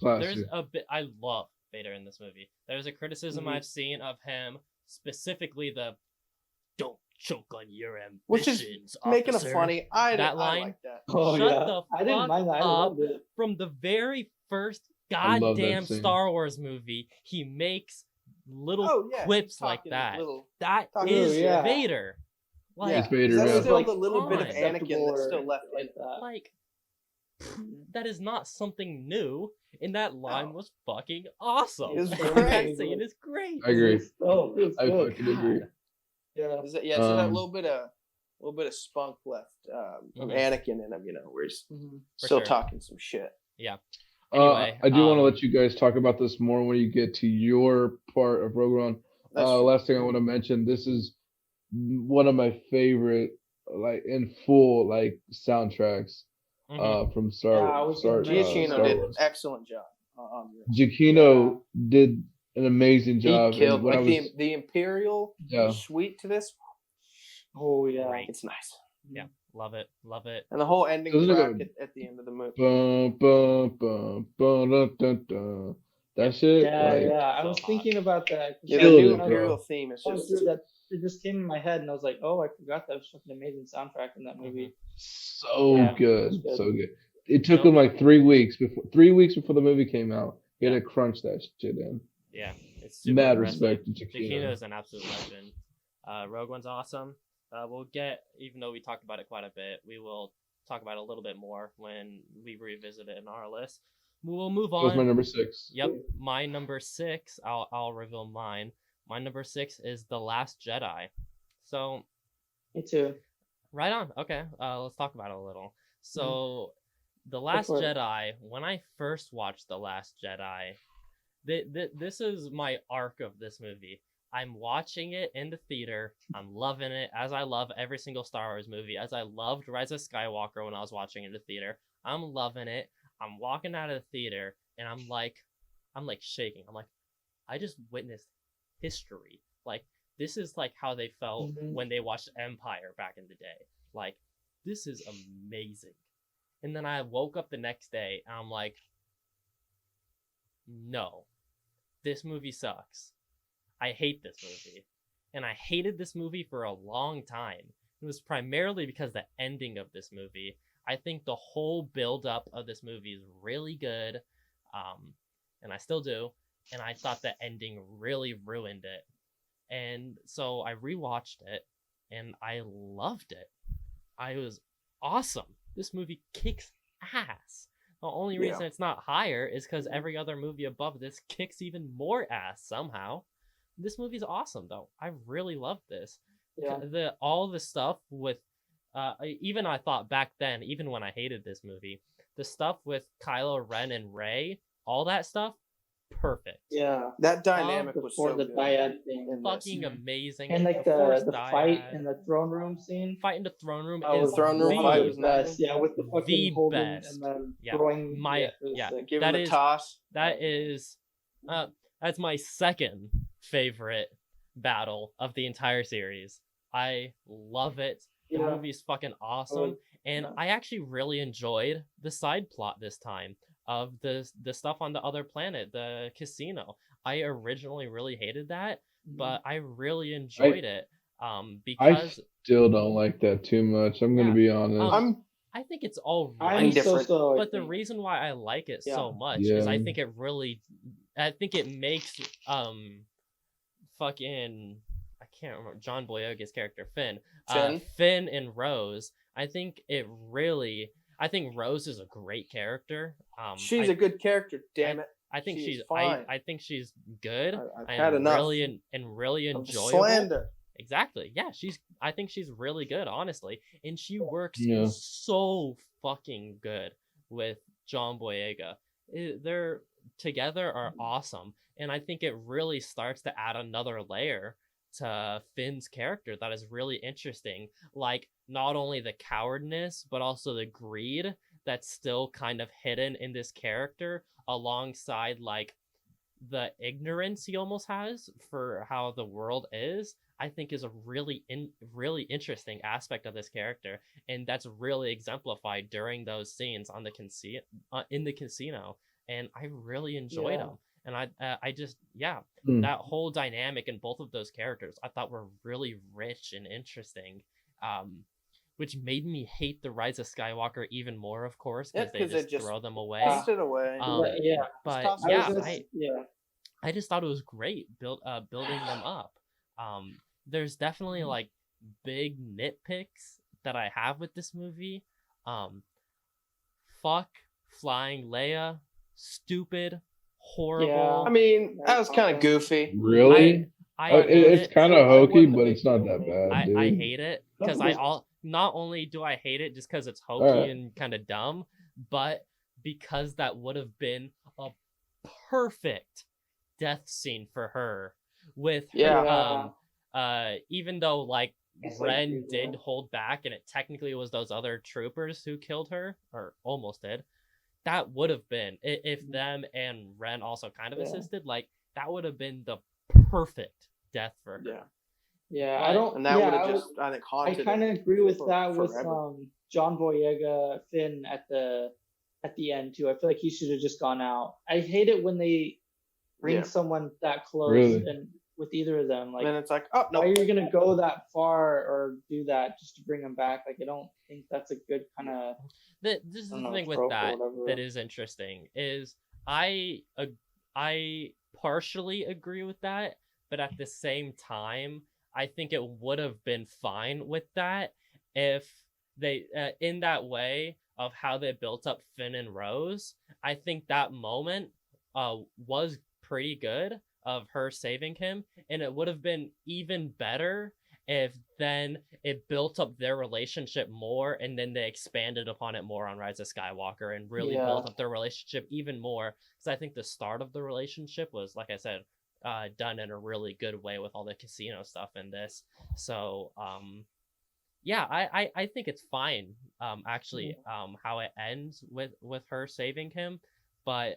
There's a bit I love Vader in this movie. There's a criticism I've seen of him, specifically the "don't choke on your ambitions," which is making it funny. I like that. Oh, Shut the I didn't mind that. up. From the very first goddamn Star Wars movie, he makes little quips like that. That is Vader. Like, it's Vader. That's still a little bit of Anakin that's still left like that. Like, that is not something new, and that line was fucking awesome. It's great. It is great. I agree. I fucking agree. So that little bit of spunk left of Anakin in him, where he's still talking some shit. Yeah. Anyway, I do want to let you guys talk about this more when you get to your part of Rogue One. Last thing I want to mention, this is one of my favorite, like in full, like soundtracks from Star Wars. Giacchino did an excellent job. Giacchino did an amazing job. He killed the Imperial suite to this. Oh yeah, right. It's nice. Yeah, love it. And the whole ending track at the end of the movie. That shit. I was thinking about that. The new Imperial theme is just that. It just came in my head, and I was like, "Oh, I forgot that was such an amazing soundtrack in that movie." So good. It took him like 3 weeks before the movie came out. He had to crunch that shit in. Yeah, it's super mad impressive. respect to Giacchino. Giacchino is an absolute legend. Rogue One's awesome. We'll get, even though we talked about it quite a bit, we will talk about it a little bit more when we revisit it in our list. We'll move on. That was my number 6. Yep, my number 6. I'll reveal mine. My number 6 is The Last Jedi. So, me too. Right on. Okay, let's talk about it a little. So, The Last Jedi. When I first watched The Last Jedi, this is my arc of this movie. I'm watching it in the theater. I'm loving it, as I love every single Star Wars movie, as I loved Rise of Skywalker when I was watching it in the theater. I'm loving it. I'm walking out of the theater and I'm like shaking. I'm like, I just witnessed history. Like, this is like how they felt when they watched Empire back in the day. Like, this is amazing. And then I woke up the next day and I'm like, no, this movie sucks. I hate this movie. And I hated this movie for a long time. It was primarily because the ending of this movie. I think the whole build up of this movie is really good. And I still do. And I thought the ending really ruined it. And so I rewatched it and I loved it. I was awesome. This movie kicks ass. The only reason it's not higher is because every other movie above this kicks even more ass somehow. This movie's awesome though. I really loved this. Yeah. All the stuff with even I thought back then, even when I hated this movie, the stuff with Kylo Ren and Rey, all that stuff, perfect. Yeah. That dynamic was Before so the good. dyad thing. Fucking amazing. And like Force the dyad. fight in the throne room scene. Fight in the throne room Oh, is the throne room the fight was nice. best. Yeah, with the fucking the holding best. and then Yeah. throwing. Give that him the is- toss. That is that's my second favorite battle of the entire series. I love it. The Yeah. movie's fucking awesome. And I actually really enjoyed the side plot this time of the stuff on the other planet, the casino. I originally really hated that, but I really enjoyed it. I Because still don't like that too much. I'm gonna be honest. I think it's all I'm right. different. so But the reason why I like it so much Yeah. is I think it makes fucking I can't remember John Boyega's character Finn. Finn and Rose. I think Rose is a great character. She's a good character, damn it. I think She's she's fine. I think she's good. I've had enough Really of the enjoyable. slander. Exactly. Yeah, I think she's really good, honestly. And she works Yeah. so fucking good with John Boyega. They're together are awesome. And I think it really starts to add another layer to Finn's character that is really interesting. Like, not only the cowardness, but also the greed that's still kind of hidden in this character, alongside like the ignorance he almost has for how the world is. I think is a really interesting aspect of this character, and that's really exemplified during those scenes on the in the casino, and I really enjoyed them. And I just that whole dynamic in both of those characters I thought were really rich and interesting, which made me hate the Rise of Skywalker even more, of course, because they just throw them away. Tossed it away. But I just thought it was great building them up. There's definitely like big nitpicks that I have with this movie. Fuck flying Leia, stupid, horrible. Yeah. I mean, that was kind of goofy. Really? It's kind of hokey, but it's not that bad, dude. I hate it because not only do I hate it just because it's hokey and kind of dumb, but because that would have been a perfect death scene for her with her, even though like Ren did hold back and it technically was those other troopers who killed her or almost did, that would have been if them and Ren also kind of assisted, like that would have been the perfect death for her. I don't, and that would have just I think haunted. I kind of agree with that forever. with John Boyega Finn at the end too. I feel like he should have just gone out. I hate it when they bring someone that close and with either of them. Like, and then it's like, oh no, why are you gonna go that far or do that just to bring them back? Like, I don't think that's a good kind of. This is the thing with that is interesting is I partially agree with that, but at the same time, I think it would have been fine with that if they in that way of how they built up Finn and Rose. I think that moment was pretty good of her saving him, and it would have been even better if then it built up their relationship more and then they expanded upon it more on Rise of Skywalker and really built up their relationship even more, because I think the start of the relationship was, like I said, done in a really good way with all the casino stuff in this. So yeah, I think it's fine. Actually, how it ends with her saving him, but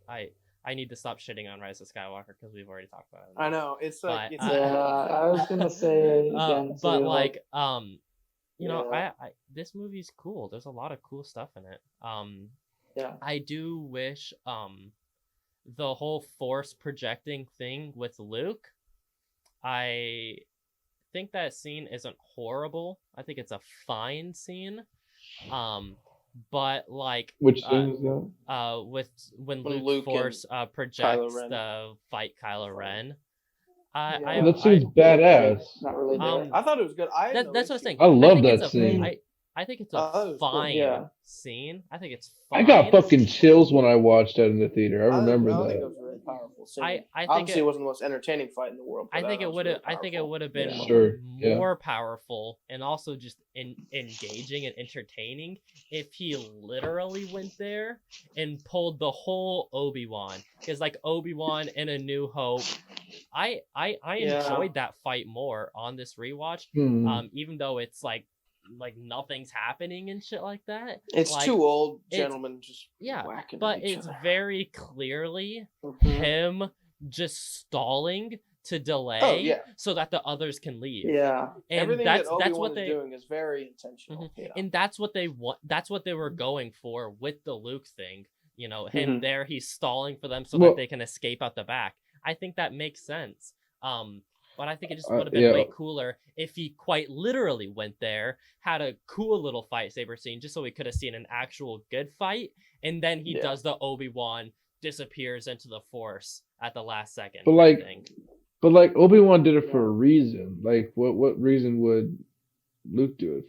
I I need to stop shitting on Rise of Skywalker because we've already talked about it I enough. know it's like But it's I was gonna say again but too, like you know, yeah, I this movie's cool. There's a lot of cool stuff in it. yeah, I do wish the whole force projecting thing with Luke, I think that scene isn't horrible. I think it's a fine scene. But like Which scene is that? with when when Luke Luke Force Kylo projects Ren. the fight Kylo Ren. yeah. That seems badass. Not really there. I thought it was good. I had no that's what I was issue saying. I with it. love think that it's a scene. I think it's I a thought it was cool. fine Yeah. scene. I think it's I got fine. fucking chills when I watched that in the theater. I remember I think it that. was a really powerful scene. I think Obviously, it wasn't the most entertaining fight in the world. But I think it would have. really I think it powerful. would have been Yeah. Sure, yeah. more powerful and also just engaging and entertaining if he literally went there and pulled the whole Obi-Wan. Because like Obi-Wan in A New Hope, I Yeah. enjoyed that fight more on this rewatch. Even though it's like nothing's happening and shit like that. It's like, two old it's- gentlemen just Yeah, whacking but at each it's other. very clearly Mhm. him just stalling to delay Oh, yeah. so that the others can leave. Yeah. And Everything that's that Obi-Wan what is they doing is very intentional. Mhm. You know? And that's what they want. That's what they were going for with the Luke thing. You know, him there, he's stalling for them so that they can escape out the back. I think that makes sense. But I think it just would have been way cooler if he quite literally went there, had a cool little fight saber scene, just so we could have seen an actual good fight, and then he does the Obi-Wan, disappears into the Force at the last second. But like Obi-Wan did it for a reason. Like what reason would Luke do it?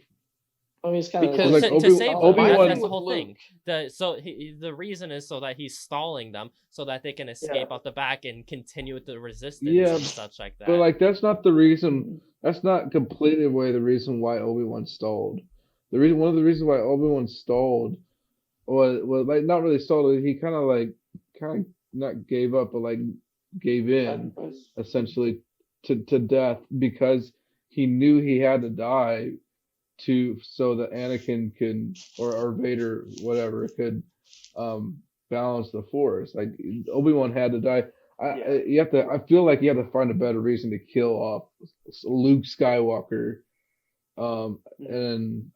I mean, it's kind Because- of Like to save them. Obi-Wan- That's the whole Luke. thing. The reason is so that he's stalling them, so that they can escape out the back and continue with the resistance Yeah, and such like that. But like that's not the reason. That's not completely away the reason why Obi-Wan stalled. One of the reasons why Obi-Wan stalled was like not really stalled. He kind of not gave up, but like gave in essentially to death because he knew he had to die so that Anakin could or Vader whatever could balance the Force. Like Obi-Wan had to die. I feel like you have to find a better reason to kill off Luke Skywalker. And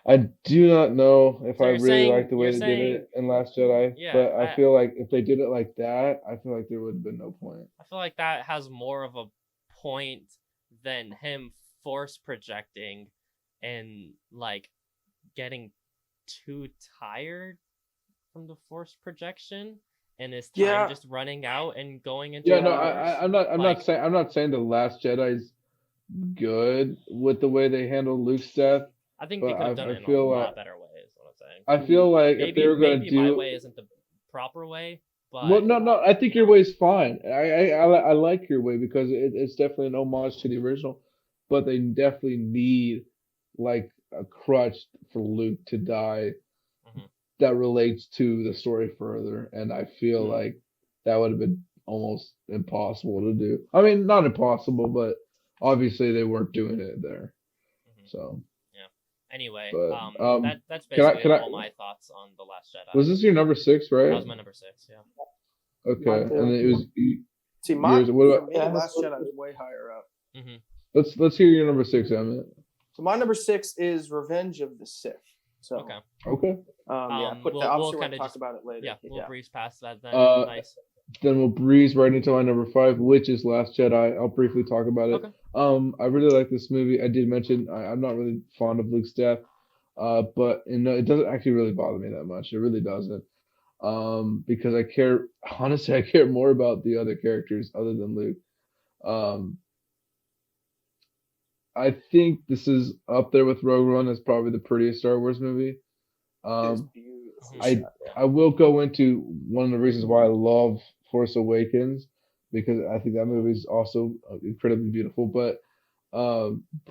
I do not know if So I you're really saying- like the way you're they saying- did it in Last Jedi. Yeah, But I feel like if they did it like that, I feel like there would have been no point. I feel like that has more of a point than him force projecting and like getting too tired from the force projection and his time just running out and going into Yeah, no, the I'm not saying the Last Jedi's good with the way they handled Luke's death. I think they but could have done I it in a feel lot like- better way, is what I'm saying. I feel like if Maybe they were gonna maybe my do way isn't the proper way, but no, I think your way's fine. I like your way because it's definitely an homage to the original, but they definitely need like a crutch for Luke to die Mhm. that relates to the story further, and I feel like that would have been almost impossible to do. I mean, not impossible, but obviously they weren't doing it there. Mhm. So anyway, but, that's can I- basically can I- all my thoughts on The Last Jedi. was this your number 6, right? That was my number 6, yeah. Okay, Mine too. and it was See, my yours. What for about? me, Yeah, Last that's- Jedi is way higher up. Mm-hmm. Let's hear your number 6, Emmett. So my number 6 is Revenge of the Sith. So Okay. Okay. put we'll that. Obviously, we're kinda gonna talk just- about it later. Yeah, we'll breeze past that then. Uh, Nice. Then we'll breeze right into my number 5, which is Last Jedi. I'll briefly talk about it. Okay. I really like this movie. I did mention I'm not really fond of Luke's death, but it doesn't actually really bother me that much. It really doesn't. Because I care more about the other characters other than Luke. I think this is up there with Rogue One as probably the prettiest Star Wars movie. It's beautiful. I will go into one of the reasons why I love Force Awakens because I think that movie is also incredibly beautiful. But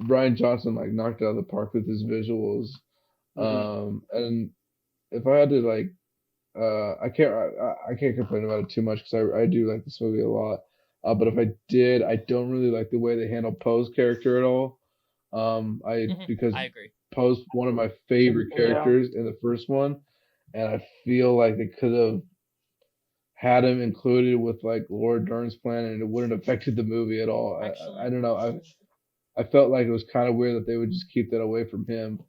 Brian Johnson like knocked it out of the park with his visuals. And if I had to like, I can't complain about it too much because I do like this movie a lot. But if I did, I don't really like the way they handle Poe's character at all. Because I agree. Poe's one of my favorite characters in the first one, and I feel like they could have had him included with like Laura Dern's plan, and it wouldn't have affected the movie at all. Actually, I don't know. I felt like it was kind of weird that they would just keep that away from him.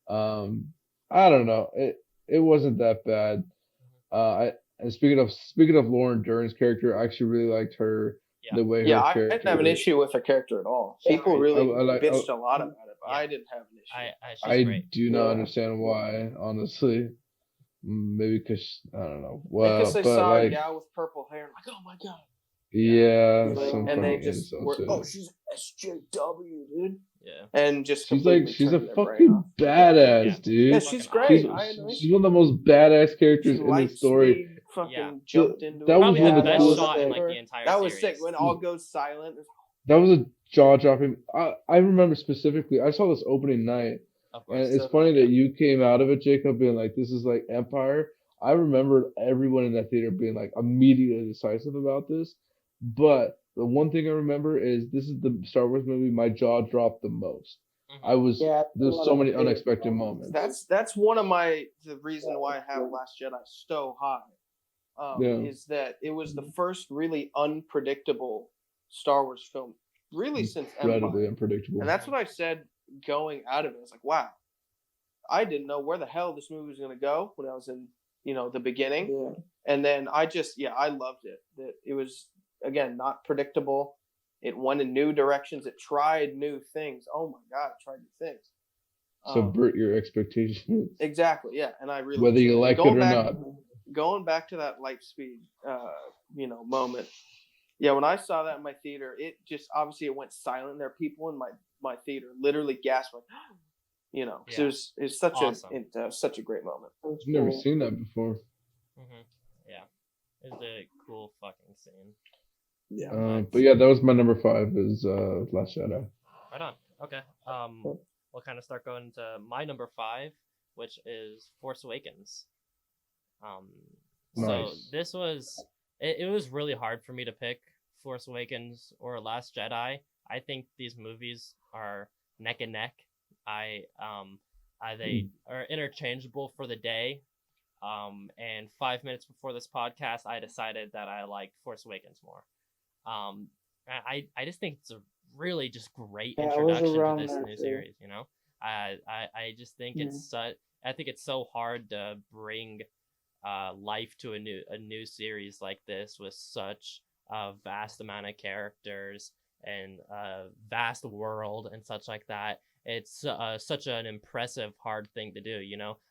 I don't know. It wasn't that bad. I and speaking of Lauren Dern's character, I actually really liked her. Yeah. The way Yeah, her I character. didn't have an issue with her character at all. People really bitched a lot about it, but I didn't have an issue. she's great. do not understand why, honestly. Maybe because I don't know. Because they but saw like, a gal with purple hair, like, oh my god. Yeah, and they just were, oh, she's SJW, dude. Yeah. And just she's a fucking badass, dude. Yeah, she's great. She's one of the most badass characters in the story. Fucking jumped into that was one of the best coolest shot in like the entire That was series. sick when all goes silent. That was a jaw-dropping. I remember specifically. I saw this opening night, and it's funny that you came out of it, Jacob, being like, "This is like Empire." I remember everyone in that theater being like immediately decisive about this. But the one thing I remember is this is the Star Wars movie my jaw dropped the most. There's so many unexpected moments. That's one of the reason why I have Last Jedi so high. Is that it was the first really unpredictable Star Wars film, really since Incredibly Empire. Unpredictable. And that's what I said going out of it. I was like, wow, I didn't know where the hell this movie was going to go when I was in, the beginning. Yeah. And then I loved it. That it was, again, not predictable. It went in new directions. It tried new things. Oh my God, it tried new things. Subvert your expectations. Exactly, yeah. And I really, whether you like it or not. Going back to that Lightspeed, moment. Yeah, when I saw that in my theater, it just, obviously it went silent. There are people in my theater literally gasping, so it was such awesome. Such a great moment. I've never seen that before. Mm-hmm. Yeah, it's a cool fucking scene. Yeah, but yeah, that was my number 5 is Last Jedi. Right on. Okay. We'll kind of start going to my number 5, which is Force Awakens. Nice. So this was it was really hard for me to pick Force Awakens or Last Jedi. I think these movies are neck and neck. They are interchangeable for the day. And 5 minutes before this podcast, I decided that I liked Force Awakens more. I just think it's a really just great introduction to this new series. I just think I think it's so hard to bring life to a new series like this with such a vast amount of characters and a vast world and such like that. It's such an impressive, hard thing to do.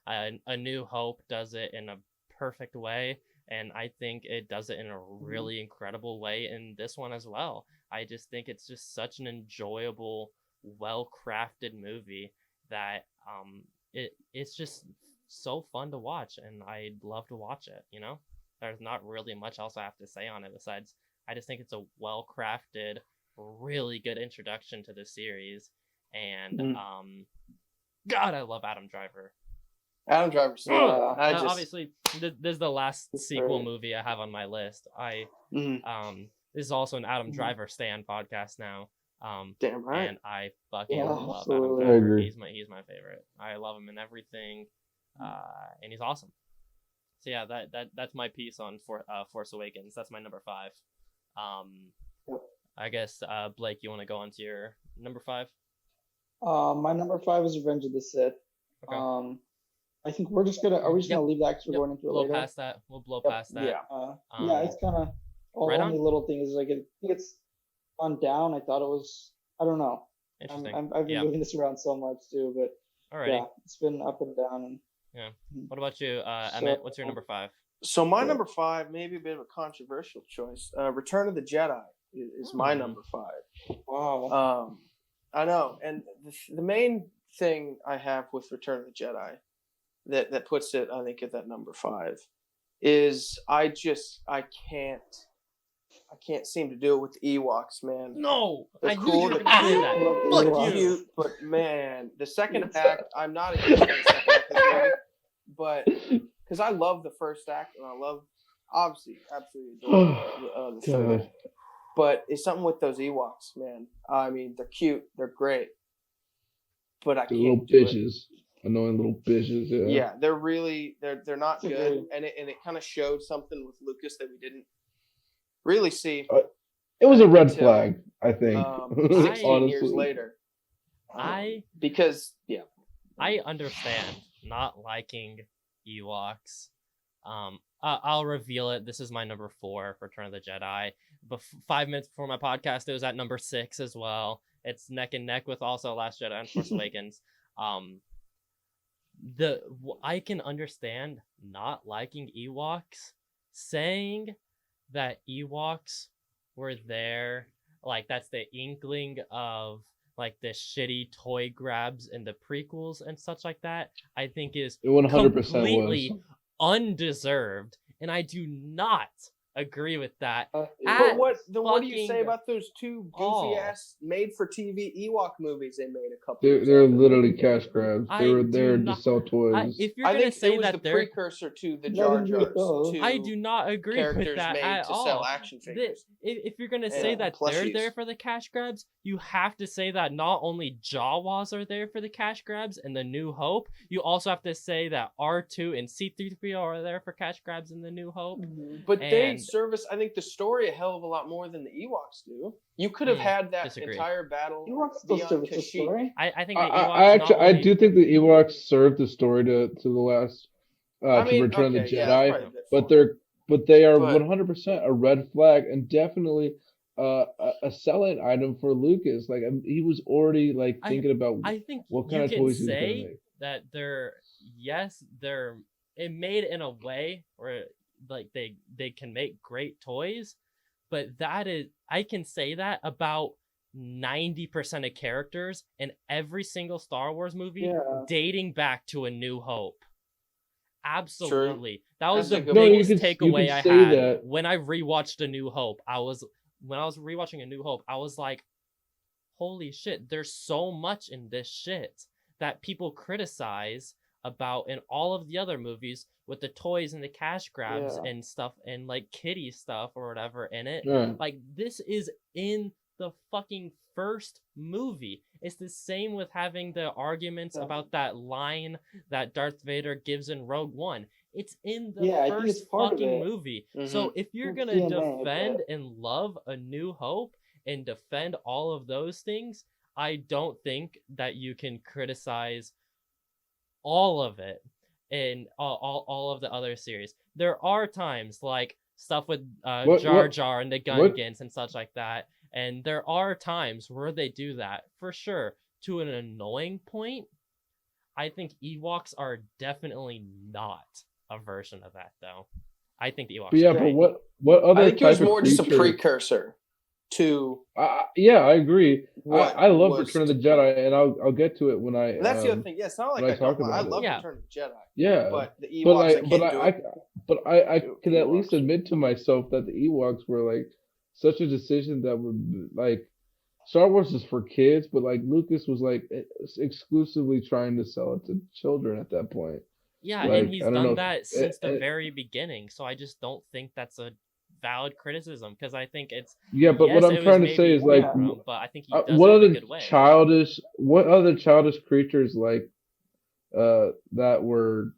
A New Hope does it in a perfect way, and I think it does it in a really incredible way in this one as well. I just think it's just such an enjoyable, well-crafted movie that it's just so fun to watch, and I'd love to watch it. There's not really much else I have to say on it besides I just think it's a well-crafted, really good introduction to the series. And God, I love Adam Driver. Adam Driver's obviously this is the last sequel movie I have on my list. This is also an Adam Driver stan podcast now. Damn right. And I fucking love Adam Driver. He's my favorite. I love him in everything, and he's awesome. So yeah, that's my piece on Force Awakens. That's my number 5. I guess Blake, you want to go on to your number 5? My number 5 is Revenge of the Sith. Okay. I think we're just gonna leave that because we're going into it later. We'll blow past that. Yeah. It's kind of only little thing is like I think it's gone down. I thought it was. I don't know. Interesting. I've been moving this around so much too, but it's been up and down. And what about you, Emmett? What's your number 5? So my number 5, maybe a bit of a controversial choice. Return of the Jedi is my number 5. Wow. I know, and the main thing I have with Return of the Jedi that puts it, I think, at that number 5 is I can't seem to do it with the Ewoks, man. No, they're I knew you were going to say that. Fuck you. But man, the second act, I'm not against the second act of the movie, but because I love the first act and I love, obviously, absolutely adore the third act. But it's something with those Ewoks, man. I mean, they're cute, they're great, but I The little can't do it. bitches, annoying little bitches. Yeah. Yeah, they're not good, Agreed. and it kind of showed something with Lucas that we didn't really see It was a red until, flag, I think. 16 years honestly. later. I Because I understand not liking Ewoks. I'll reveal it. This is my number 4 for Return of the Jedi. But 5 minutes before my podcast, it was at number 6 as well. It's neck and neck with also Last Jedi and Force Awakens. I can understand not liking Ewoks, saying that Ewoks were there, like that's the inkling of like the shitty toy grabs in the prequels and such like that, I think is It 100% completely was. undeserved, and I do not agree with that. but At what do you say fucking about those two all. goofy ass made for TV Ewok movies they made a couple They're, years they're after? literally cash grabs. I They were do there to not- sell toys. If you're I gonna think say it was that the they're precursor to the Nothing Jar to do with Jars. those. To I do not agree with characters that made at to all. sell action figures. If you're gonna say And that they're plushies. there for the cash grabs, you have to say that not only Jawas are there for the cash grabs in the New Hope, you also have to say that R2 and C-3PO are there for cash grabs in the New Hope. But they And- service, I think, the story a hell of a lot more than the Ewoks do. You could have had that disagree. entire battle Ewoks still beyond service the Kashyyyk. story. I think the Ewoks I actually, not I only- do think the Ewoks served the story to the last, I to mean, Return of the okay, yeah, Jedi, it's probably a bit but far. they are But- 100% a red flag and definitely a selling item for Lucas. Like he was already like I- thinking about I think what kind you of can toys he was gonna say make. that they're it made in a way where like they can make great toys, but I can say that about 90% of characters in every single Star Wars movie Yeah. dating back to A New Hope. Absolutely. That was That's a the good point. biggest No, you takeaway can I say had that. when I rewatched A New Hope. When I was rewatching A New Hope, I was like, holy shit, there's so much in this shit that people criticize about in all of the other movies with the toys and the cash grabs Yeah. and stuff and like kitty stuff or whatever in it. Yeah. Like this is in the fucking first movie. It's the same with having the arguments Yeah. about that line that Darth Vader gives in Rogue One. It's in the Yeah, I think it's first part of fucking it. movie. Mhm. So if you're It's gonna DNA, defend but- and love A New Hope and defend all of those things, I don't think that you can criticize all of it in all of the other series. There are times like stuff with Jar Jar and the Gungans and such like that, and there are times where they do that for sure to an annoying point. I think Ewoks are definitely not a version of that though. I think the Ewoks. But yeah, are but great. what other I think it was type of more just a creature- precursor to yeah, I agree. what I love was Return of the to come. Jedi, and I'll get to it when I. And that's the other thing. Yeah, it's not like when I I talk don't. I about it. love Yeah. Return of the Jedi, Yeah, but the Ewoks, but I I can't do it. I Do can at least Ewoks. admit to myself that the Ewoks were like such a decision that were like Star Wars is for kids, but like Lucas was like exclusively trying to sell it to children at that point. Yeah, Like, and he's I don't done know, that since the it- very beginning. So I just don't think that's a valid criticism because I think it's Yeah, but yes, what it I'm was trying to say maybe is like, wrong, but I think he does what it in a other good way. childish creatures like that were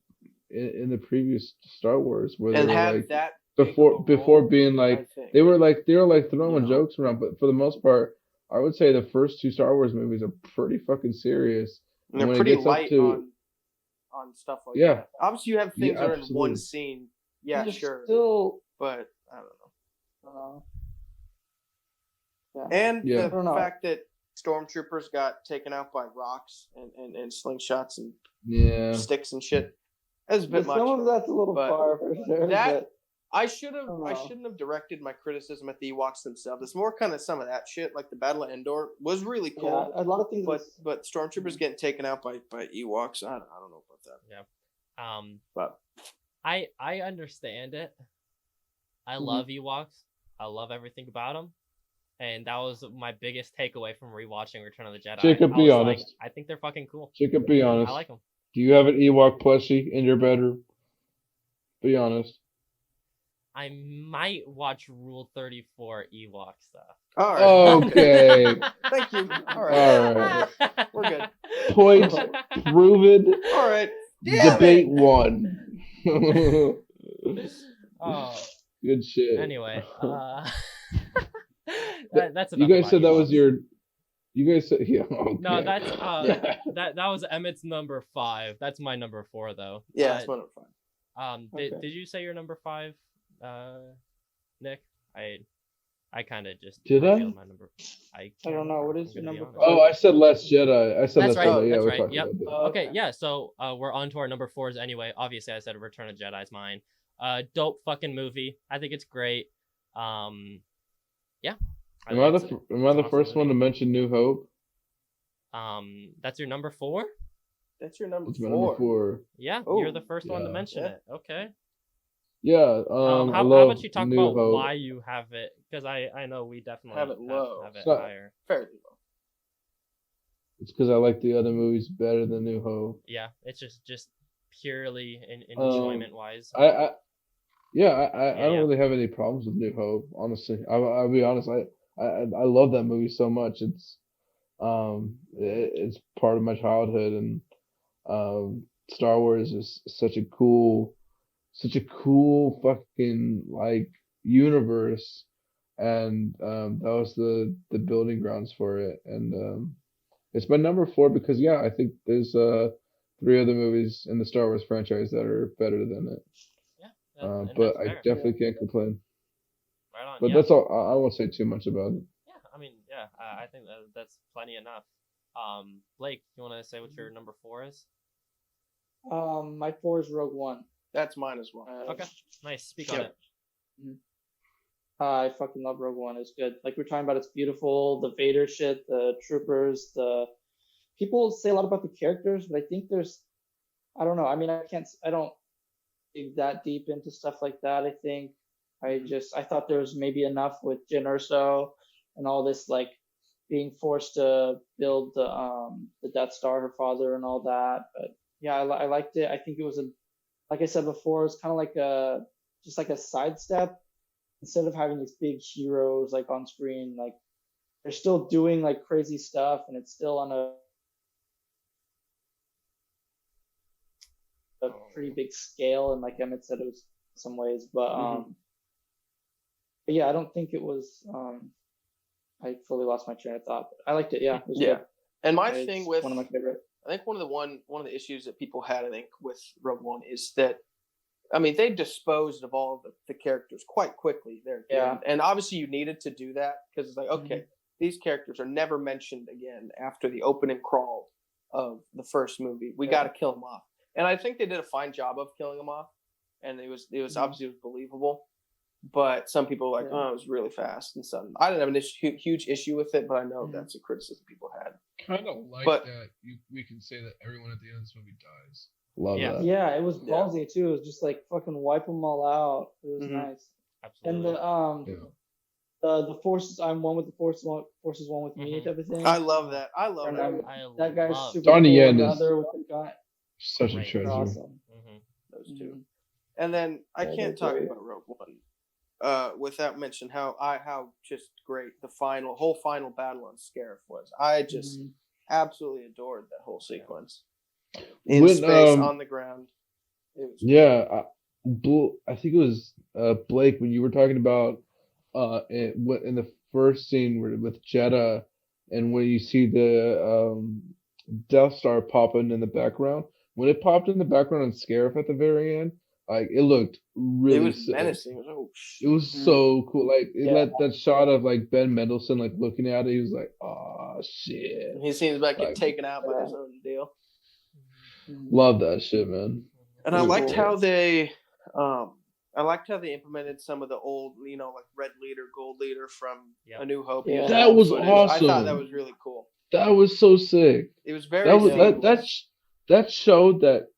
in the previous Star Wars where they And were have like that big before of a before role, being I like think. they were like throwing No. jokes around, but for the most part, I would say the first two Star Wars movies are pretty fucking serious. And they're when it pretty gets up light to- on stuff like Yeah. that. Obviously, you have things Yeah, that are in one absolutely. scene. Yeah, There's sure, Still, but I don't know. yeah. And Yeah. I the don't know. fact that stormtroopers got taken out by rocks and slingshots and Yeah, sticks and shit. That's a bit But some much. of that's a little but far for sure. that- but I I don't know. shouldn't have directed my criticism at the Ewoks themselves. It's more kind of some of that shit, like the Battle of Endor was really yeah, cool. a lot of things. But stormtroopers getting taken out by Ewoks, I don't know about that. But I understand it. I Mhm. love Ewoks. I love everything about them. And that was my biggest takeaway from rewatching Return of the Jedi. Jacob, I be was honest. Like, I think they're fucking cool. Jacob, be honest. I like them. Do you have an Ewok plushie in your bedroom? Be honest. I might watch Rule 34 Ewok stuff. All right. Okay. Thank you. All right. All right. We're good. Point proven. All right. Damn Debate it. won. Oh, Good shit. anyway, that's You enough guys about said that was Ewoks. your. You guys said yeah. Okay. No, that's Yeah. that was Emmett's number 5. That's my number 4 though. Yeah, that's 1 of 5. Okay. Did you say your number 5, Nick? I kind of just Did I? revealed my number. I don't know. What I'm is your gonna be number honest. Oh, I said Last Jedi. I said That's Last right. Jedi. Yeah, That's we're right. talking Yep. about that. Okay. Yeah. So we're on to our number 4s anyway. Obviously, I said Return of Jedi's mine. Dope fucking movie. I think it's great. Yeah. Am I it's the an awesome first one to movie. mention New Hope? That's your number 4? That's your number It's my 4. number 4. Yeah, Oh, you're the first one to yeah. mention Yeah. it. Okay. Yeah. I how love about you talk New about Hope. why you have it? Because I know we definitely Have it low. have it So- higher. Fairly low. It's because I like the other movies better than New Hope. Yeah, it's just purely enjoyment wise. I Yeah, don't really have any problems with New Hope. Honestly, I'll be honest. I love that movie so much. It's part of my childhood, and Star Wars is such a cool fucking like universe, and that was the building grounds for it, and it's my number 4 because yeah, I think there's 3 other movies in the Star Wars franchise that are better than it. Yeah, and But that's I fair. definitely can't complain. Right on. But Yeah. that's all. I won't say too much about it. Yeah, I mean, yeah, I think that's plenty enough. Blake, you want to say what your number 4 is? My 4 is Rogue One. That's mine as well. Okay, nice. Speak on Yep. it. I fucking love Rogue One. It's good. Like we're talking about, it's beautiful. The Vader shit, the troopers, the people say a lot about the characters, but I think I don't know. I mean, I don't dig that deep into stuff like that. I think I thought there was maybe enough with Jyn Erso and all this like being forced to build the Death Star, her father, and all that. But yeah, I liked it. I think it was like I said before, it's kind of like just like a sidestep. Instead of having these big heroes like on screen, like they're still doing like crazy stuff, and it's still on a pretty big scale. And like Emmett said, it was in some ways, but yeah, I don't think it was. I fully lost my train of thought. But I liked it. Yeah, it was Yeah. good. And my It's thing with one of my favorite. I think one of the issues that people had, I think, with Rogue One is that, I mean, they disposed of all of the characters quite quickly there. Yeah. And obviously you needed to do that because it's like, okay, these characters are never mentioned again after the opening crawl of the first movie. We got to kill them off. And I think they did a fine job of killing them off. And it was obviously it was believable. But some people were like, oh, it was really fast. And some, I didn't have an huge issue with it, but I know that's a criticism people had. Kind of like But- that. We can say that everyone at the end of this movie dies. Love Yeah. that. Yeah, it was Yeah. ballsy too. It was just like fucking wipe them all out. It was nice. And Absolutely. the forces, I'm one with the forces, forces one with me type of thing. I love that. I love And that. that guy's love super Donnie cool. Yen The is other with the guy. Such a Right. treasure. Awesome. Those two. And then I Yeah, can't they're talk great. about Rogue One without mentioning how just great the whole final battle on Scarif was. I just absolutely adored that whole sequence. In When, space, on the ground. It was Yeah, I think it was Blake when you were talking about in the first scene with Jeddah, and when you see the Death Star popping in the background. When it popped in the background on Scarif at the very end, like it looked really it was sick. menacing. It was, oh, It was so cool. Like Yeah. that shot of like Ben Mendelsohn like looking at it, he was like, "Oh shit!" He seems like Like- get taken out by his own deal. Love that shit, man. And I Really liked cool. how they implemented some of the old, like Red Leader, Gold Leader from Yep. A New Hope. Yeah. using That old was footage. I thought awesome. that was really cool. That was so sick. It was very That was seamless. that showed that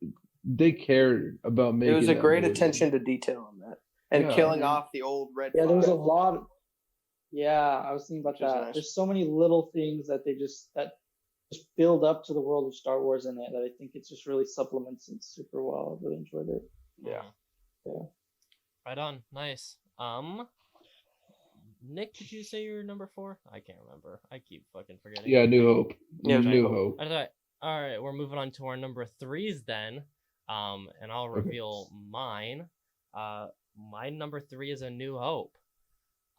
they cared about It making. was a that great movie. attention to detail on that. And Yeah. killing off the old Red Yeah, there was a Five. lot. Yeah, I was thinking about Which is that. nice. There's so many little things that that just build up to the world of Star Wars in it that I think it just really supplements it super well. I really enjoyed it. Yeah. Yeah. Right on. Nice. Nick, did you say you're number 4? I can't remember. I keep fucking forgetting. Yeah, New Hope. Yeah, New Hope. Hope. All right, we're moving on to our number 3s then. And I'll reveal mine. My number 3 is A New Hope.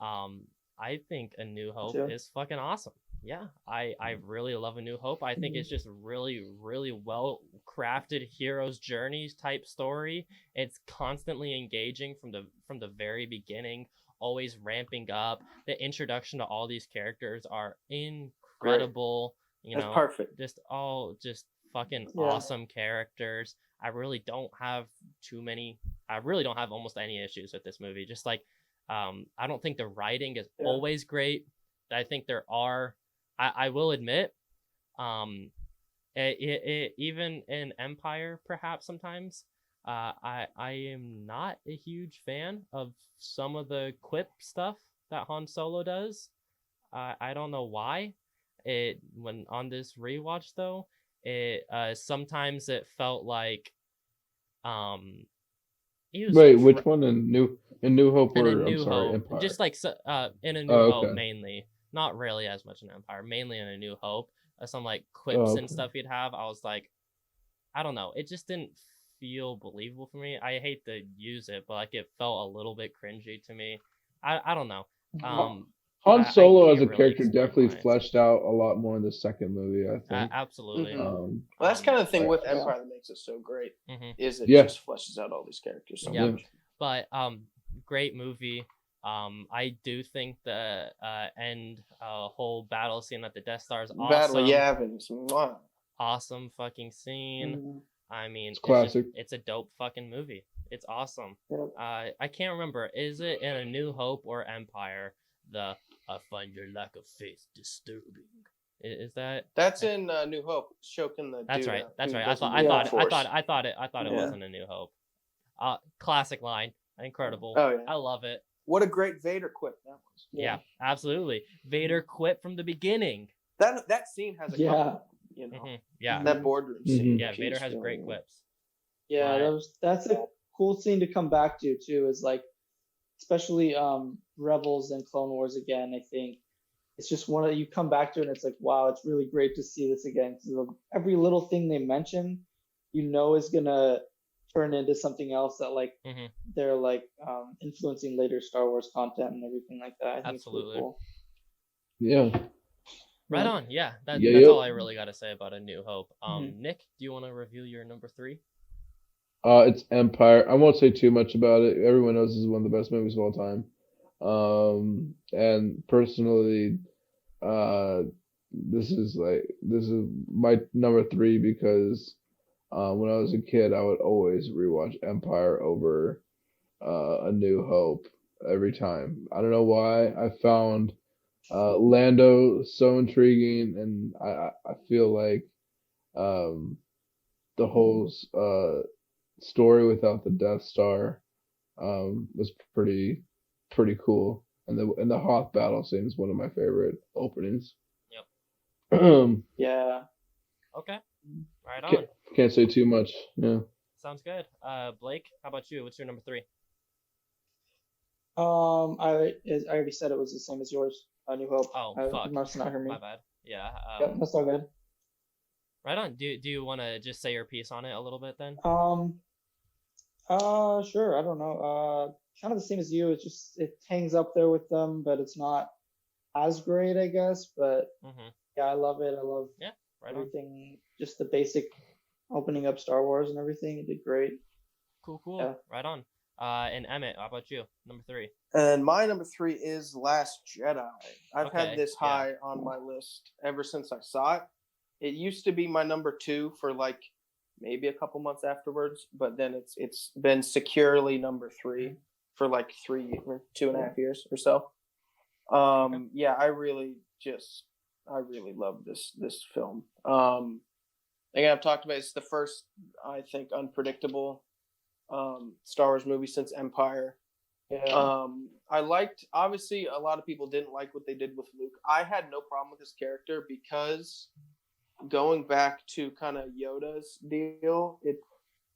I think A New Hope is fucking awesome. Yeah, I really love A New Hope. I think it's just really, really well crafted hero's journey type story. It's constantly engaging from the very beginning, always ramping up. The introduction to all these characters are incredible. You know, perfect. Just fucking awesome characters. I really don't have almost any issues with this movie. Just like I don't think the writing is always great. I think there are. I will admit, even in Empire, perhaps sometimes, I am not a huge fan of some of the quip stuff that Han Solo does. I don't know why. When on this rewatch though, sometimes it felt like Wait, which one? In New Hope or I'm sorry, Hope. Empire? Just like in A New Hope mainly. Not really as much in Empire, mainly in A New Hope. Some like quips and stuff he'd have. I was like, I don't know. It just didn't feel believable for me. I hate to use it, but like it felt a little bit cringy to me. I don't know. Han Solo as a character definitely fleshed out a lot more in the second movie, I think. Absolutely. Well, that's kind of the thing with Empire that makes it so great, is it just fleshes out all these characters so much. But great movie. I do think the end whole battle scene at the Death Star is awesome. Awesome fucking scene. I mean, it's classic. It's a dope fucking movie. It's awesome. I can't remember. Is it in A New Hope or Empire? I find your lack of faith disturbing. Is that? That's in New Hope. Choking the. That's dude right. That's right. I thought it was in A New Hope. Classic line. Incredible. Oh yeah. I love it. What a great Vader quip that was. Yeah, absolutely. Vader quip from the beginning. That scene has a couple, that boardroom scene. Yeah, Vader has great quips. Yeah, that's a cool scene to come back to too. Is like, especially Rebels and Clone Wars again. I think it's just one of you come back to it and it's like, wow, it's really great to see this again. Every little thing they mention, is gonna turn into something else that like they're like influencing later Star Wars content and everything like that. I think absolutely. It's really cool. Yeah. Right on. Yeah, that's all I really got to say about A New Hope. Nick, do you want to reveal your number 3? It's Empire. I won't say too much about it. Everyone knows this is one of the best movies of all time. And personally, this is my number 3 because when I was a kid, I would always rewatch Empire over A New Hope every time. I don't know why. I found Lando so intriguing, and I feel like the whole story without the Death Star was pretty cool, and the Hoth battle scene is one of my favorite openings. Yep. Yeah. Okay. Right on. Can't say too much. Yeah. Sounds good. Blake, how about you? What's your number 3? I already said it was the same as yours. A New Hope. Oh, fuck. You must not hear me. My bad. Yeah. Yep, that's all good. Right on. Do you want to just say your piece on it a little bit then? Sure. I don't know. Kind of the same as you. It's just it hangs up there with them, but it's not as great, I guess. But yeah, I love it. I love everything. Just the basic opening up Star Wars and everything. It did great. Cool. Yeah. Right on. And Emmett, how about you? Number 3. And my number 3 is Last Jedi. I've had this high on my list ever since I saw it. It used to be my number 2 for like maybe a couple months afterwards, but then it's been securely number 3 for like 2.5 years or so. Yeah, I really love this film. Again, I've talked about it's the first, I think, unpredictable Star Wars movie since Empire. Yeah. I liked, obviously a lot of people didn't like what they did with Luke. I had no problem with his character because going back to kind of Yoda's deal,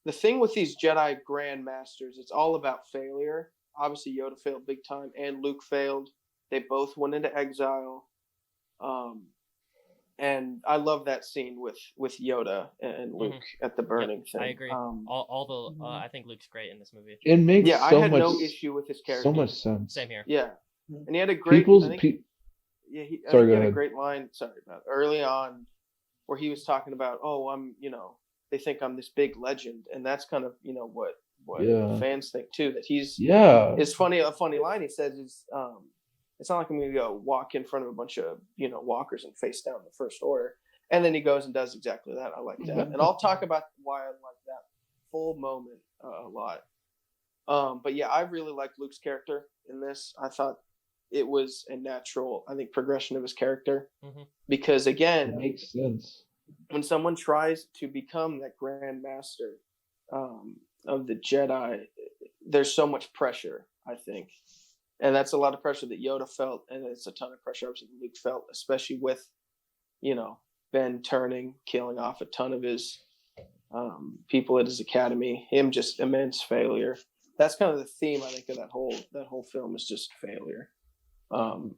the thing with these Jedi Grand Masters, it's all about failure. obviously Yoda failed big time, and Luke failed. They both went into exile. And I love that scene with Yoda and Luke at the burning thing. I agree. I think Luke's great in this movie. It makes I had no issue with his character. So much sense. Same here. Yeah, and he had a great. He had a great line. Sorry about early on, where he was talking about, oh, they think I'm this big legend, and that's kind of what fans think too. That he's It's funny. A funny line he says is, it's not like I'm going to go walk in front of a bunch of walkers and face down the First Order. And then he goes and does exactly that. I like that, and I'll talk about why I like that full moment a lot. But yeah, I really liked Luke's character in this. I thought it was a natural, progression of his character, because again, it makes sense. When someone tries to become that Grand Master of the Jedi, there's so much pressure, I think. And that's a lot of pressure that Yoda felt, and it's a ton of pressure obviously that Luke felt, especially with, Ben turning, killing off a ton of his people at his academy, him just immense failure. That's kind of the theme, I think, of that whole film is just failure. Would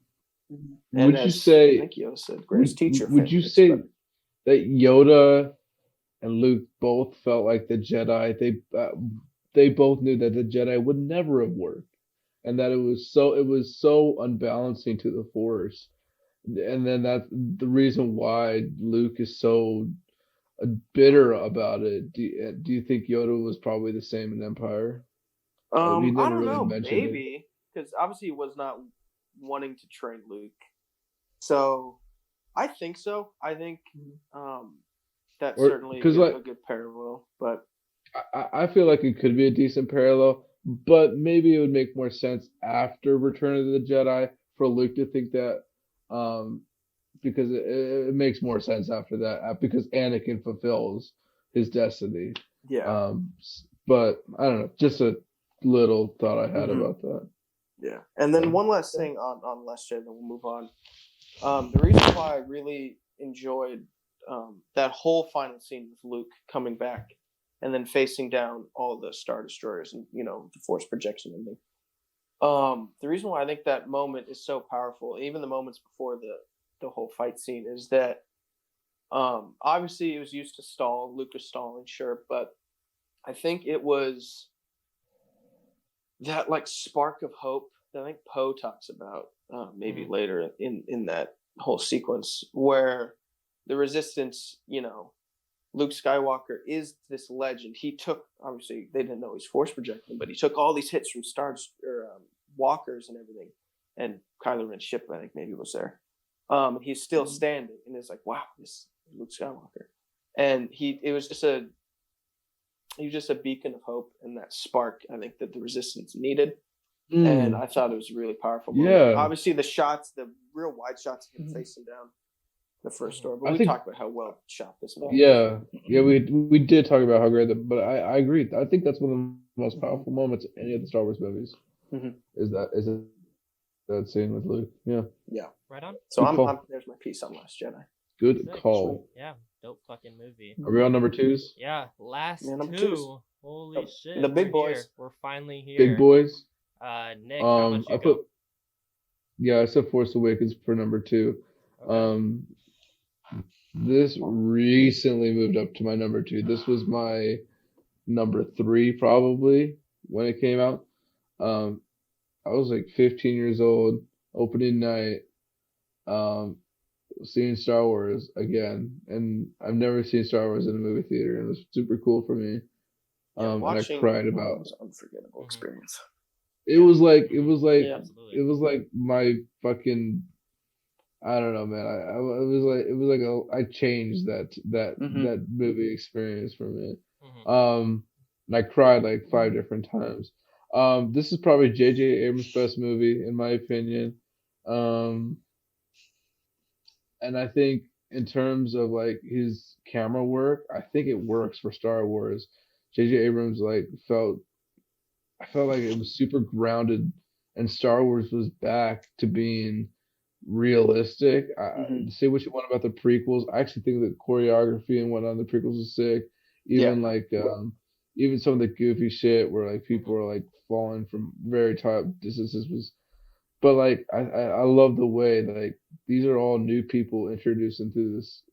you say? I think Yoda said, "Greatest teacher." Would you say that Yoda and Luke both felt like the Jedi? They both knew that the Jedi would never have worked, and that it was so unbalancing to the Force, and then that's the reason why Luke is so bitter about it. Do you think Yoda was probably the same in Empire? I don't know, maybe, because obviously he was not wanting to train Luke. So I think so. I think that's certainly a good parallel. But I feel like it could be a decent parallel, but maybe it would make more sense after Return of the Jedi for Luke to think that, because it makes more sense after that, because Anakin fulfills his destiny. Yeah. But I don't know, just a little thought I had about that. Yeah. And then one last thing on Last Jedi, then we'll move on. The reason why I really enjoyed that whole final scene with Luke coming back and then facing down all the Star Destroyers and the Force projection and everything. The reason why I think that moment is so powerful, even the moments before the whole fight scene, is that obviously it was used to stall. Luke was stalling, sure, but I think it was that spark of hope that I think Poe talks about maybe later in that whole sequence, where the Resistance, Luke Skywalker is this legend. He took, obviously they didn't know he's force projecting, but he took all these hits from walkers and everything, and Kylo Ren's ship, I think maybe was there. He's still standing, and it's like, wow, this is Luke Skywalker, and he was just a beacon of hope and that spark, I think, that the Resistance needed. And I thought it was a really powerful moment. Yeah. Obviously the real wide shots of him facing down the First Order, but we talked about how well shot this movie. Yeah, we did talk about how great that, but I agree. I think that's one of the most powerful moments in any of the Star Wars movies. Is that scene with Luke? Yeah. Right on. So there's my piece on Last Jedi. Good call. Yeah, dope fucking movie. Are we on number twos? Yeah, last number two. twos. Holy shit. The big boys. Here. We're finally here. Big boys. Nick, how much you go? I said Force Awakens for number 2. Okay. This recently moved up to my number 2. This was my number 3 probably when it came out. I was 15 years old, opening night, seeing Star Wars again, and I've never seen Star Wars in a movie theater, and it was super cool for me. And I cried about it. Was an unforgettable experience. It was like my fucking, I don't know, man. It was like I changed that movie experience for me. And I cried 5 different times. This is probably J.J. Abrams' best movie in my opinion. And I think in terms of his camera work, I think it works for Star Wars. J.J. Abrams I felt like it was super grounded, and Star Wars was back to being realistic. Say what you want about the prequels. I actually think the choreography and whatnot in the prequels was sick. Even even some of the goofy shit where like people are like falling from very top distances was, but like I love the way like these are all new people introduced into this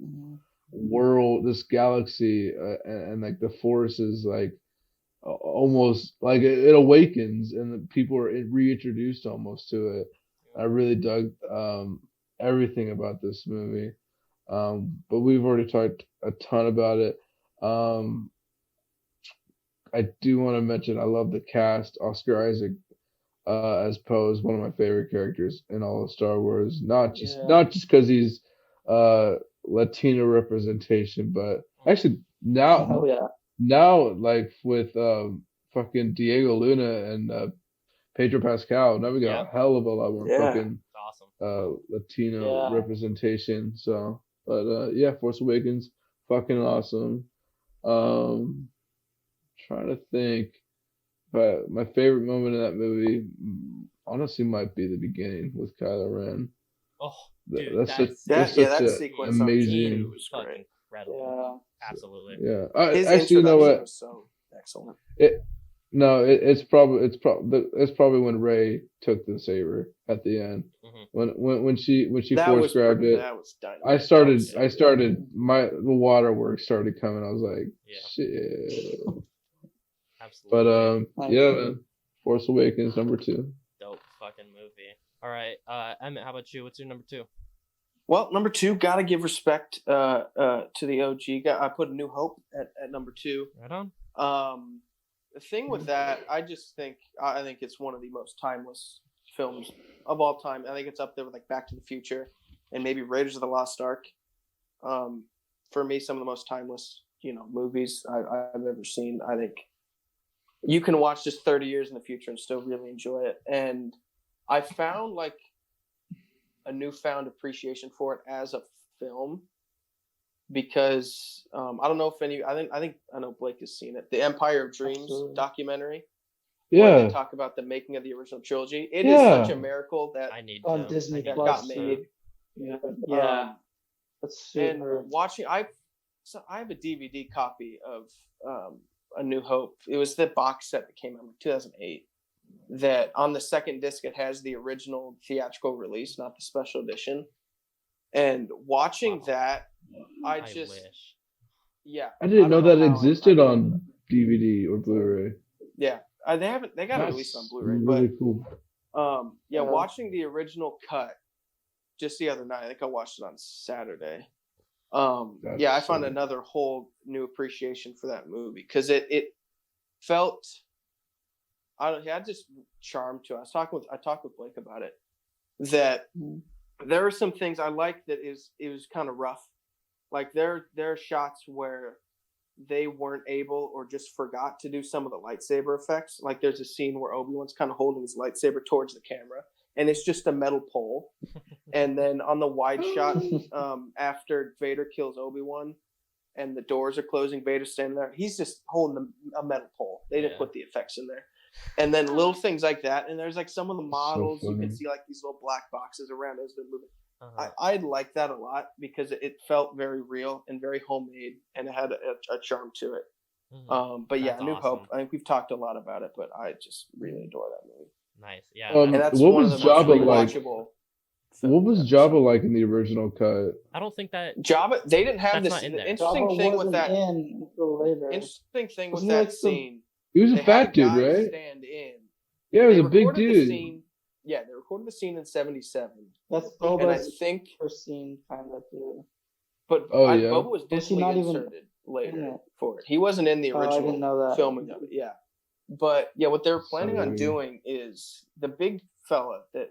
world, this galaxy, and like the force is like almost like it awakens and the people are reintroduced almost to it. I really dug everything about this movie. But we've already talked a ton about it. I do want to mention I love the cast. Oscar Isaac as Poe is one of my favorite characters in all of Star Wars. Not just because he's Latino representation, but actually now like with fucking Diego Luna and Pedro Pascal, now we got a hell of a lot more fucking Latino representation. So, but yeah, Force Awakens, fucking awesome. Trying to think, but my favorite moment in that movie honestly might be the beginning with Kylo Ren. Oh, dude, that's that such sequence amazing. was great. Incredible. Absolutely. Yeah, His actually, you know what? was so excellent. It's probably when Rey took the saber at the end. When she force grabbed it. That was dynamite. I started the waterworks started coming. I was like, shit. Absolutely. But yeah, man. Force Awakens #2. Dope fucking movie. All right, Emmett, how about you? What's your number 2? Well, number 2, gotta give respect to the OG. I put A New Hope at number 2. Right on. The thing with that, I think it's one of the most timeless films of all time. I think it's up there with like Back to the Future and maybe Raiders of the Lost Ark. For me, some of the most timeless, movies I've ever seen. I think you can watch just 30 years in the future and still really enjoy it. And I found like a newfound appreciation for it as a film because I don't know if I know Blake has seen it. The Empire of Dreams documentary. Yeah. Where they talk about the making of the original trilogy. It is such a miracle that I need on Disney that Plus got made. Yeah. That's super. And watching, I have a DVD copy of A New Hope. It was the box set that came out in 2008. That on the second disc it has the original theatrical release, not the special edition. And watching that, I wish. Yeah, I didn't know that existed on DVD or Blu-ray. Yeah, they got it released on Blu-ray. Really cool. Watching the original cut just the other night. I think I watched it on Saturday. I found another whole new appreciation for that movie because it felt. It had this charm to it. I talked with Blake about it. That there are some things I like that it was kind of rough. Like there are shots where they weren't able or just forgot to do some of the lightsaber effects. Like there's a scene where Obi-Wan's kind of holding his lightsaber towards the camera, and it's just a metal pole. And then on the wide shot, after Vader kills Obi-Wan, and the doors are closing, Vader's standing there. He's just holding a metal pole. They didn't put the effects in there. And then little things like that. And there's like some of the models, you can see like these little black boxes around as they're moving. I like that a lot because it felt very real and very homemade, and it had a charm to it. But yeah, New Hope. I think we've talked a lot about it, but I just really adore that movie. Nice, yeah. And that's what one was of the most Jabba like? rewatchable. What was Jabba like in the original cut? I don't think that Jabba. They didn't have that's this. not in The there. interesting Jabba thing with wasn't that. in until later. Interesting thing with Wasn't he that like some- scene. He was a they had fat dude, guy right? Stand in. Yeah, he was They a big recorded the dude. scene- Yeah, they recorded the scene in '77, That's and I Boba's think. first scene, kind of too. But yeah. Boba was Was he digitally not even inserted later in it? for it. He wasn't in the Oh, I original didn't know that. filming of it. Yeah, but yeah, what they were planning on Sorry. doing is the big fella that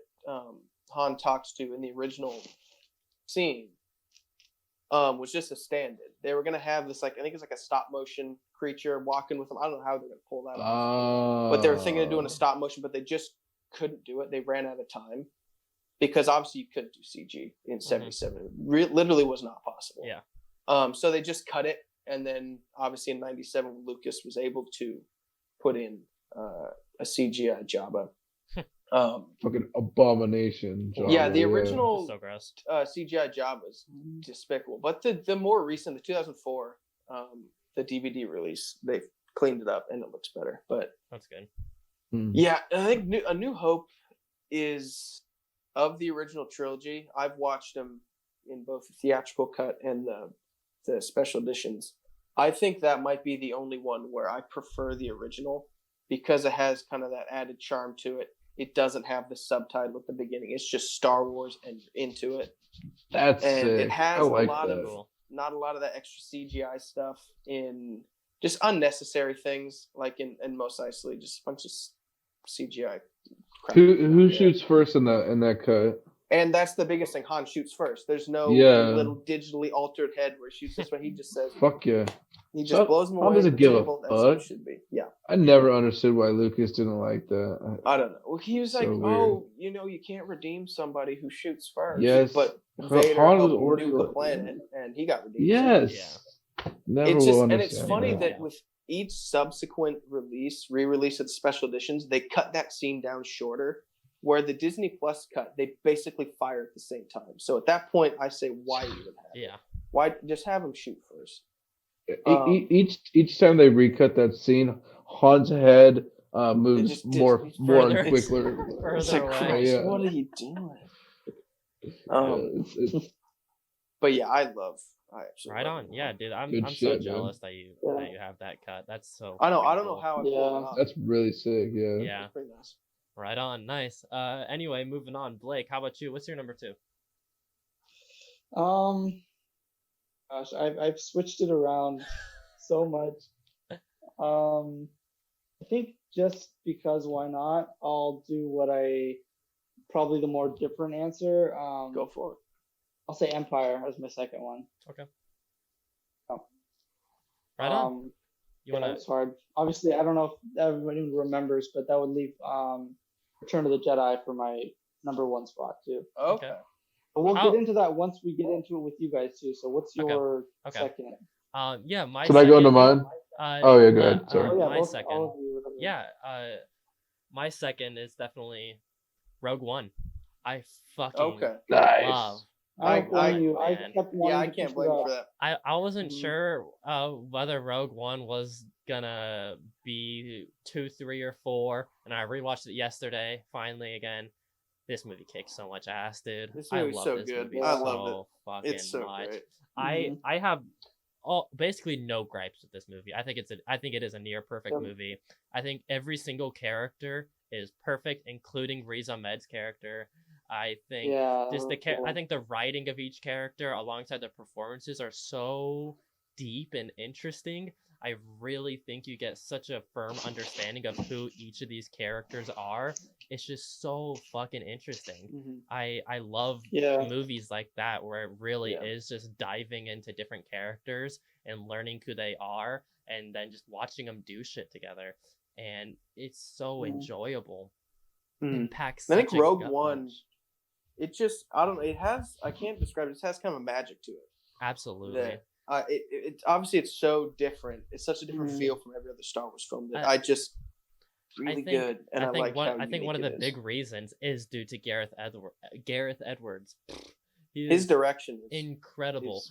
Han talks to in the original scene was just a stand-in. They were gonna have this I think it's like a stop motion creature walking with them. I don't know how they're gonna pull that off. But they were thinking of doing a stop motion, but they just couldn't do it. They ran out of time because obviously you couldn't do CG in '77. It literally was not possible. Yeah. So they just cut it, and then obviously in '97 Lucas was able to put in a CGI Jabba. Fucking abomination. Jabba, Yeah, the original So gross. CGI Jabba is despicable. But the more recent, the 2004, the DVD release, they cleaned it up and it looks better. But That's good. yeah, I think A New Hope is of the original trilogy. I've watched them in both the theatrical cut and the special editions. I think that might be the only one where I prefer the original because it has kind of that added charm to it. It doesn't have the subtitle at the beginning. It's just Star Wars and you're into it. That's And sick. it has I like a lot that. of not a lot of that extra CGI stuff in just unnecessary things like in Mos Eisley, just a bunch of CGI crap. Who shoots first in that cut? And that's the biggest thing. Han shoots first. There's no little digitally altered head where he shoots this way. He just says, "Fuck yeah." He just blows him Han away. doesn't give a That's how it fuck. should be. Yeah. I never understood why Lucas didn't like that. I don't know. Well, he was like, So "Oh, you can't redeem somebody who shoots first." Yes, but Han Vader was helped already nuke the planet, and he got redeemed. Yes. Never It's will just, and understand it's funny that. that with each subsequent re-release of the special editions, they cut that scene down shorter. Where the Disney Plus cut, they basically fire at the same time. So at that point, I say, why even have it? Why just have them shoot first? Each time they recut that scene, Han's head moves just more further- and quicker. It's Further like, away. Christ, Yeah. what are you doing? It's But yeah, I absolutely Right love on. it. Yeah, dude. I'm Good so shit, jealous that you have that cut. That's so I know. I fucking don't know cool. how I pulled it off. that's really sick. Yeah. Yeah. That's pretty nice. Right on. Nice. Anyway, moving on. Blake, how about you? What's your number 2? Gosh, I've switched it around so much. I think just because why not? I'll do probably the more different answer. Go for it. I'll say Empire as my second one. Okay. Oh. Right on. You wanna? It's hard. Obviously, I don't know if everybody remembers, but that would leave Return of the Jedi for my number 1 spot too. Okay. But we'll get into that once we get into it with you guys too. So what's your second? Yeah, my. Should I go into mine? Oh yeah, go ahead. Yeah, Sorry. my second. All of you, Yeah, my second is definitely Rogue One. I fucking Nice. love. I don't blame you. I man. kept Yeah, I wanting to can't push blame it you up. for that. I wasn't sure whether Rogue One was gonna be 2, 3, or 4, and I rewatched it yesterday. Finally, again, this movie kicks so much ass, dude. This I movie's love so this good. movie I so loved it. fucking It's so much. great. I have basically no gripes with this movie. I think it is a near perfect movie. I think every single character is perfect, including Riz Ahmed's character. I think I think the writing of each character alongside the performances are so deep and interesting. I really think you get such a firm understanding of who each of these characters are. It's just so fucking interesting. I love movies like that where it really is just diving into different characters and learning who they are and then just watching them do shit together. And it's so enjoyable. It packs I think such a Rogue gut One, punch. it just, I don't know, it has, I can't describe it, it has kind of a magic to it. Absolutely. It obviously it's so different. It's such a different feel from every other Star Wars film that I just really good. And I think one of the big reasons is due to Gareth Edwards. His direction is incredible.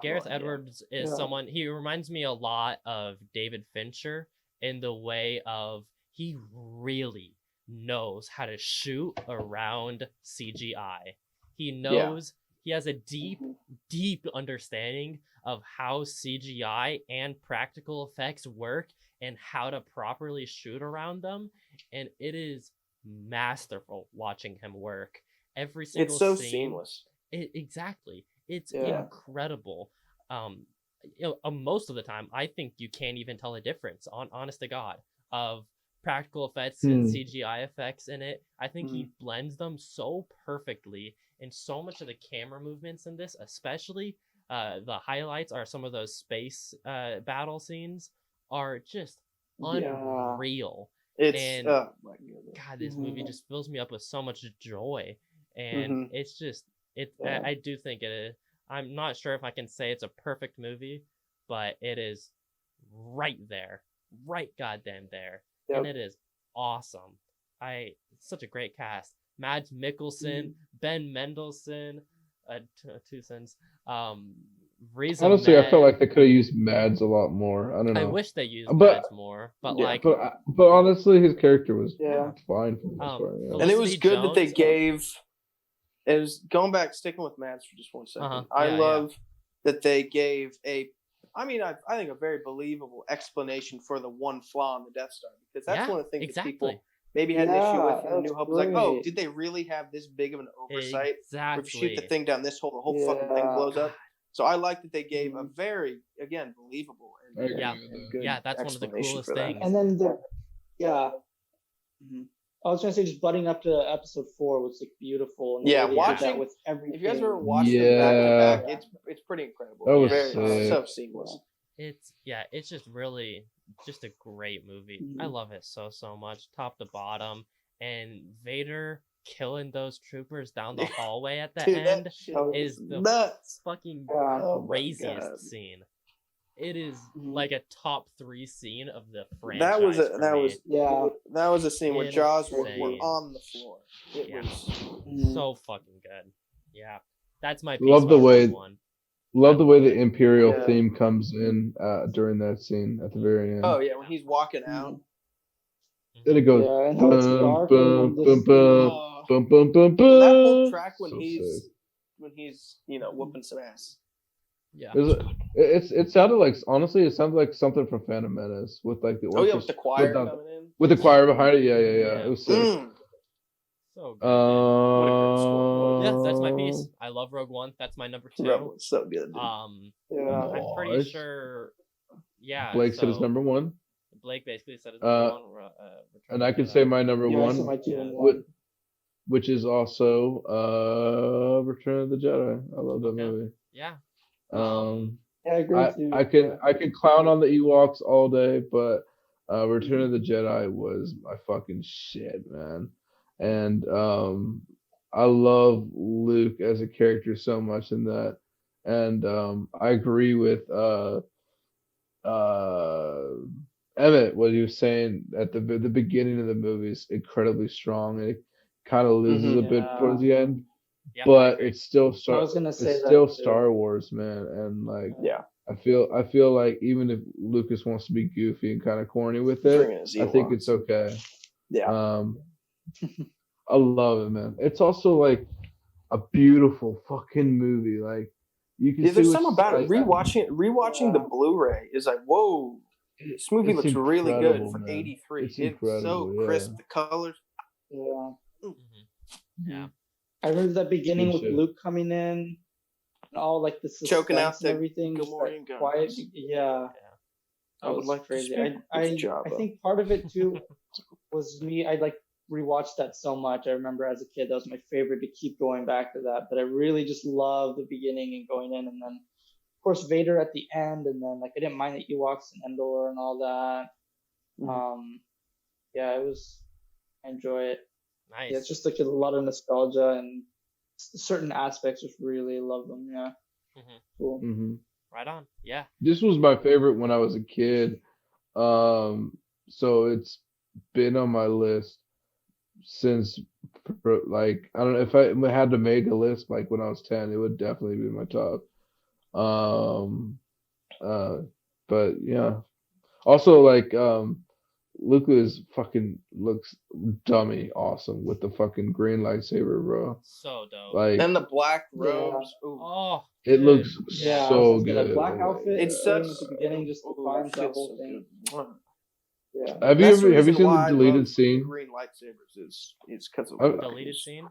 Gareth Edwards is someone, he reminds me a lot of David Fincher in the way of he really knows how to shoot around CGI. He knows he has a deep understanding of how CGI and practical effects work and how to properly shoot around them, and it is masterful watching him work. Every single it's so scene, seamless. Exactly. It's incredible. Most of the time, I think you can't even tell a difference, honest to God, of practical effects and CGI effects in it. I think he blends them so perfectly, and so much of the camera movements in this, especially the highlights, are some of those space battle scenes are just unreal. It's God, this movie just fills me up with so much joy, and it's just I do think it is. I'm not sure if I can say it's a perfect movie, but it is right there, right goddamn there, and it is awesome. It's such a great cast. Mads Mikkelsen, Ben Mendelsohn, two sons. Riza Honestly, I felt Med, like they could have used Mads a lot more. I don't I know. wish they used But Mads more, but Yeah, like, but honestly, his character was Yeah. fine for the most part. Yeah. and it was Felicity good that they Jones, gave. It was going back, sticking with Mads for just 1 second. Uh-huh. I Yeah, love that they gave I think a very believable explanation for the one flaw on the Death Star, because that's one of the things that people maybe had an issue with in A New Hope. It's like, oh, did they really have this big of an oversight? Or if you shoot the exactly. thing down this hole, the whole fucking thing blows up. So I like that they gave a very, again, believable I agree Yeah. with that. good Yeah, that's one of the explanation coolest for that. things. And then I was gonna say, just butting up to episode 4 was like beautiful. And Yeah, they did that watching with everything. If you guys ever watched them back to back, it's pretty incredible. That was very sick. so seamless. It's just really just a great movie. I love it so much, top to bottom. And Vader killing those troopers down the hallway at the Dude, end that shit is was the nuts. fucking Oh my craziest God. scene. It is like a top 3 scene of the franchise. That was a scene where jaws were Insane. on the floor. It was so fucking good. Yeah, that's my piece Love the about way- Rogue One. Love the way the Imperial Yeah. theme comes in during that scene at the very end. Oh yeah, when he's walking out. Then it goes Yeah, and bum, how it's dark and bum, then bum, this- bum, bum, bum, bum. That whole track when So he's sick. whooping some ass. Yeah. It sounded like, honestly, it sounded like something from Phantom Menace with like the Oh yeah, orchestra, with the choir with coming in. with the choir behind it. Yeah. Yeah. It was sick. So good. man. What a great score. Yeah, that's my piece. I love Rogue One. That's my number 2. That was so good. Dude. I'm Nice. pretty sure. Yeah. Blake said his so number 1, Blake basically said his number 1. Return and of I the could Jedi. say my number Yeah, I said 1, my 2 and Yeah. 1. which is also Return of the Jedi. I love that Okay. movie. Yeah. Yeah, I agree too. I can clown on the Ewoks all day, but Return of the Jedi was my fucking shit, man. And I love Luke as a character so much in that. And I agree with Emmett, what he was saying at the beginning of the movie is incredibly strong, and it kind of loses a bit towards the end. Yep, But it's still I was gonna say it's that still too. Star Wars, man, and like Yeah. I feel like even if Lucas wants to be goofy and kind of corny with it, Bringing his I think Ewoks. it's okay. Yeah. I love it, man. It's also like a beautiful fucking movie. Like you can see There's what's- something about it. like, Rewatching the Blu-ray is like, whoa, this movie it's looks really good incredible, for man. '83. It's It's so incredible, crisp. yeah. The colors. Yeah. Yeah. I remember that beginning Good with shit. Luke coming in, and all like the suspense Choking out and the everything. just, like, Gamorrean guns. quiet. Yeah. I would was like to crazy. speak with I Jabba. think part of it too was me. I like rewatched that so much. I remember as a kid that was my favorite to keep going back to that. But I really just loved the beginning and going in, and then of course Vader at the end, and then like I didn't mind the Ewoks and Endor and all that. Yeah, it was. I enjoy it. Nice. Yeah, it's just like a lot of nostalgia and certain aspects. Just really love them. Yeah. Mhm. Cool. Right on. Yeah. This was my favorite when I was a kid. So it's been on my list since like I don't know if I had to make a list like when I was 10, it would definitely be my top. But yeah. Also like Luke fucking looks dummy awesome with the fucking green lightsaber, bro. So dope. Like And the black robes. Ooh. Oh, it dude. looks Yeah, so the good. black outfit. It's at such the beginning, just defines that feels whole so thing. good. Yeah. Have That's you reason seen why the I deleted love scene? The green lightsabers is because of Deleted scene?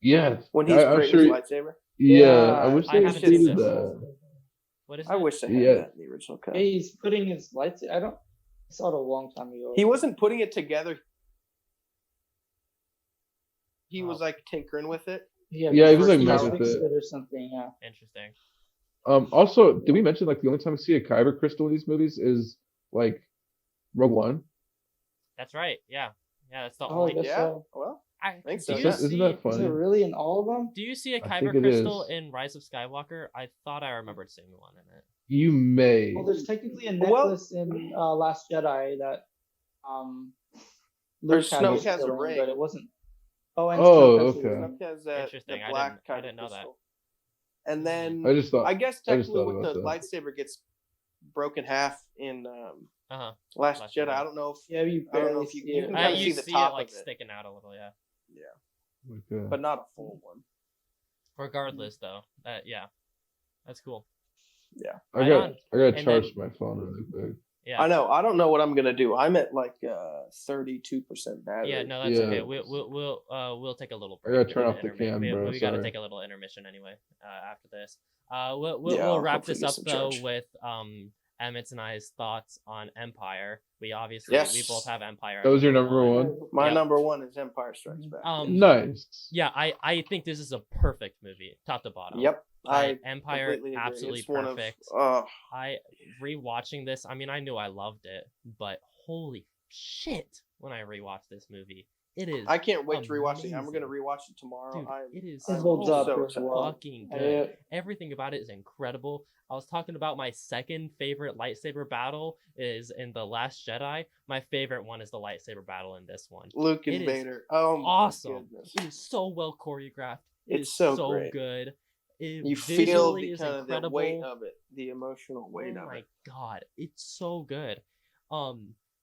Yes. when he's I'm creating sure. his lightsaber. Yeah, I wish I they haven't seen included this. that. What is I it? wish they had Yeah. that in the original cut. Hey, he's putting his lights. I saw it a long time ago. He wasn't putting it together. He was Oh. like tinkering with it. Yeah, he was, like, messing messing with it. or something. Yeah. Interesting. Also, did we mention like the only time we see a kyber crystal in these movies is like Rogue One? That's right. Yeah. Yeah, that's the Oh, I only. guess Yeah. so. Well, I think do so, you yeah. Isn't see- that Is funny? it really in all of them? Do you see a I kyber think it crystal is. in Rise of Skywalker? I thought I remembered seeing one in it. You may. Well, there's technically a Well- necklace in Last Jedi that Or Luke Snoke has a still in, ring. but it wasn't. Oh, and Oh, Snoke has a okay. ring. Snoke has that Interesting. the I black didn't kyber know that. crystal. And then I just thought. I guess I just technically thought with the about that. lightsaber gets broken half in Uh-huh. Last Last Jedi. Jedi. I don't know if Yeah, you I don't know barely if you see can it. kind of You see the see top it like of it. sticking out a little, yeah. Yeah, Okay. but not a full one. Regardless, though, yeah, that's cool. Yeah, I Right got on. I got to And charge then- my phone really quick. Yeah. I know. I don't know what I'm gonna do. I'm at like 32% battery. Yeah, no, that's Yeah. okay. We'll take a little I break. gotta turn before off the intermission. cam, we, bro, We got to sorry. take a little intermission anyway. After this, we'll Yeah, we'll I'll wrap hopefully this get up some though charge. with Emmett's and I's thoughts on Empire. We obviously Yes. we both have Empire. That was your at number one. My Yep. number one is Empire Strikes Back. Nice. Yeah, I think this is a perfect movie, top to bottom. Yep. I Empire, completely agree. absolutely It's one of- perfect. I rewatching this. I mean, I knew I loved it, but holy shit, when I rewatch this movie, it is. I can't wait to rewatch it. I'm amazing. gonna rewatch it tomorrow. Dude, it is It so holds up so as well. fucking good. Yeah. Everything about it is incredible. I was talking about my second favorite lightsaber battle is in The Last Jedi. My favorite one is the lightsaber battle in this one. Luke and It is Vader. Oh my Awesome. goodness. It is so well choreographed. It It's is so so great. good. It You feel visually the is kind of the incredible. weight of it, the emotional weight Oh of my it. god, it's so good.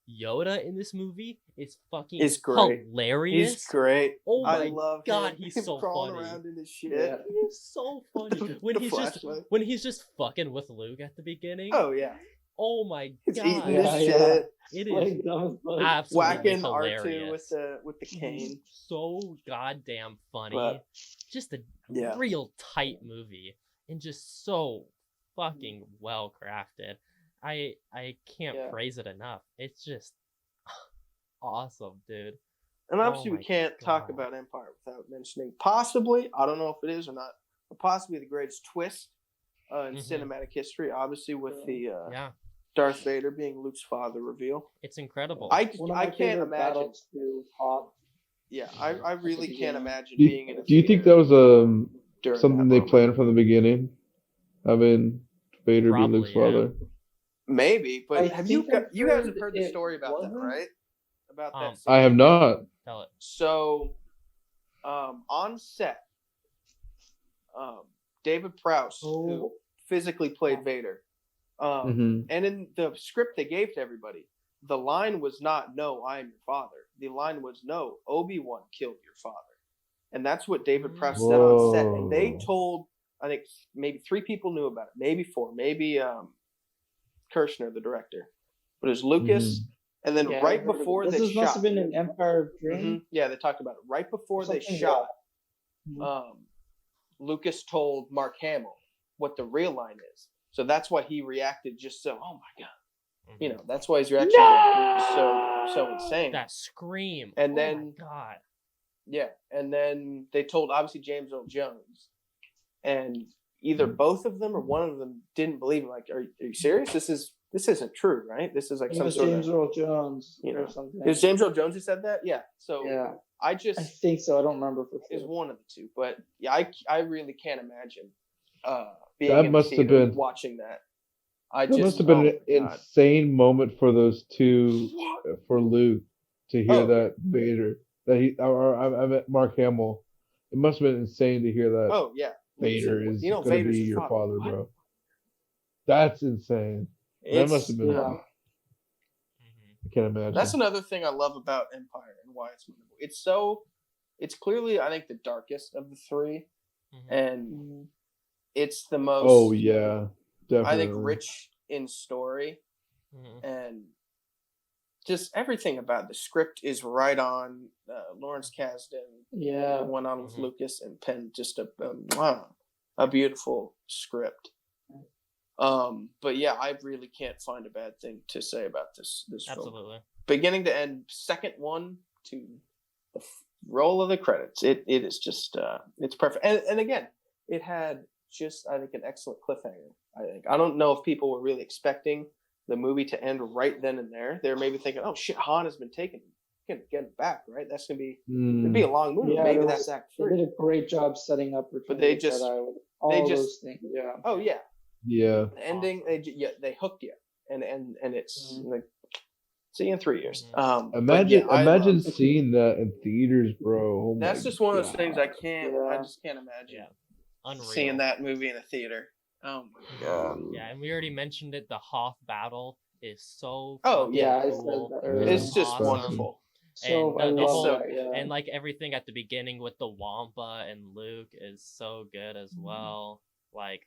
Yoda in this movie is fucking He's great. hilarious. He's great. Oh my I love god, him. he's so crawling funny. around in his shit. Yeah. He is so funny when The he's flashlight. just fucking with Luke at the beginning. Oh yeah, Oh my he's god, eating Yeah, his yeah. shit, it Like, is that was like, absolutely whacking hilarious. R2 with the cane. So goddamn funny. But- just a Yeah. real tight movie and just so fucking well crafted. I can't Yeah. praise it enough. It's just awesome, dude. And obviously, Oh we my can't talk God. about Empire without mentioning possibly, I don't know if it is or not, but possibly the greatest twist in Mhm. cinematic history. Obviously, with the Yeah, Darth Vader being Luke's father reveal. it's incredible. I one of my can't favorite imagine. battles to pop. Yeah, I really can't beginning. imagine Do being in a you think theater that was during something that they moment. planned from the beginning? Having Vader Probably, be Luke's yeah. father. Maybe, but I have you think I've you guys have heard heard the it story about that, wasn't. right? About that. scene? I have not. Tell it. So, on set, David Prowse, who Oh. physically played Vader, Mhm. and in the script they gave to everybody, the line was not "No, I am your father." The line was "No, Obi-Wan killed your father," and that's what David Prowse said on set. And they Whoa. told, I think maybe 3 people knew about it, maybe 4, maybe Kirshner, the director, but it was Lucas. And then Yeah, right I've heard of it. before This they must shot, have been an Empire of Dream. Mhm. Yeah, they talked about it. Right before they Something, shot, yeah. Lucas told Mark Hamill what the real line is. So that's why he reacted just so, oh my God. You know, that's why his reaction was so insane. That scream. And Oh then- my god. Yeah. And then they told obviously James Earl Jones. And either both of them or one of them didn't believe it. Like, are you serious? This isn't true, right? This is like It some was sort James of Earl Jones you know, or something. it was James Earl Jones who said that? Yeah. So Yeah, I I just think so. I don't remember for is sure. one of the two. But yeah, I really can't imagine being That in must the have theater been- watching that. That must have been oh an my God. insane moment for those two, for Luke, to hear Oh. that Vader, that he, or I met Mark Hamill. It must have been insane to hear that Oh yeah. Vader is You know, going to Vader's be your your father. father, What? bro. That's insane. That must have been. yeah. Mhm. I can't imagine. That's another thing I love about Empire and why it's memorable. It's clearly I think the darkest of the 3, Mhm. and Mhm. it's the most Oh yeah, definitely. I think rich in story Mhm. and just everything about the script is right on. Lawrence Kasdan Yeah. went on with Mhm. Lucas and penned just a beautiful script. But yeah, I really can't find a bad thing to say about this film. Absolutely. Beginning to end, second one to the roll of the credits. It is just it's perfect. And again, it had just I think an excellent cliffhanger. I don't know if people were really expecting the movie to end right then and there. They were maybe thinking, oh shit, Han has been taken. Gonna get it back, right? That's gonna be it'd be a long movie. Yeah, Maybe there that's was- Act They 3. did a great job setting up Return But they of the just- Jedi with all they those just- things. Yeah. Oh yeah, Yeah. the ending they hooked you, and it's like see you in 3 years. Mhm. But Imagine, yeah, I imagine love- seeing that in theaters, bro. Oh That's my just one of those things I God. can't. Yeah. I just can't imagine. Yeah. unreal. Seeing that movie in a theater. Oh my god. Yeah, and we already mentioned it. The Hoth battle is so Oh, yeah, I said cool. that earlier. It's just awesome. wonderful. So And I the love whole that. Yeah. and like everything at the beginning with the Wampa and Luke is so good as well. Like,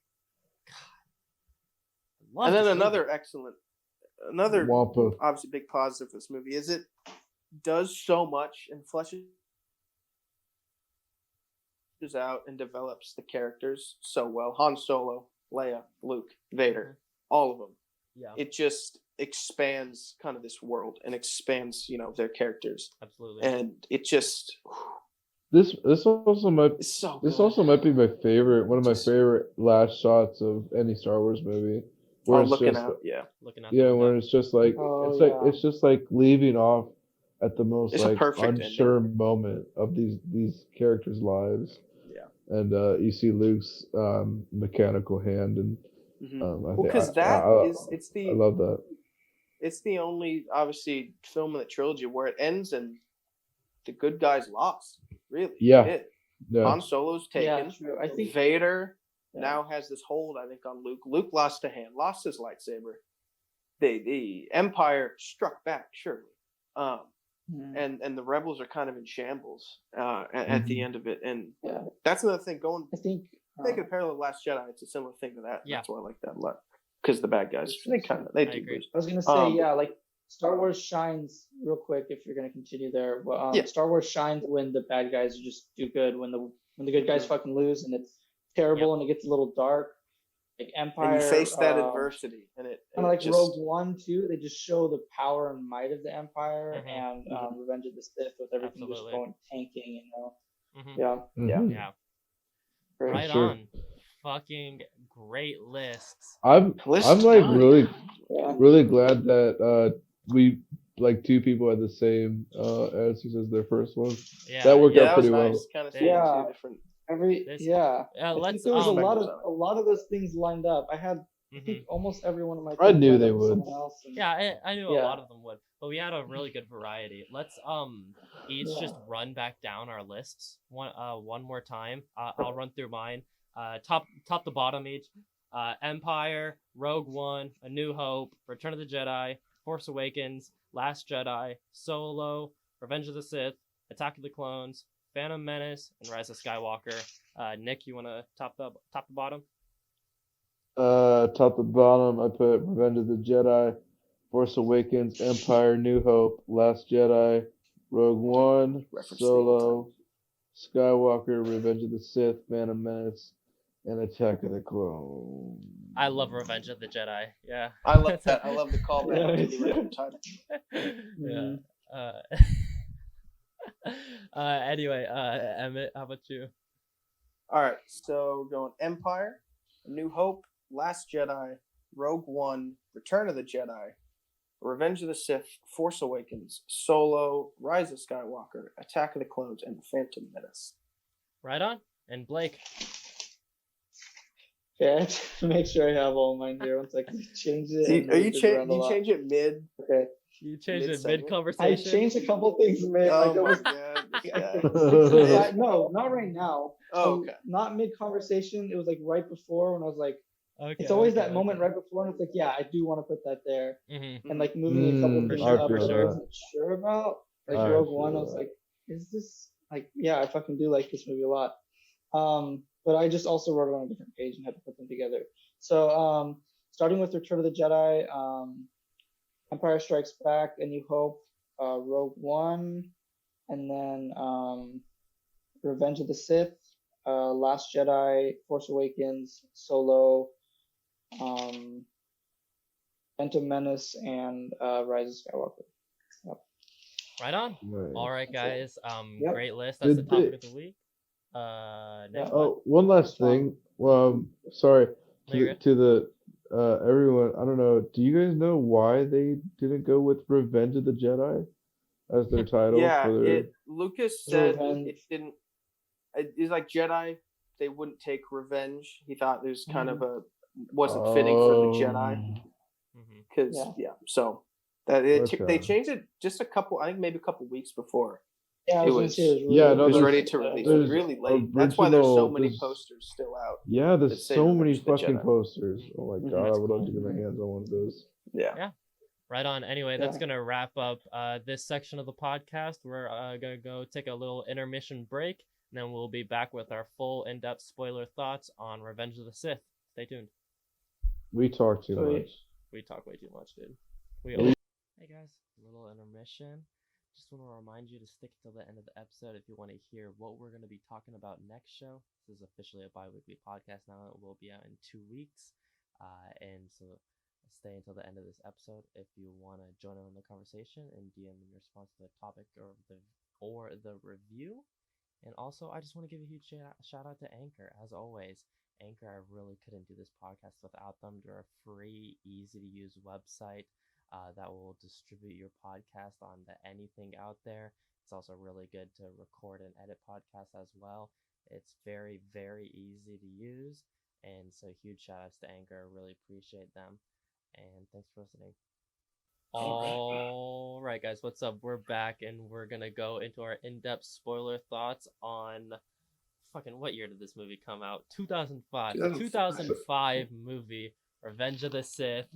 God, I love And then this movie. another Wampa. obviously big positive for this movie is it does so much and fleshes out and develops the characters so well. Han Solo, Leia, Luke, Vader, all of them. Yeah, It just expands kind of this world and expands, their characters. absolutely. And it just This also might it's so this good. also might be my favorite, one of my favorite last shots of any Star Wars movie. Where it's looking just out, yeah. Looking at yeah, the where it's just like it's just like leaving off at the most It's a like perfect unsure moment of these characters' lives. Yeah. And you see Luke's mechanical hand, and Because I love that. It's the only obviously film in the trilogy where it ends and the good guys lost. Really, Yeah. They did. Yeah. Han Solo's taken. Yeah, true. I think Vader now has this hold, I think, on Luke. Luke lost a hand, lost his lightsaber. The Empire struck back, surely. And the rebels are kind of in shambles at the end of it. And that's another thing. I think Taking a parallel to Last Jedi, it's a similar thing to that. Yeah. That's why I like that a lot. Because the bad guys, they do agree. lose. I was gonna say, like Star Wars shines real quick if you're gonna continue there. Star Wars shines when the bad guys just do good. When the good guys fucking lose and it's terrible and it gets a little dark. Like Empire. And you face that adversity, and it kind of like just, Rogue One too. They just show the power and might of the Empire and Revenge of the Sith with everything just going tanking. Yeah. Yeah. Great. Right Sure. on. Fucking great lists. I'm List like done. really glad that we like two people had the same answers as their first one. Yeah. That worked out was pretty nice. well. Kind of seeing two different. I think Let's there was a lot of those things lined up. I had I think almost every one of my. I knew they would. Yeah, I knew a lot of them would, but we had a really good variety. Let's each just run back down our lists one more time. I'll run through mine. Top to bottom each. Empire, Rogue One, A New Hope, Return of the Jedi, Force Awakens, Last Jedi, Solo, Revenge of the Sith, Attack of the Clones, Phantom Menace, and Rise of Skywalker. Nick, you want to top the bottom? Top to bottom, I put Revenge of the Jedi, Force Awakens, Empire, New Hope, Last Jedi, Rogue One, Solo, Skywalker, Revenge of the Sith, Phantom Menace, and Attack of the Clones. I love Revenge of the Jedi. Yeah. I love that. I love the callback to the original title. Yeah. Anyway, Emmett, how about you? All right, so we're going Empire, A New Hope, Last Jedi, Rogue One, Return of the Jedi, Revenge of the Sith, Force Awakens, Solo, Rise of Skywalker, Attack of the Clones, and Phantom Menace. Right on. And Blake. Okay, to make sure I have all mine here. One second. Change it. You change it mid? Okay. You changed it Mid-segment? mid-conversation? I changed a couple things mid. Oh like, my god. no, not right now. Oh, okay. Not mid-conversation. It was like right before when I was like, Okay, it's always that moment right before, and it's like, yeah, I do want to put that there. Mm-hmm. And like moving a couple things up, for I sure. wasn't sure about. Like Rogue One, I was like, is this like, yeah, I fucking do like this movie a lot. But I just also wrote it on a different page and had to put them together. So starting with Return of the Jedi, Empire Strikes Back, A New Hope, Rogue One, and then Revenge of the Sith, Last Jedi, Force Awakens, Solo, Phantom Menace, and Rise of Skywalker. Yep. Right on. Right. All right, guys. Yep. Great list. That's the topic of the week. Nick, Oh, one last thing. Sorry No, to the everyone. I don't know. Do you guys know why they didn't go with Revenge of the Jedi as their title? Yeah, for their... Lucas said Revenge. it didn't. It's like Jedi. They wouldn't take revenge. He thought it was kind of wasn't fitting for the Jedi. Because so that they changed it just a couple. I think maybe a couple weeks before Yeah, I It was gonna was say it was really Yeah, it no, was late. ready to release there's really late. That's why there's so many posters still out. Yeah, that there's say so many Revenge of the fucking Jedi. posters. Oh my god, That's I would love cool. to get my hands on one of those. Yeah. Right on. Anyway, that's Yeah. gonna wrap up this section of the podcast. We're gonna go take a little intermission break, and then we'll be back with our full in-depth spoiler thoughts on Revenge of the Sith. Stay tuned. We talk too Sweet. much. We talk way too much, dude. Hey guys, little intermission. Just want to remind you to stick till the end of the episode if you want to hear what we're going to be talking about next show. This is officially a bi-weekly podcast now. It will be out in 2 weeks. And so stay until the end of this episode if you want to join in on the conversation and DM in response to the topic or the review. And also, I just want to give a huge shout out to Anchor. As always, Anchor, I really couldn't do this podcast without them. They're a free, easy-to-use website that will distribute your podcast on anything out there. It's also really good to record and edit podcasts as well. It's very, very easy to use. And so huge shout outs to Anchor. I really appreciate them. And thanks for listening. All right, guys, what's up? We're back, and we're going to go into our in-depth spoiler thoughts on... Fucking, what year did this movie come out? 2005. The 2005 movie, Revenge of the Sith,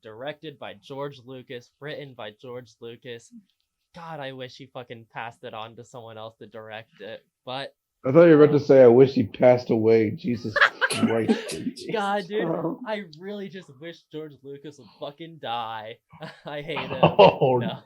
directed by George Lucas, written by George Lucas. God, I wish he fucking passed it on to someone else to direct it, but... I thought you were about to say, I wish he passed away. Jesus Christ. God, dude, I really just wish George Lucas would fucking die. I hate him. Oh, No.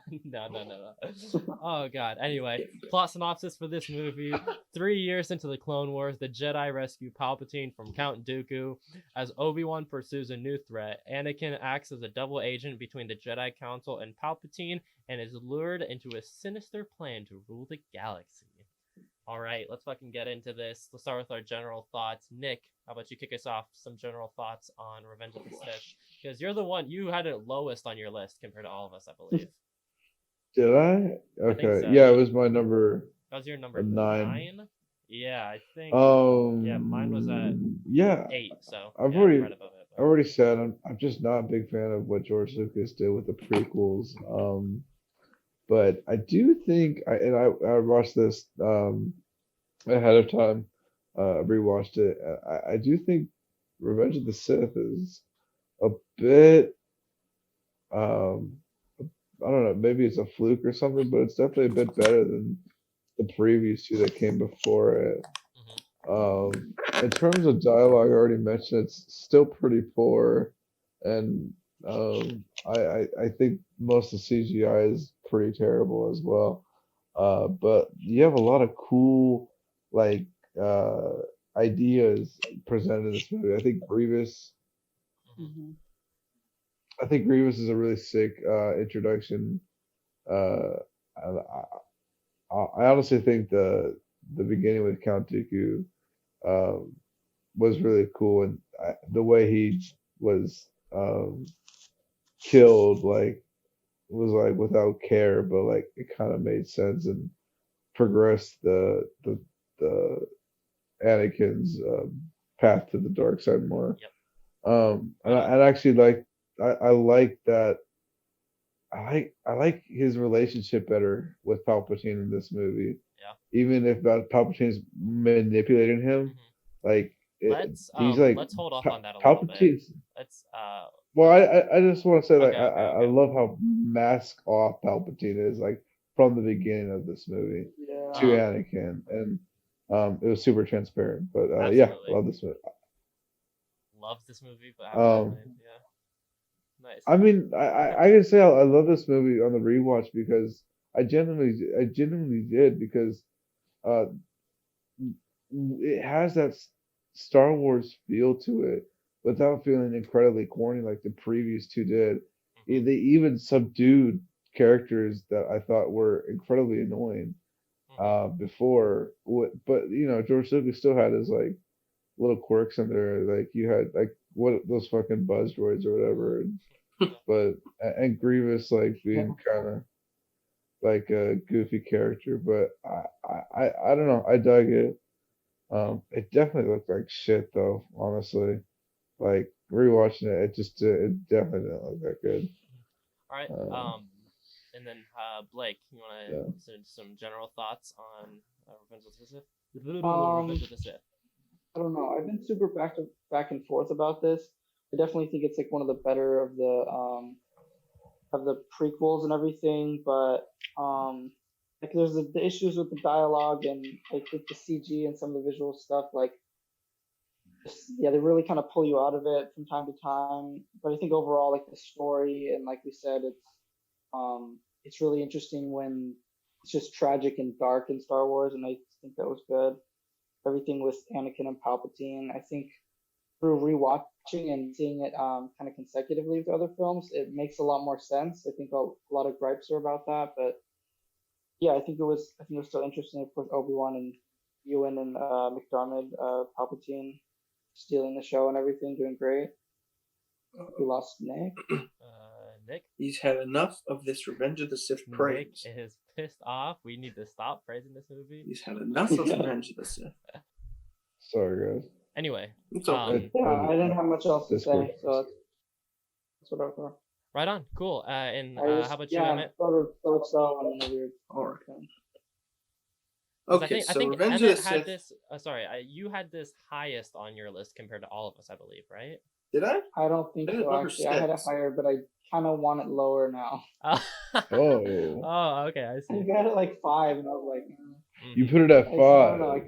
Oh, God. Anyway, plot synopsis for this movie. 3 years into the Clone Wars, the Jedi rescue Palpatine from Count Dooku. As Obi-Wan pursues a new threat, Anakin acts as a double agent between the Jedi Council and Palpatine and is lured into a sinister plan to rule the galaxy. All right, let's fucking get into this. Let's start with our general thoughts. Nick, how about you kick us off? Some general thoughts on Revenge of the Sith, because you're the one, you had it lowest on your list compared to all of us, I believe. Did I? Okay. So. Yeah, it was my number. That was your number 9. Yeah, I think. Yeah, mine was at 8. So I've yeah, already right above it. I already said I'm just not a big fan of what George Lucas did with the prequels. But I do think I watched this ahead of time, rewatched it. I do think Revenge of the Sith is a bit I don't know, maybe it's a fluke or something, but it's definitely a bit better than the previous 2 that came before it. In terms of dialogue, I already mentioned it's still pretty poor, and I think most of the CGI is pretty terrible as well. But you have a lot of cool like ideas presented in this movie. I think Grievous is a really sick introduction. I honestly think the beginning with Count Dooku was really cool, and the way he was killed was like without care, but like it kind of made sense and progressed the Anakin's path to the dark side more. And I actually like I like that. I like his relationship better with Palpatine in this movie. Yeah. Even if Palpatine's manipulating him, like let's hold off on that a little bit. Let's Well, I just want to say like okay. I love how mask off Palpatine is like from the beginning of this movie to Anakin, and it was super transparent. But yeah, love this movie. Love this movie, but yeah. Nice. I mean, I can say I love this movie on the rewatch because I genuinely did because it has that Star Wars feel to it without feeling incredibly corny like the previous 2 did. They even subdued characters that I thought were incredibly annoying before. But you know, George Lucas still had his like little quirks in there. Like you had like what those fucking buzz droids or whatever. And Grievous like being kind of like a goofy character, but I don't know, I dug it. It definitely looked like shit though, honestly. Like rewatching it, it definitely didn't look that good. All right. And then Blake, you want to send some general thoughts on Revenge of the Sith? Revenge of the Sith. I don't know. I've been super back and forth about this. I definitely think it's like one of the better of the prequels and everything, but like there's the issues with the dialogue and like with the CG and some of the visual stuff. Like, yeah, they really kind of pull you out of it from time to time. But I think overall, like the story and like we said, it's really interesting when it's just tragic and dark in Star Wars, and I think that was good. Everything with Anakin and Palpatine, I think through rewatching and seeing it kind of consecutively with other films, it makes a lot more sense. I think a lot of gripes are about that, but yeah, I think it was still interesting. Of course, Obi-Wan and Ewan and McDermott, Palpatine stealing the show and everything, doing great. We lost Nick. Nick? He's had enough of this Revenge of the Sith praise. Nick is pissed off. We need to stop praising this movie. He's had enough of Revenge of the Sith. Sorry, guys. Anyway, I didn't have much else to say, so that's what I thought. Right on, cool. And how about you, Emmett? Okay, I think Revenge Emmett of the had Sith. this. Sorry, you had this highest on your list compared to all of us, I believe, right? Did I? I don't think so. Actually, I had it higher, but I kind of want it lower now. Oh, okay, I see. I got it like 5, and I was like, You put it at 5. I don't know. I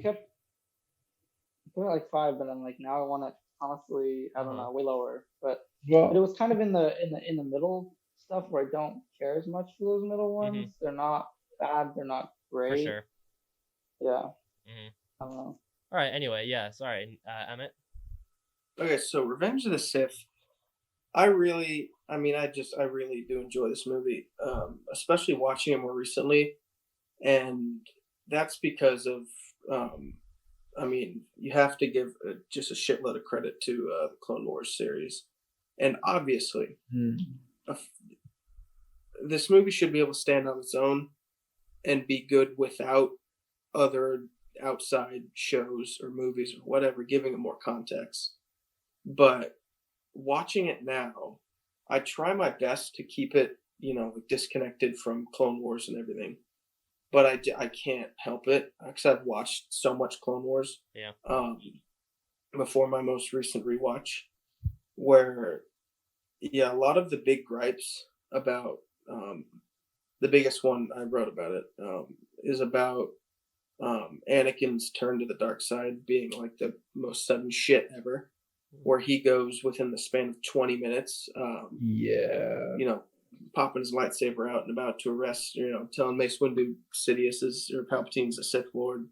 put it like 5, but I'm like, now I want it honestly. I don't know, way lower. But it was kind of in the middle stuff where I don't care as much for those middle ones. They're not bad. They're not great. For sure. Yeah. I don't know. All right. Anyway, yeah. Sorry, Emmett. Okay, so Revenge of the Sith. I really do enjoy this movie, especially watching it more recently, and that's because of, you have to give just a shitload of credit to the Clone Wars series, and obviously, this movie should be able to stand on its own and be good without other outside shows or movies or whatever giving it more context. But watching it now, I try my best to keep it, disconnected from Clone Wars and everything. But I can't help it because I've watched so much Clone Wars. Yeah. Before my most recent rewatch, where, a lot of the big gripes about the biggest one I wrote about it is about Anakin's turn to the dark side being like the most sudden shit ever. Where he goes within the span of 20 minutes, popping his lightsaber out and about to arrest, telling Mace Windu Sidious or Palpatine's a Sith Lord.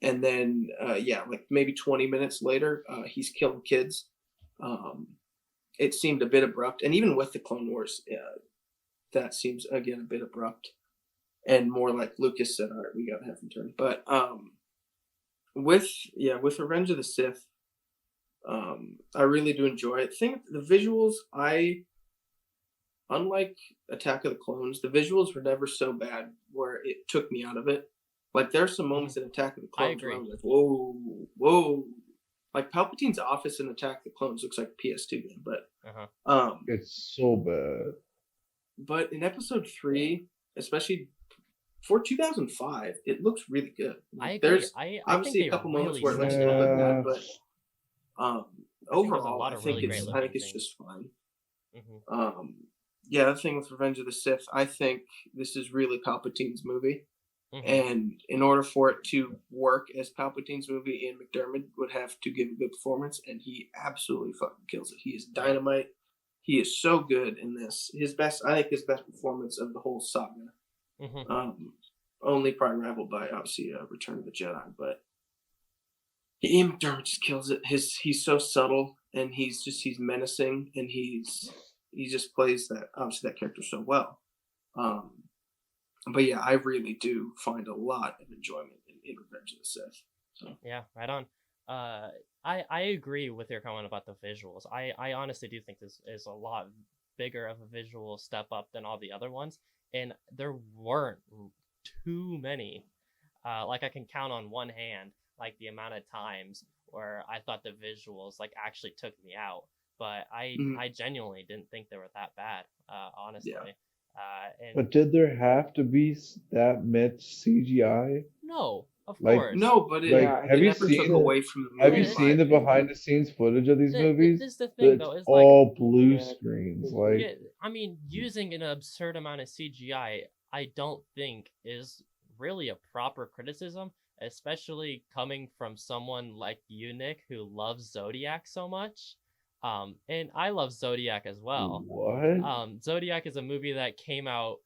And then, like maybe 20 minutes later, he's killing kids. It seemed a bit abrupt. And even with the Clone Wars, that seems, again, a bit abrupt. And more like Lucas said, all right, we got to have him turn. But with Revenge of the Sith, I really do enjoy it. The visuals, unlike Attack of the Clones, the visuals were never so bad where it took me out of it. Like there's some moments in Attack of the Clones where I was like, whoa. Like Palpatine's office in Attack of the Clones looks like a PS2 game, but it's so bad. But in Episode 3, especially for 2005, it looks really good. Like, there's obviously a couple moments where it looks a little bit bad, but overall, I think it's just fine. The thing with Revenge of the Sith, I think this is really Palpatine's movie. And in order for it to work as Palpatine's movie, Ian McDermott would have to give a good performance, and he absolutely fucking kills it. He is dynamite. He is so good in this. His best performance of the whole saga. Only probably rivaled by, obviously, Return of the Jedi, but Ian McDermott just kills it. He's so subtle, and he's menacing, and he just plays that character so well. But yeah, I really do find a lot of enjoyment in Revenge of the Sith. So. Yeah, right on. I agree with your comment about the visuals. I honestly do think this is a lot bigger of a visual step up than all the other ones, and there weren't too many. Like I can count on one hand, like the amount of times where I thought the visuals like actually took me out. But I genuinely didn't think they were that bad, honestly. And But did there have to be that much CGI? no, of Like, course. No, but like, Yeah, I have it you think never took seen away from the have movie, you in It's my seen the opinion. behind the scenes footage of these movies? this is the thing It's though. Is like, all blue Yeah, screens. it's Like, yeah, I mean, using an absurd amount of CGI, I don't think is really a proper criticism, especially coming from someone like you, Nick, who loves Zodiac so much. And I love Zodiac as well. what? Zodiac is a movie that came out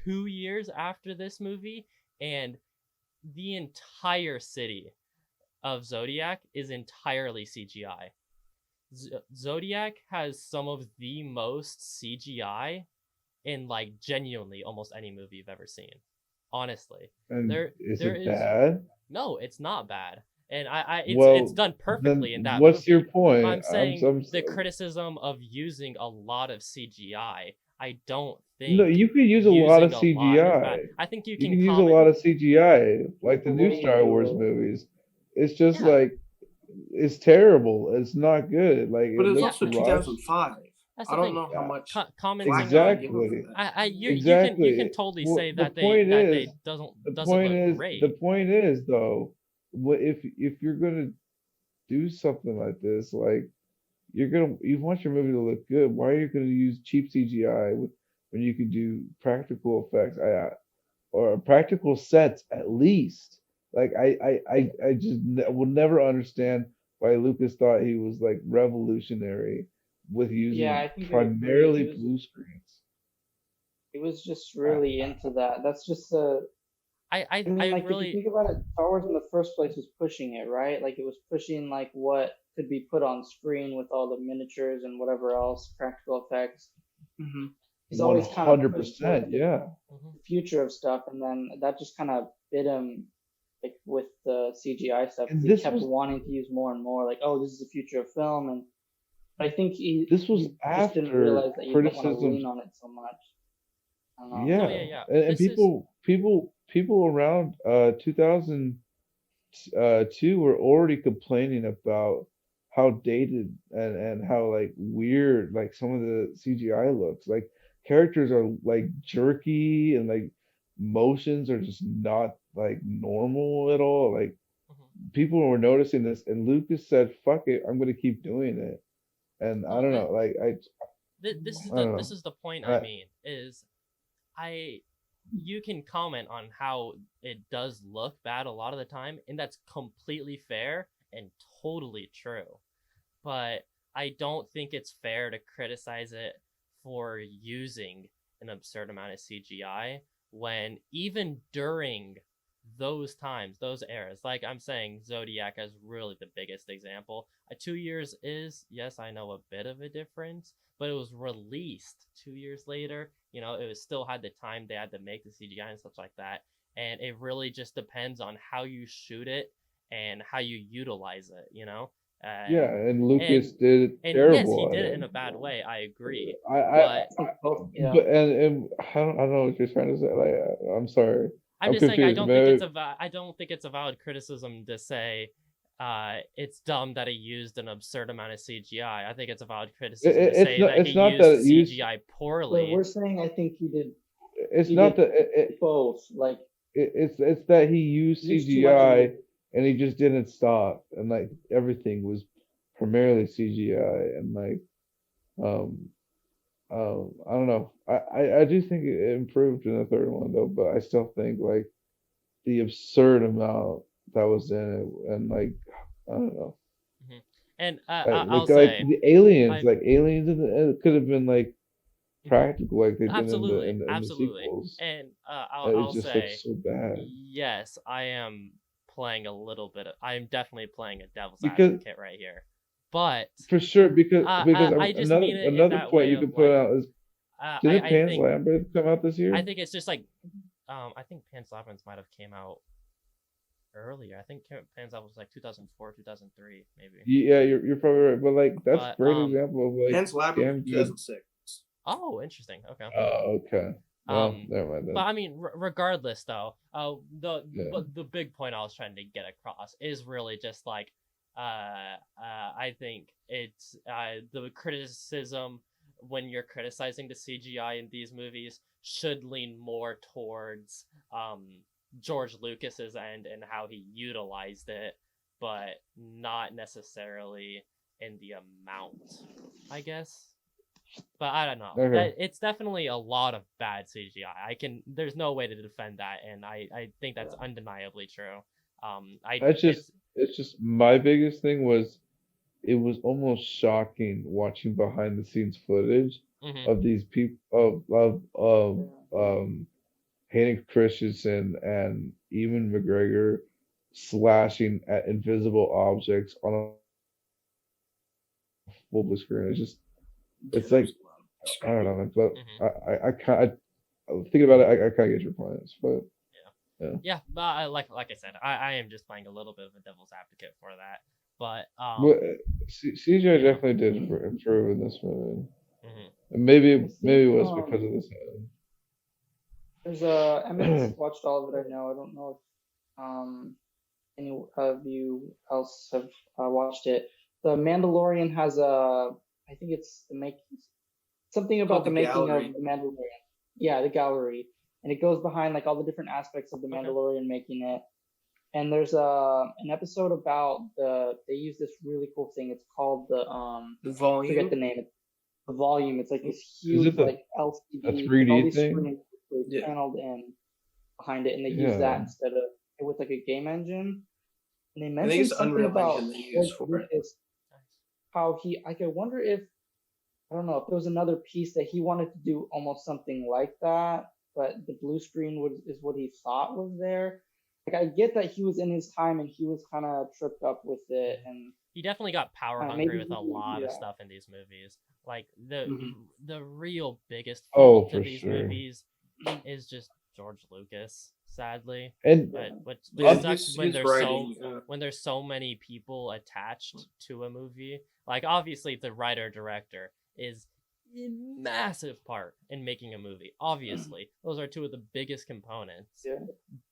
2 years after this movie, and the entire city of Zodiac is entirely CGI. Zodiac has some of the most CGI in like genuinely almost any movie you've ever seen. Honestly, And there is there it is bad? no, it's not bad, and it's Well, done then perfectly in that what's your movie. But point? I'm saying the criticism of using a lot of CGI, I don't No, think you could use a lot of using a lot is bad. CGI. I think you You can can use a comment. lot of CGI, like like the the new way you Star do Wars it. movies. It's just Yeah, like it's terrible. It's not good. Like But it it was yeah. looks also rushed. 2005. That's I the don't thing. know how much Commenting flack I give them for Exactly. that. you can Exactly. totally Well, say the that point is, they doesn't look the great. point is though, if you're gonna do something like this, like you want your movie to look good. Why are you gonna use cheap CGI when you can do practical effects? Or practical sets at least. Like I just will never understand why Lucas thought he was like revolutionary with Yeah, using I think I agree. primarily blue screens. He was just I, really into that. That's just a. I I mean, like if you really think about it, Star Wars in the first place was pushing it, right? Like it was pushing like what could be put on screen with all the miniatures and whatever else, practical effects. Hmm. He's always kind of pushed towards 100%, yeah. mhm. the future of stuff, and then that just kind of bit him like with the CGI stuff because And he kept wanting to use more and more. Like, oh, this is the future of film, and I think this was he just didn't after realize that you don't want to criticisms. lean on it so much. I don't know. No, Yeah, yeah, yeah. and This is people around 2002 were already complaining about how dated and how like weird like some of the CGI looks. Like characters are like jerky and like motions are just not like normal at all. Like mhm. people were noticing this, and Lucas said, "Fuck it, I'm gonna keep doing it." And I No, don't know, like I don't this know. is the point I I, mean is I you can comment on how it does look bad a lot of the time, and that's completely fair and totally true. But I don't think it's fair to criticize it for using an absurd amount of CGI when even during those times, those eras, like I'm saying, Zodiac is really the biggest example. 2 years is, yes, I know a bit of a difference, but it was released 2 years later. You know, it was still had the time they had to make the CGI and stuff like that. And it really just depends on how you shoot it and how you utilize it, you know? yeah, and Lucas And did it yes, he terrible at did it it. in a bad way. I agree, I I but think both. Yeah. but and I don't know what you're trying to say. Like I'm sorry, I'm I'm just saying confused. Maybe I don't think it's a valid criticism to say it's dumb that he used an absurd amount of CGI. I think it's a valid criticism to say that he it's not that used it used CGI But poorly. we're saying I think it's he not did that both. Like it's that he used used too much of CGI it. and he just didn't stop and like everything was primarily CGI and like um I don't know. I do think it improved in the third one though, but I still think like the absurd amount that was in it and like I don't know. Hmm. And Like I'll like say, the aliens, I like aliens it could have been like mhm. practical like they did in Absolutely, in the absolutely. sequels. And It I'll just looks say, so bad. yes, I am playing a little bit of, I am definitely playing a devil's Because advocate right here. But for sure, because I just another mean it in another that point way you of could put like, out is didn't I Pan's think Labyrinth come out this year? it's just like, I think Pan's Labyrinth might have came out earlier. I think Pan's Labyrinth was like 2004, 2003, maybe. Yeah, you're probably right, but like that's a But great example of like Pan's Labyrinth damn good. 2006. oh, interesting. Okay. Oh, okay. Well, Um, never mind but then. I mean, regardless, though, Yeah, the big point I was trying to get across is really just like, I think it's the criticism when you're criticizing the CGI in these movies should lean more towards George Lucas's end and how he utilized it, but not necessarily in the amount, I guess. But I don't know. Okay. It's definitely a lot of bad CGI. There's no way to defend that, and I think that's undeniably true. It's just my biggest thing was it was almost shocking watching behind the scenes footage Mhm. of these people of Hayden Christensen and Ewan McGregor slashing at invisible objects on a full screen. It's like I don't know, but Mhm. I kind thinking about it, I kind of get your points, but Yeah, but like I said, I am just playing a little bit of a devil's advocate for that. But But CGI you know, definitely did improve in this movie, mhm. and maybe I maybe think it was because of this. there's Emmett's watched all of it. I know. I don't know if any of you else have watched it. The Mandalorian has I think it's the make something about Called the the making gallery. of the Mandalorian. Yeah, the gallery, and it goes behind like all the different aspects of the Okay. Mandalorian making it. And there's an episode about they use this really cool thing. It's called the volume. forget the name. It's the volume. It's like this Is huge it the like LCD, a like all 3D these thing? screens Yeah. paneled in behind it, and they use Yeah. that instead of with like a game engine. And they I think mentioned it's something Unreal about Engine they use George for it. Lucas, how I could wonder if I don't know if there was another piece that he wanted to do almost something like that, but the blue screen is what he thought was there. Like I get that he was in his time and he was kind of tripped up with it, and He definitely got power hungry maybe with a lot of yeah. stuff in these movies. Like the Mhm. real biggest Oh, fault to for these sure. movies is just George Lucas, sadly. And But what Yeah, sucks when his there's writing. when there's so many people attached to a movie. Like obviously the writer director is a massive part in making a movie. Obviously, those are two of the biggest components. Yeah.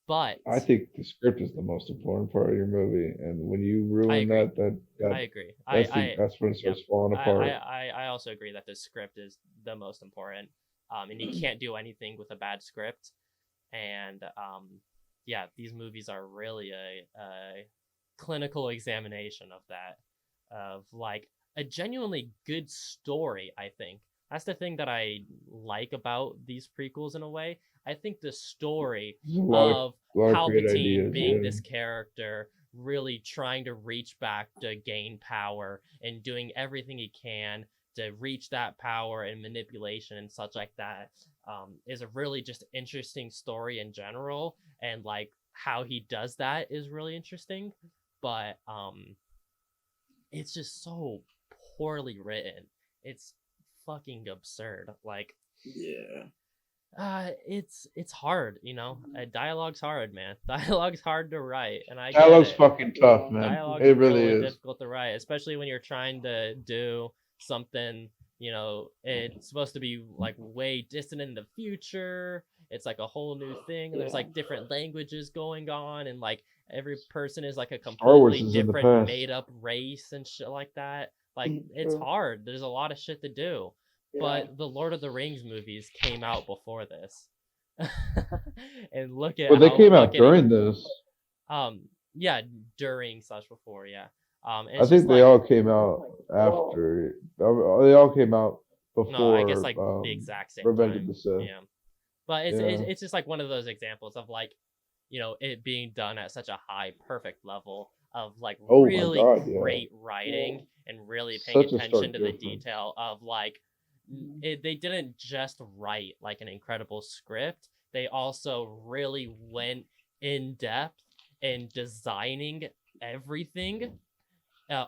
But I think the script is the most important part of your movie, and when you ruin agree. that I agree. that's when it Yep. starts falling apart. I also agree that the script is the most important. And you can't do anything with a bad script. And yeah, these movies are really a clinical examination of that, of like a genuinely good story. I think that's the thing that I like about these prequels in a way. I think the story There's a of lot of great Palpatine ideas. being Yeah. this character, really trying to reach back to gain power and doing everything he can to reach that power and manipulation and such like that, is a really just interesting story in general, and like how he does that is really interesting, but it's just so poorly written. It's fucking absurd. Like Yeah. It's hard, you know. Dialogue's hard, man. Dialogue's hard to write, and I get Dialogue's it. fucking tough, man. Dialogue's It really really is. difficult to write, especially when you're trying to do something, you know, it's supposed to be like way distant in the future. It's like a whole new thing. There's like different languages going on, and like every person is like a Star Wars completely is in the different past. made up race and shit like that. Like it's True. hard. There's a lot of shit to do. Yeah. But the Lord of the Rings movies came out before this. And look at Well, they how came out look at during this. yeah, during slash before, yeah. And I it's think just they like all came out after. They all came out no, I guess before like the exact same Revenge of time. the Sith. Yeah. But Yeah. it's just like one of those examples of like, you know, it being done at such a high, perfect level of like Oh my really God, yeah. great writing and really paying Such a attention stark to the difference. detail of like they didn't just write like an incredible script. They also really went in depth in designing everything,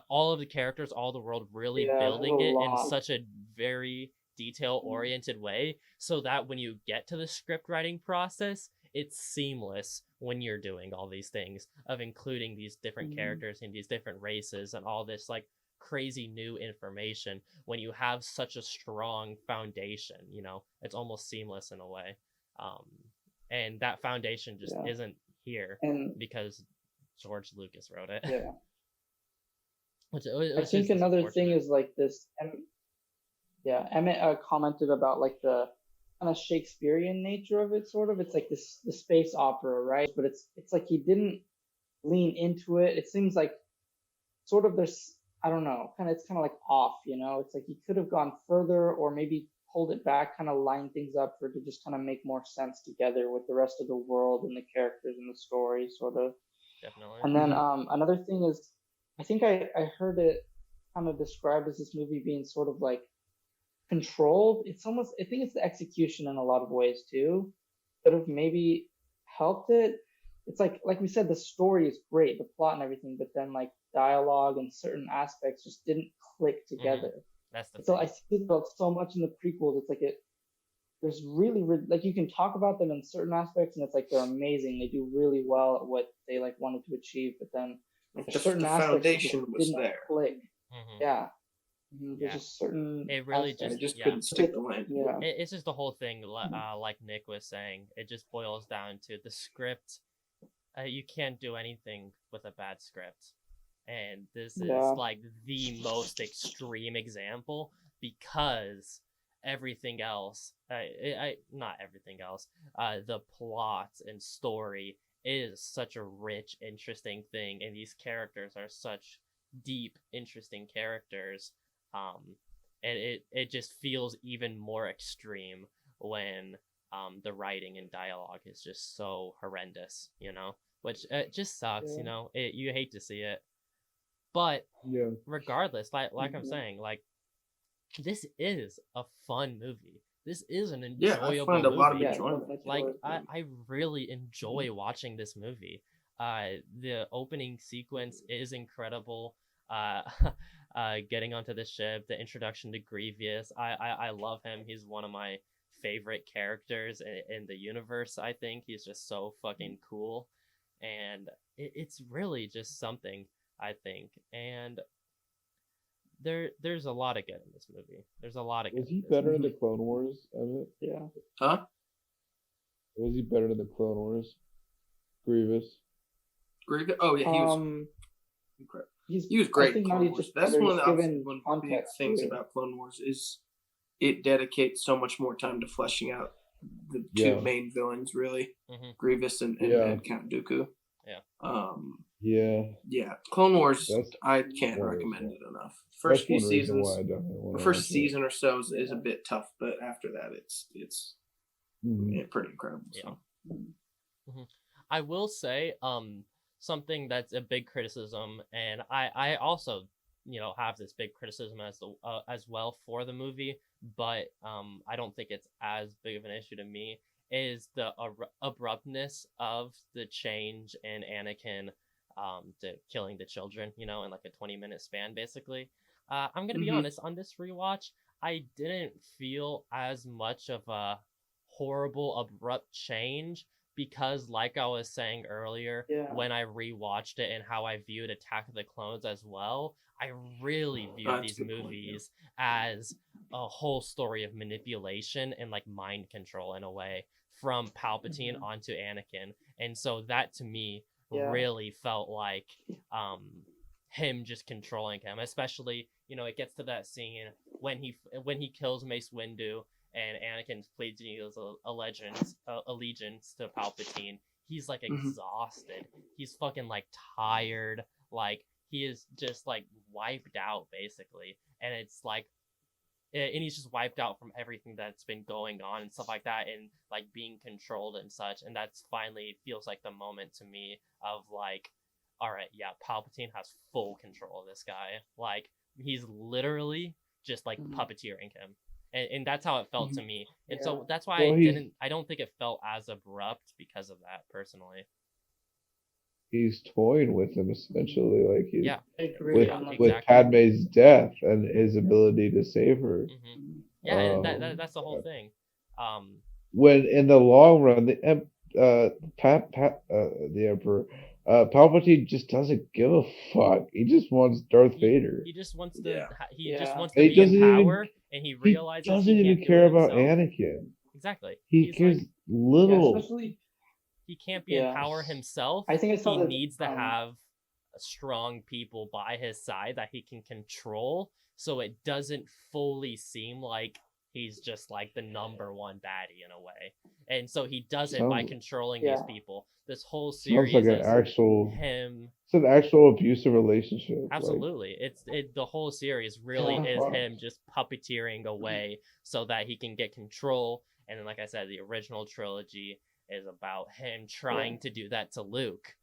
all of the characters, all the world, really Yeah, building there's a it in lot. such a very detail oriented way, so that when you get to the script writing process, it's seamless when you're doing all these things of including these different characters and these different races and all this like crazy new information. When you have such a strong foundation, you know, it's almost seamless in a way. And that foundation just isn't here And because George Lucas wrote it. yeah, Which I think another thing is like this Yeah, Emmett commented about like the kind of Shakespearean nature of it, sort of. It's like the space opera, right? But it's like he didn't lean into it. It seems like sort of there's I don't know, it's kind of like off, you know. It's like he could have gone further or maybe pulled it back, kind of line things up for it to just kind of make more sense together with the rest of the world and the characters and the story, sort of. Definitely. And then another thing is, I think I heard it kind of described as this movie being sort of like controlled. It's almost I think it's the execution in a lot of ways too. Could have maybe helped it. It's like we said, the story is great, the plot and everything, but then like dialogue and certain aspects just didn't click together. That's the So thing. I see about so much in the prequels. It's like there's really like you can talk about them in certain aspects, and it's like they're amazing. They do really well at what they like wanted to achieve, but then there's certain The aspects that foundation just was didn't there. click. Mhm. Yeah. There's Yeah. just certain It really aspects. I just yeah. couldn't stick the landing. Yeah. It's just the whole thing, like Nick was saying. It just boils down to the script. You can't do anything with a bad script, and this is Yeah. like the most extreme example because everything else, not everything else, the plot and story is such a rich, interesting thing, and these characters are such deep, interesting characters. And it just feels even more extreme when the writing and dialogue is just so horrendous, which just sucks, Yeah. you hate to see it. But Yeah. regardless, like I'm saying, like this is a fun movie. This is an Yeah, I enjoyable find a lot of movie. enjoyment. Like I really enjoy watching this movie. The opening sequence is incredible. Uh, getting onto the ship, the introduction to Grievous. I love him. He's one of my favorite characters in the universe. I think he's just so fucking cool, and it's really just something. I think, and there's a lot of good in this movie. There's a lot of good. Was he in this better in movie. the Clone Wars, Emmett? Yeah. Huh? Was he better in the Clone Wars? Grievous? Grievous? Oh yeah, he was incredible. He was great in Clone Wars. That's one of the big things about Clone Wars is it dedicates so much more time to fleshing out the two main villains, really, Grievous and Count Dooku. Yeah. Yeah. Clone Wars. I can't recommend it enough. First few seasons, the first season or so is a bit tough, but after that, it's pretty incredible. So. I will say, something that's a big criticism, and I also have this big criticism as well for the movie, but I don't think it's as big of an issue to me, is the abruptness of the change in Anakin to killing the children, in like a 20-minute span, basically. I'm gonna be honest, on this rewatch, I didn't feel as much of a horrible abrupt change, because like I was saying earlier, when I rewatched it and how I viewed Attack of the Clones as well, I really viewed these movies as a whole story of manipulation and like mind control in a way, from Palpatine onto Anakin. And so that to me really felt like him just controlling him, especially it gets to that scene when he kills Mace Windu and Anakin pledging his allegiance to Palpatine. He's like exhausted. He's fucking like tired. Like he is just like wiped out basically, and it's like, and he's just wiped out from everything that's been going on and stuff like that, and like being controlled and such. And that's finally feels like the moment to me of like, all right, yeah, Palpatine has full control of this guy. Like he's literally just like puppeteering him. And that's how it felt to me. And so that's why I don't think it felt as abrupt because of that, personally. He's toying with him essentially, like he's with Padme's death and his ability to save her. Yeah, that's the whole thing. When in the long run, the Emperor, Palpatine just doesn't give a fuck. He just wants Darth Vader. He just wants to. He just wants to be in power, and he realizes he doesn't even care about Anakin. Exactly. He cares like, little. He can't be in power himself. I think he needs to have strong people by his side that he can control, so it doesn't fully seem like he's just like the number one baddie in a way. And so he does it by Sounds controlling Yeah. these people. This whole sounds like series an is actual. him. It's an actual abusive relationship. Like, Absolutely. The whole series really Yeah. is him just puppeteering away so that he can get control. And then, like I said, the original trilogy is about him trying to do that to Luke.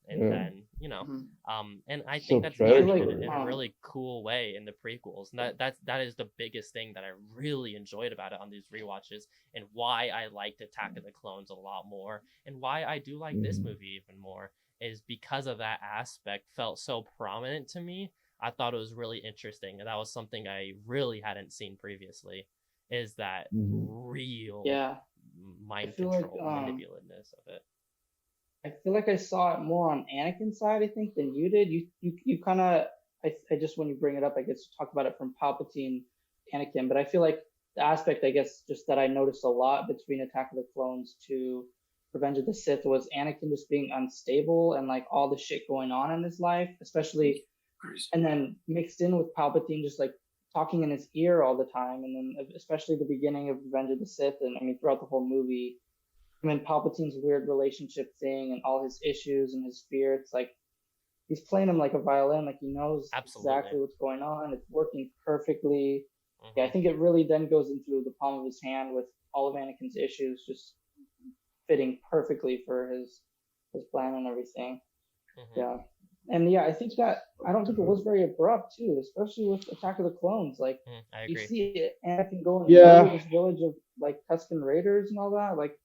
And Yeah. then, Mhm. and I So think that's done predatory. in a really cool way in the prequels. And that is the biggest thing that I really enjoyed about it on these rewatches, and why I liked Attack of the Clones a lot more, and why I do like this Mhm. movie even more, is because of that aspect felt so prominent to me. I thought it was really interesting, and that was something I really hadn't seen previously, is that Mhm. real Yeah. mind feel like, control, manipulativeness of it. I feel like I saw it more on Anakin's side, I think, than you did. You kind of, I just, when you bring it up, I guess you talk about it from Palpatine, Anakin, but I feel like the aspect, I guess, just that I noticed a lot between Attack of the Clones to Revenge of the Sith was Anakin just being unstable and like all the shit going on in his life, especially, and then mixed in with Palpatine just like talking in his ear all the time, and then especially the beginning of Revenge of the Sith, and I mean throughout the whole movie. I mean, Palpatine's weird relationship thing and all his issues and his fear. It's like he's playing him like a violin. Like he knows Absolutely. exactly what's going on. It's working perfectly. Yeah, I Mhm. think it really then goes into the palm of his hand with all of Anakin's issues just fitting perfectly for his plan and everything. Mhm. Yeah. And yeah, I think that I don't think it was very abrupt too, especially with Attack of the Clones. Like I you agree. see Anakin going Yeah. over this village of like Tusken Raiders and all that. Like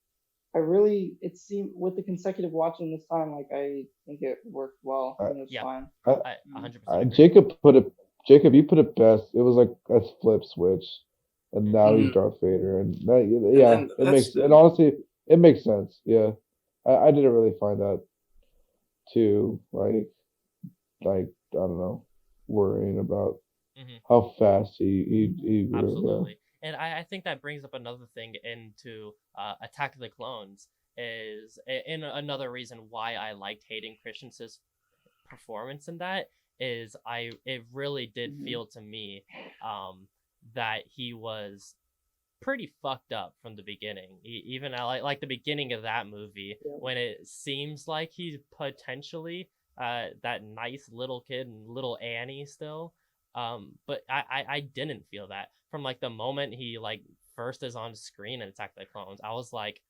it seemed with the consecutive watching this time, like I think it worked well. I think it was Yeah. fine. I, I 100% agree. Jacob, you put it best. It was like a flip switch, and now he's Mhm. Darth Vader, and that, yeah, then it that's makes, the- and honestly, it makes sense. Yeah, I didn't really find that too like I don't know, worrying about Mhm. how fast he grew. Absolutely. And I think that brings up another thing into Attack of the Clones, is in another reason why I liked Hayden Christensen's performance in that, is it really did Mhm. feel to me that he was pretty fucked up from the beginning. Even I like the beginning of that movie, Yeah. when it seems like he's potentially that nice little kid and little Annie still. But I didn't feel that from like the moment he like first is on screen in Attack of the Clones. I was like,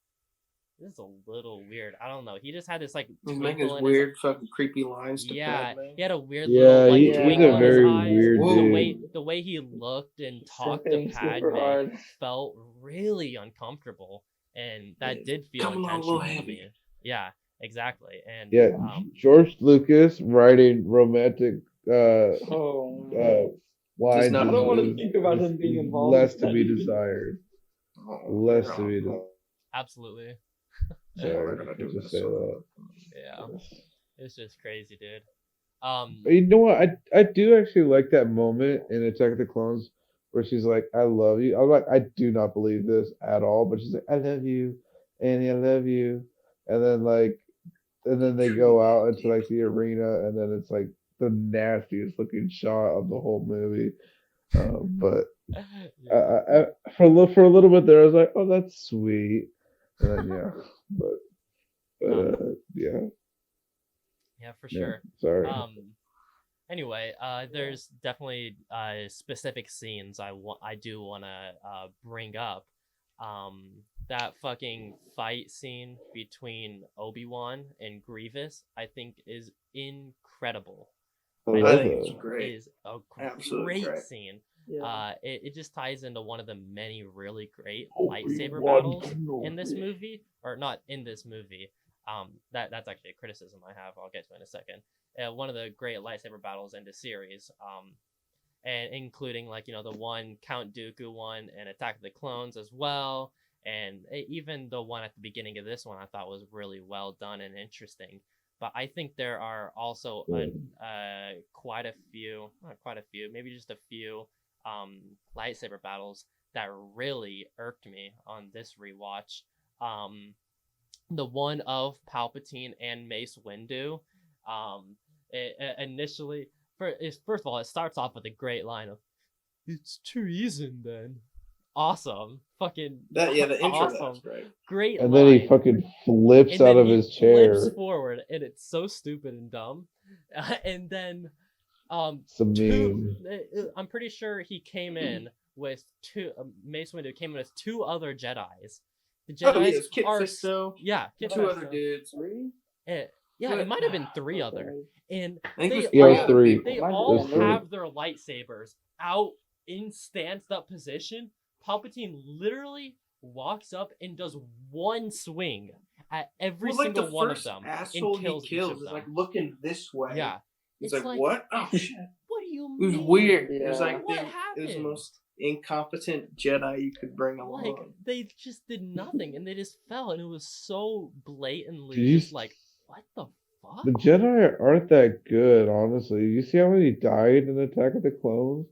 this is a little weird. I don't know. He just had this like He's making his twinkle in his, weird fucking creepy lines to yeah, Padme. he had a weird little Yeah, like he's twinkle a in his very eyes. weird The Whoa. dude. way he looked and talked to Sipping super Padme hard. felt really uncomfortable, and that did feel Come along a little intentional to heavy. me. Yeah, exactly. And Yeah, George Lucas writing romantic Oh man. Does lines not I don't want to is think about him being involved less in to that be even. desired. Oh, Less yeah. to be desired. absolutely, Yeah, we're Sorry, gonna do let's just this. say that. yeah, it's just crazy, dude. You know what? I do actually like that moment in Attack of the Clones where she's like, "I love you." I'm like, I do not believe this at all, but she's like, "I love you, Annie, I love you," and then they go out into like the arena, and then it's like the nastiest looking shot of the whole movie. But yeah, for a little bit there, I was like, "Oh, that's sweet," and then yeah, but yeah, yeah, for yeah. sure. Sorry. Anyway, there's definitely specific scenes I do want to bring up. That fucking fight scene between Obi-Wan and Grievous, I think, is incredible. I I love think it's that. great. Is a Absolutely great great. scene. Yeah. It just ties into one of the many really great lightsaber Obi-Wan battles in this Kenobi. movie, or not in this movie. That's actually a criticism I have. I'll get to in a second. One of the great lightsaber battles in the series. And including like the one Count Dooku one and Attack of the Clones as well, and even the one at the beginning of this one I thought was really well done and interesting. But I think there are also quite a few, not quite a few, maybe just a few lightsaber battles that really irked me on this rewatch. The one of Palpatine and Mace Windu. Initially, first of all, it starts off with a great line of, "It's treason then." Awesome. Fucking The intro awesome. that's right. Great And line. then he fucking flips And out then of he his chair. flips forward, and it's so stupid and dumb. And then It's a meme. I'm pretty sure he came in with Mace Windu came in with 2 other Jedis. The Jedis Kit are Fisto, Kit 2 other Fisto. dudes. It might have been 3 other. And I think it was they 3 Yeah, it was other 3. people. they Might have all been 3. have their lightsabers out in stanced up position. Palpatine literally walks up and does one swing at every single one of them asshole and kills he kills each of is them. like looking this way. Yeah. He's It's like, what? Oh shit. What do you It was mean? weird. It was Yeah. like What it was the happened? most incompetent Jedi you could bring along. Like, they just did nothing and they just fell, and it was so blatantly Did you just like, what the fuck? The Jedi aren't that good, honestly. You see how many died in Attack of the Clones?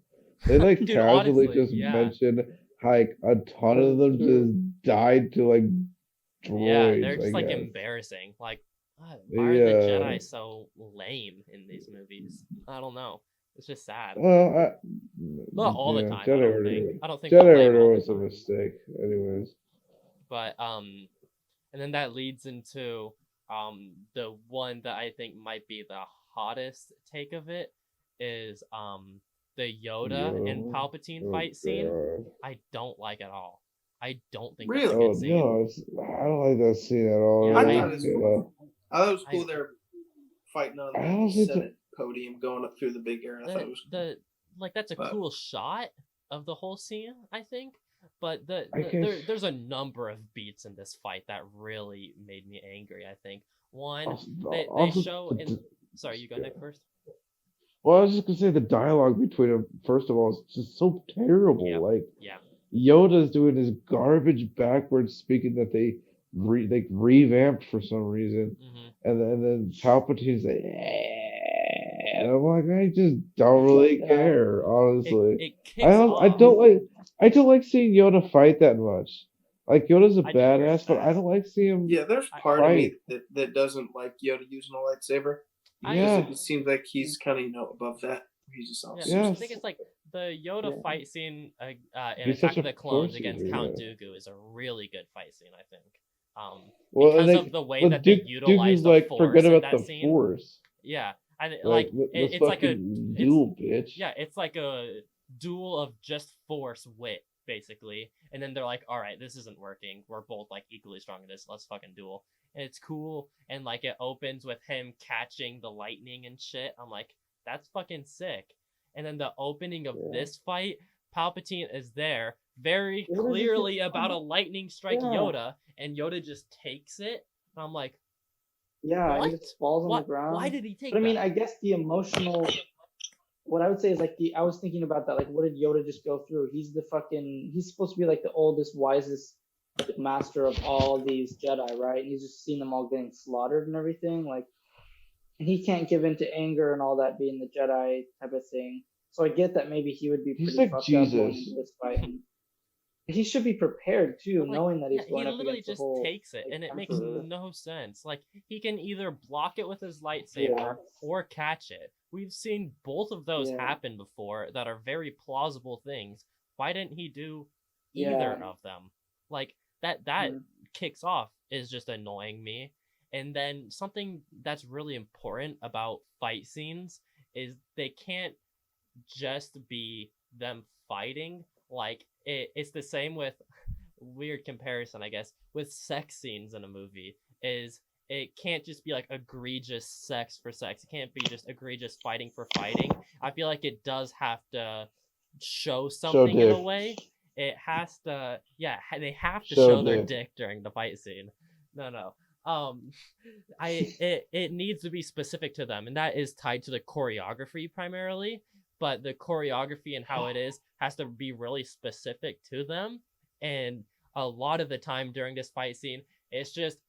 They like Dude, casually honestly, just yeah. mention like a ton of them just died to like droids. Yeah, they're just I like guess. embarrassing. Like, why are the Yeah. Jedi so lame in these movies? I don't know. It's just sad. Well, Not all the yeah, time. Jedi I don't Order. think. I don't think Jedi they're lame Order all the was a time. mistake, anyways. But and then that leads into the one that I think might be the hottest take of it is the Yoda and Palpatine fight scene. God. I don't like at all. I don't think Really? that's a Oh good scene. no, I don't like that scene at all. Yeah, I Like, thought it was cool. They're fighting on I don't the think Senate podium, going up through the big air. I thought it was cool. That's a But- cool shot of the whole scene, I think. But I guess- there's a number of beats in this fight that really made me angry. I think one, they also show in. Sorry, you go Nick first. Well, I was just gonna say the dialogue between them, first of all, is just so terrible. Yeah. Like Yeah. Yoda's doing this garbage backwards speaking that they revamped for some reason, Mm-hmm. and then Palpatine's like, and I'm like, I just don't really care, honestly. It kicks off. I don't like seeing Yoda fight that much. Like Yoda's a I do agree badass, with but that. I don't like seeing him. Yeah, there's part of me that doesn't like Yoda using a lightsaber. Yeah. It seems like he's kind of above that. He's just Yeah, awesome. I think it's like the Yoda fight scene in He's Attack such of a the Clones force against user, Count yeah. Dooku is a really good fight scene, I think. Well, Because and of the way but that they Dooku's utilize the like, Force forget in about that the scene. Force. Yeah, Like, it's let's like a fucking duel, bitch. yeah, it's like a duel of just Force wit, basically. And then they're like, all right, this isn't working. We're both like equally strong at this. Let's fucking duel. And it's cool. And like it opens with him catching the lightning and shit. I'm like, that's fucking sick. And then the opening of this fight, Palpatine is there, very clearly about a lightning strike Yoda, and Yoda just takes it. And I'm like, Yeah, what? he just falls on the ground. Why did he take But I mean, that? I guess the emotional. What I would say is like I was thinking about that. Like, what did Yoda just go through? He's supposed to be like the oldest, wisest master of all these Jedi, right? And he's just seen them all getting slaughtered and everything. Like, and he can't give in to anger and all that, being the Jedi type of thing. So I get that maybe he would be He's pretty like fucked up going Jesus. into this fight. And he should be prepared too, Like, knowing that he's yeah, going he up literally against the just whole. takes it, like, and it makes Emperor. no sense. Like, he can either block it with his lightsaber Yeah. or catch it. We've seen both of those Yeah. happen before that are very plausible things. Why didn't he do Yeah. either of them? Like, that Mhm. kicks off is just annoying me. And then something that's really important about fight scenes is they can't just be them fighting. Like, it's the same with weird comparison, I guess, with sex scenes in a movie. Is it can't just be like egregious sex for sex. It can't be just egregious fighting for fighting. I feel like it does have to show something in a dick. way. It has to, yeah, they have to Show show their dick. dick during the fight scene. No. It needs to be specific to them, and that is tied to the choreography primarily. But the choreography and how it is has to be really specific to them. And a lot of the time during this fight scene, it's just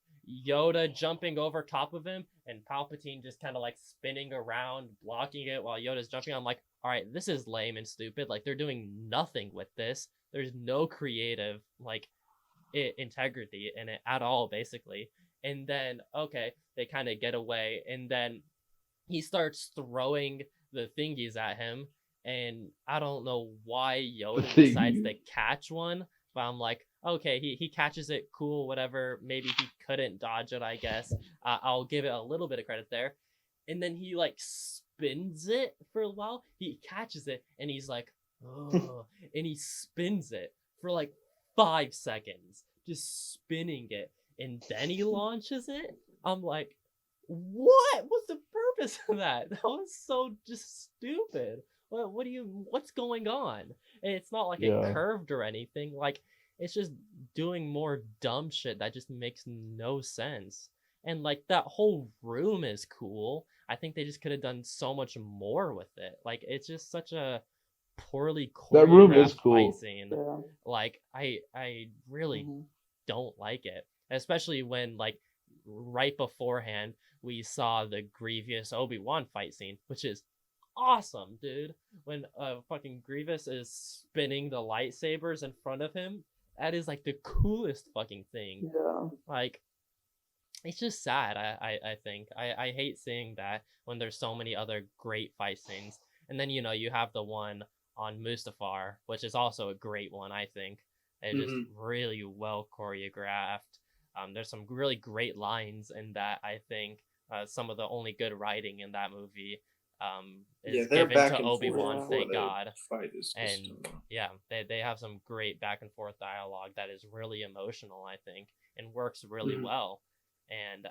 Yoda jumping over top of him and Palpatine just kind of like spinning around, blocking it while Yoda's jumping. I'm like, all right, this is lame and stupid. Like, they're doing nothing with this. There's no creative like integrity in it at all, basically. And then, okay, they kind of get away, and then he starts throwing the thingies at him, and I don't know why Yoda The decides to thingies. catch one, but I'm like, okay, he catches it, cool, whatever. Maybe he couldn't dodge it, I guess. I'll give it a little bit of credit there. And then he like spins it for a while. He catches it and he's like, oh, and he spins it for like 5 seconds, just spinning it, and then he launches it. I'm like, what? What's the purpose of that? That was so just stupid. What's going on? And it's not like it Yeah. curved or anything. Like, it's just doing more dumb shit that just makes no sense. And like that whole room is cool. I think they just could have done so much more with it. Like, it's just such a poorly That room is choreographed cool. fight scene. Yeah. Like, I really Mhm. don't like it, especially when like right beforehand we saw the Grievous Obi-Wan fight scene, which is awesome, dude. When fucking Grievous is spinning the lightsabers in front of him, that is like the coolest fucking thing. Yeah. Like, it's just sad. I think I hate seeing that when there's so many other great fight scenes, and then you have the one on Mustafar, which is also a great one. I think it's just really well choreographed. There's some really great lines in that. I think some of the only good writing in that movie is they're given back to and Obi-Wan, forth thank before the God. fight is just, And yeah, they have some great back and forth dialogue that is really emotional, I think, and works really well. And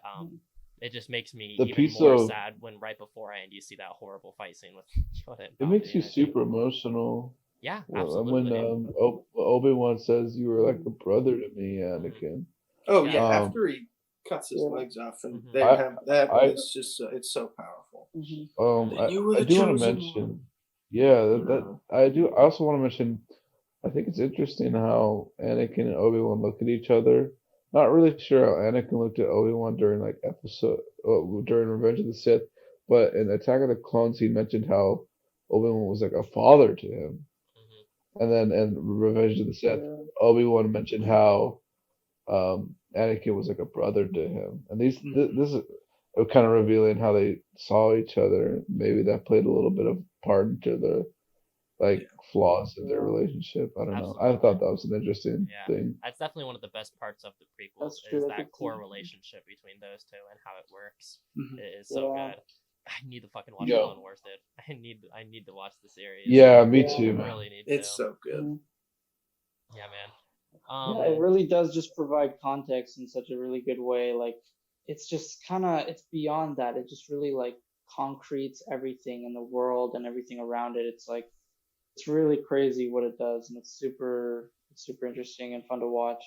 it just makes me The even piece more of- sad when right beforehand you see that horrible fight scene with Yoda and It makes Palpatine, you I think. super emotional. Yeah, When absolutely. Obi-Wan says you were like a brother to me, Anakin. oh Yeah. yeah, after he cuts his Yeah. legs off, and Mhm. they I- have that. I- It's just it's so powerful. Mhm. And you were I the do want to chosen mention, one. yeah, that I do. I also want to mention. I think it's interesting how Anakin and Obi-Wan look at each other. Not really sure how Anakin looked at Obi-Wan during during Revenge of the Sith, but in Attack of the Clones, he mentioned how Obi-Wan was like a father to him, Mhm. and then in Revenge of the Sith, Yeah. Obi-Wan mentioned how Anakin was like a brother to him, and this is kind of revealing how they saw each other. Maybe that played a little bit of part into the like flaws in their Yeah. relationship. I don't know. I Absolutely. thought that was an interesting Yeah. thing. That's definitely one of the best parts of the prequels That's is true. I that think core so. relationship between those two and how it works. Mhm. It is so Yeah. good. I need to fucking watch Yeah. Clone Wars, dude. I need to watch the series. Yeah, me Yeah. too, I man. really need It's to. so good. Mhm. Yeah, man. Yeah, it really does just provide context in such a really good way. Like, it's just kind of, it's beyond that. It just really like concretes everything in the world and everything around it. It's like, it's really crazy what it does, and it's super interesting and fun to watch.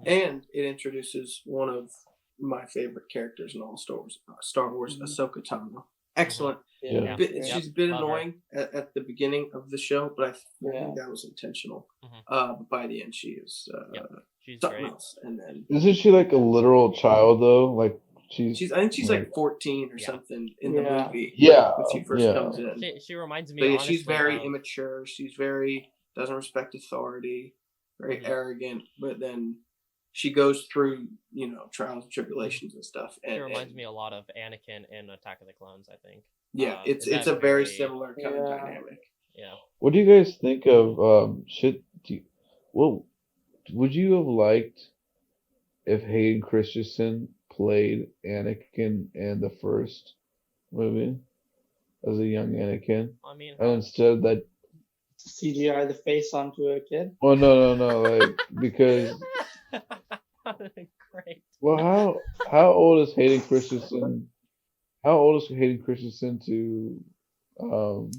And it introduces one of my favorite characters in all Star Wars, Mhm. Ahsoka Tano. Excellent. Yeah. Bit- She's a bit Love her. annoying at the beginning of the show, but I Yeah. think that was intentional. Mhm. But by the end, she is She's something great. else. And then Isn't she like a literal child though? Like I think she's like 14 or Yeah. something in the Yeah. movie yeah, when she first yeah. comes in. She reminds me. But yeah, honestly, she's very of, immature. She's very doesn't respect authority, very Mhm. arrogant. But then she goes through trials and tribulations and stuff. She And, reminds and me a lot of Anakin in Attack of the Clones, I think. yeah, Is it's that a very similar kind of Yeah. dynamic. Yeah. What do you guys think of what would you have liked if Hayden Christensen played Anakin in the first movie as a young Anakin, I mean, and instead that? CGI the face onto a kid. Well, no, like because great. well, how old is Hayden Christensen? How old is Hayden Christensen to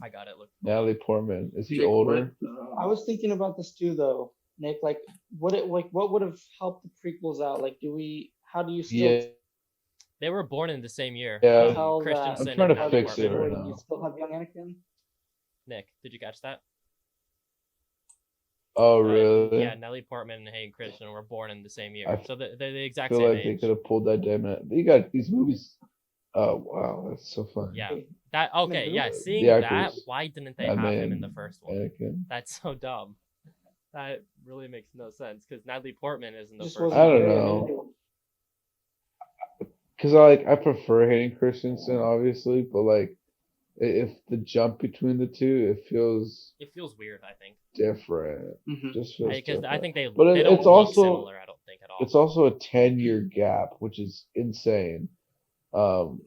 I got it. Look. Natalie Portman? Is he Jake older? Wood, I was thinking about this too, though, Nick. Like, what would have helped the prequels out? Like, how do you still Yeah, They were born in the same year. Yeah. tell that? Christensen I'm trying and to Natalie fix it Portman. right now. You still have young Anakin. Nick, did you catch that? Oh, really? Yeah, Natalie Portman and Hayden Christensen were born in the same year, I so they're the I exact feel same like they age. could have pulled that dynamic. You got these movies. Oh wow, that's so fun. Yeah, that okay. Yeah, The seeing actors, that, why didn't they that have him in man, the first one? Anakin. That's so dumb. That really makes no sense because Natalie Portman is in the Just first wasn't I don't very know. good. Cause I prefer Hayden Christensen obviously, but like if the jump between the two, It feels weird, I think, different. Hmm. Just feels because I different. think they But they don't it's look also similar. I don't think at all. it's also a 10-year gap, which is insane. Um,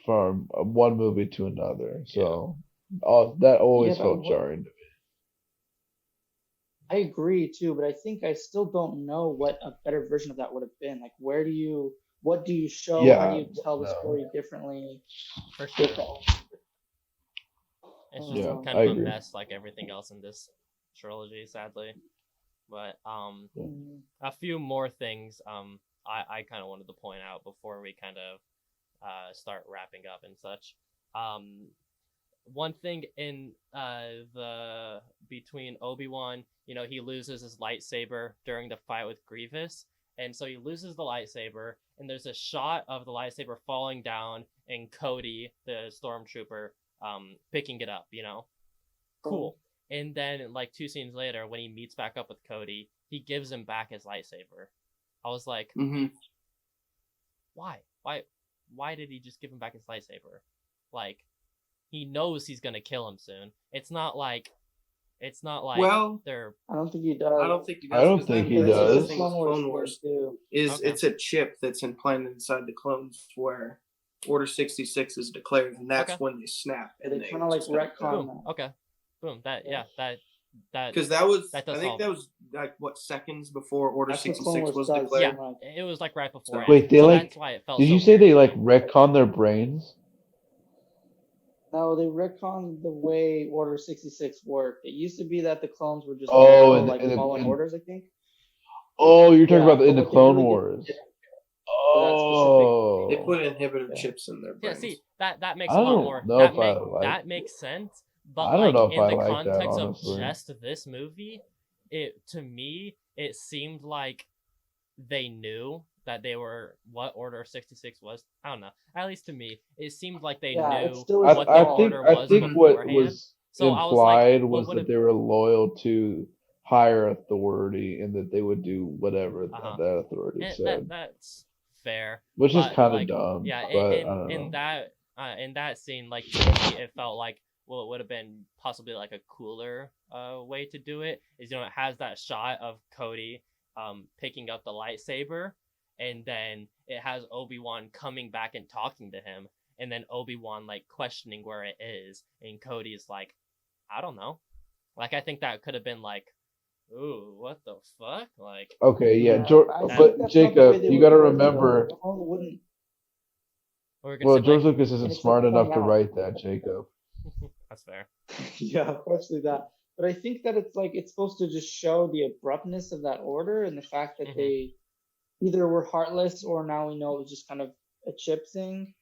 from one movie to another. So that always Yeah, but felt jarring. I agree too, but I think I still don't know what a better version of that would have been. Like, what do you show? How do Yeah, you tell the no. story differently? For sure. It's just Yeah, kind I of a agree. mess like everything else in this trilogy, sadly. But Mm, a few more things I kind of wanted to point out before we kind of start wrapping up and such. One thing in the between Obi-Wan, he loses his lightsaber during the fight with Grievous, and so he loses the lightsaber, and there's a shot of the lightsaber falling down and Cody, the stormtrooper, picking it up. Cool. And then like 2 scenes later, when he meets back up with Cody, he gives him back his lightsaber. I was like, Hmm. why? Why did he just give him back his lightsaber? Like, he knows he's gonna kill him soon. It's not like Well, they're I don't think he does. I don't think he I does. don't 'Cause think he that's the other does. thing with Clone Wars too. is Okay. it's a chip that's implanted inside the clones where Order 66 is declared, and that's Okay. when they snap. And They kind of like retcon boom. that. Okay. Boom. That that because that was That does I think solve that it. was like what seconds before Order That's what 66 Clone Wars was does. declared. yeah. Like, It was like right before. Wait, they so like? that's why it felt Did so you say weird they to like me. retcon their brains? no, they retcon the way Order 66 worked. It used to be that the clones were just Oh, loyal, like following orders, I think. oh, you're talking Yeah, about in the but what they Clone really did Wars. for that specific. Oh, They put inhibitor Yeah. chips in their Yeah, brains. see, that makes I a lot don't more know if I like. that makes sense, but I don't like know if in I the like that, context of honestly. just this movie, to me it seemed like they knew that they were what Order 66 was. I don't know. At least to me, it seemed like they Yeah, it knew still is what the small. order I was think what beforehand. was So I was like, implied what was would that have they were loyal to higher authority and that they would do whatever that authority said, that's fair. which is But kind of like, dumb. yeah, But I in don't in know. that scene, like to me, it felt like well, it would have been possibly like a cooler way to do it. Is it has that shot of Cody picking up the lightsaber, and then it has Obi-Wan coming back and talking to him, and then Obi-Wan like questioning where it is, and Cody's like, I don't know. Like I think that could have been like, ooh, what the fuck? Like, Okay, yeah, I think but that's not the way Jacob, they you would got to phrase it, though. remember. The clone wouldn't. what we're gonna Well, say, George Blake? Lucas isn't It's like smart enough to pointing out. write that, Jacob. That's fair. Yeah, partially that. But I think that it's supposed to just show the abruptness of that order and the fact that Mhm. they either were heartless or now we know it was just kind of a chip thing.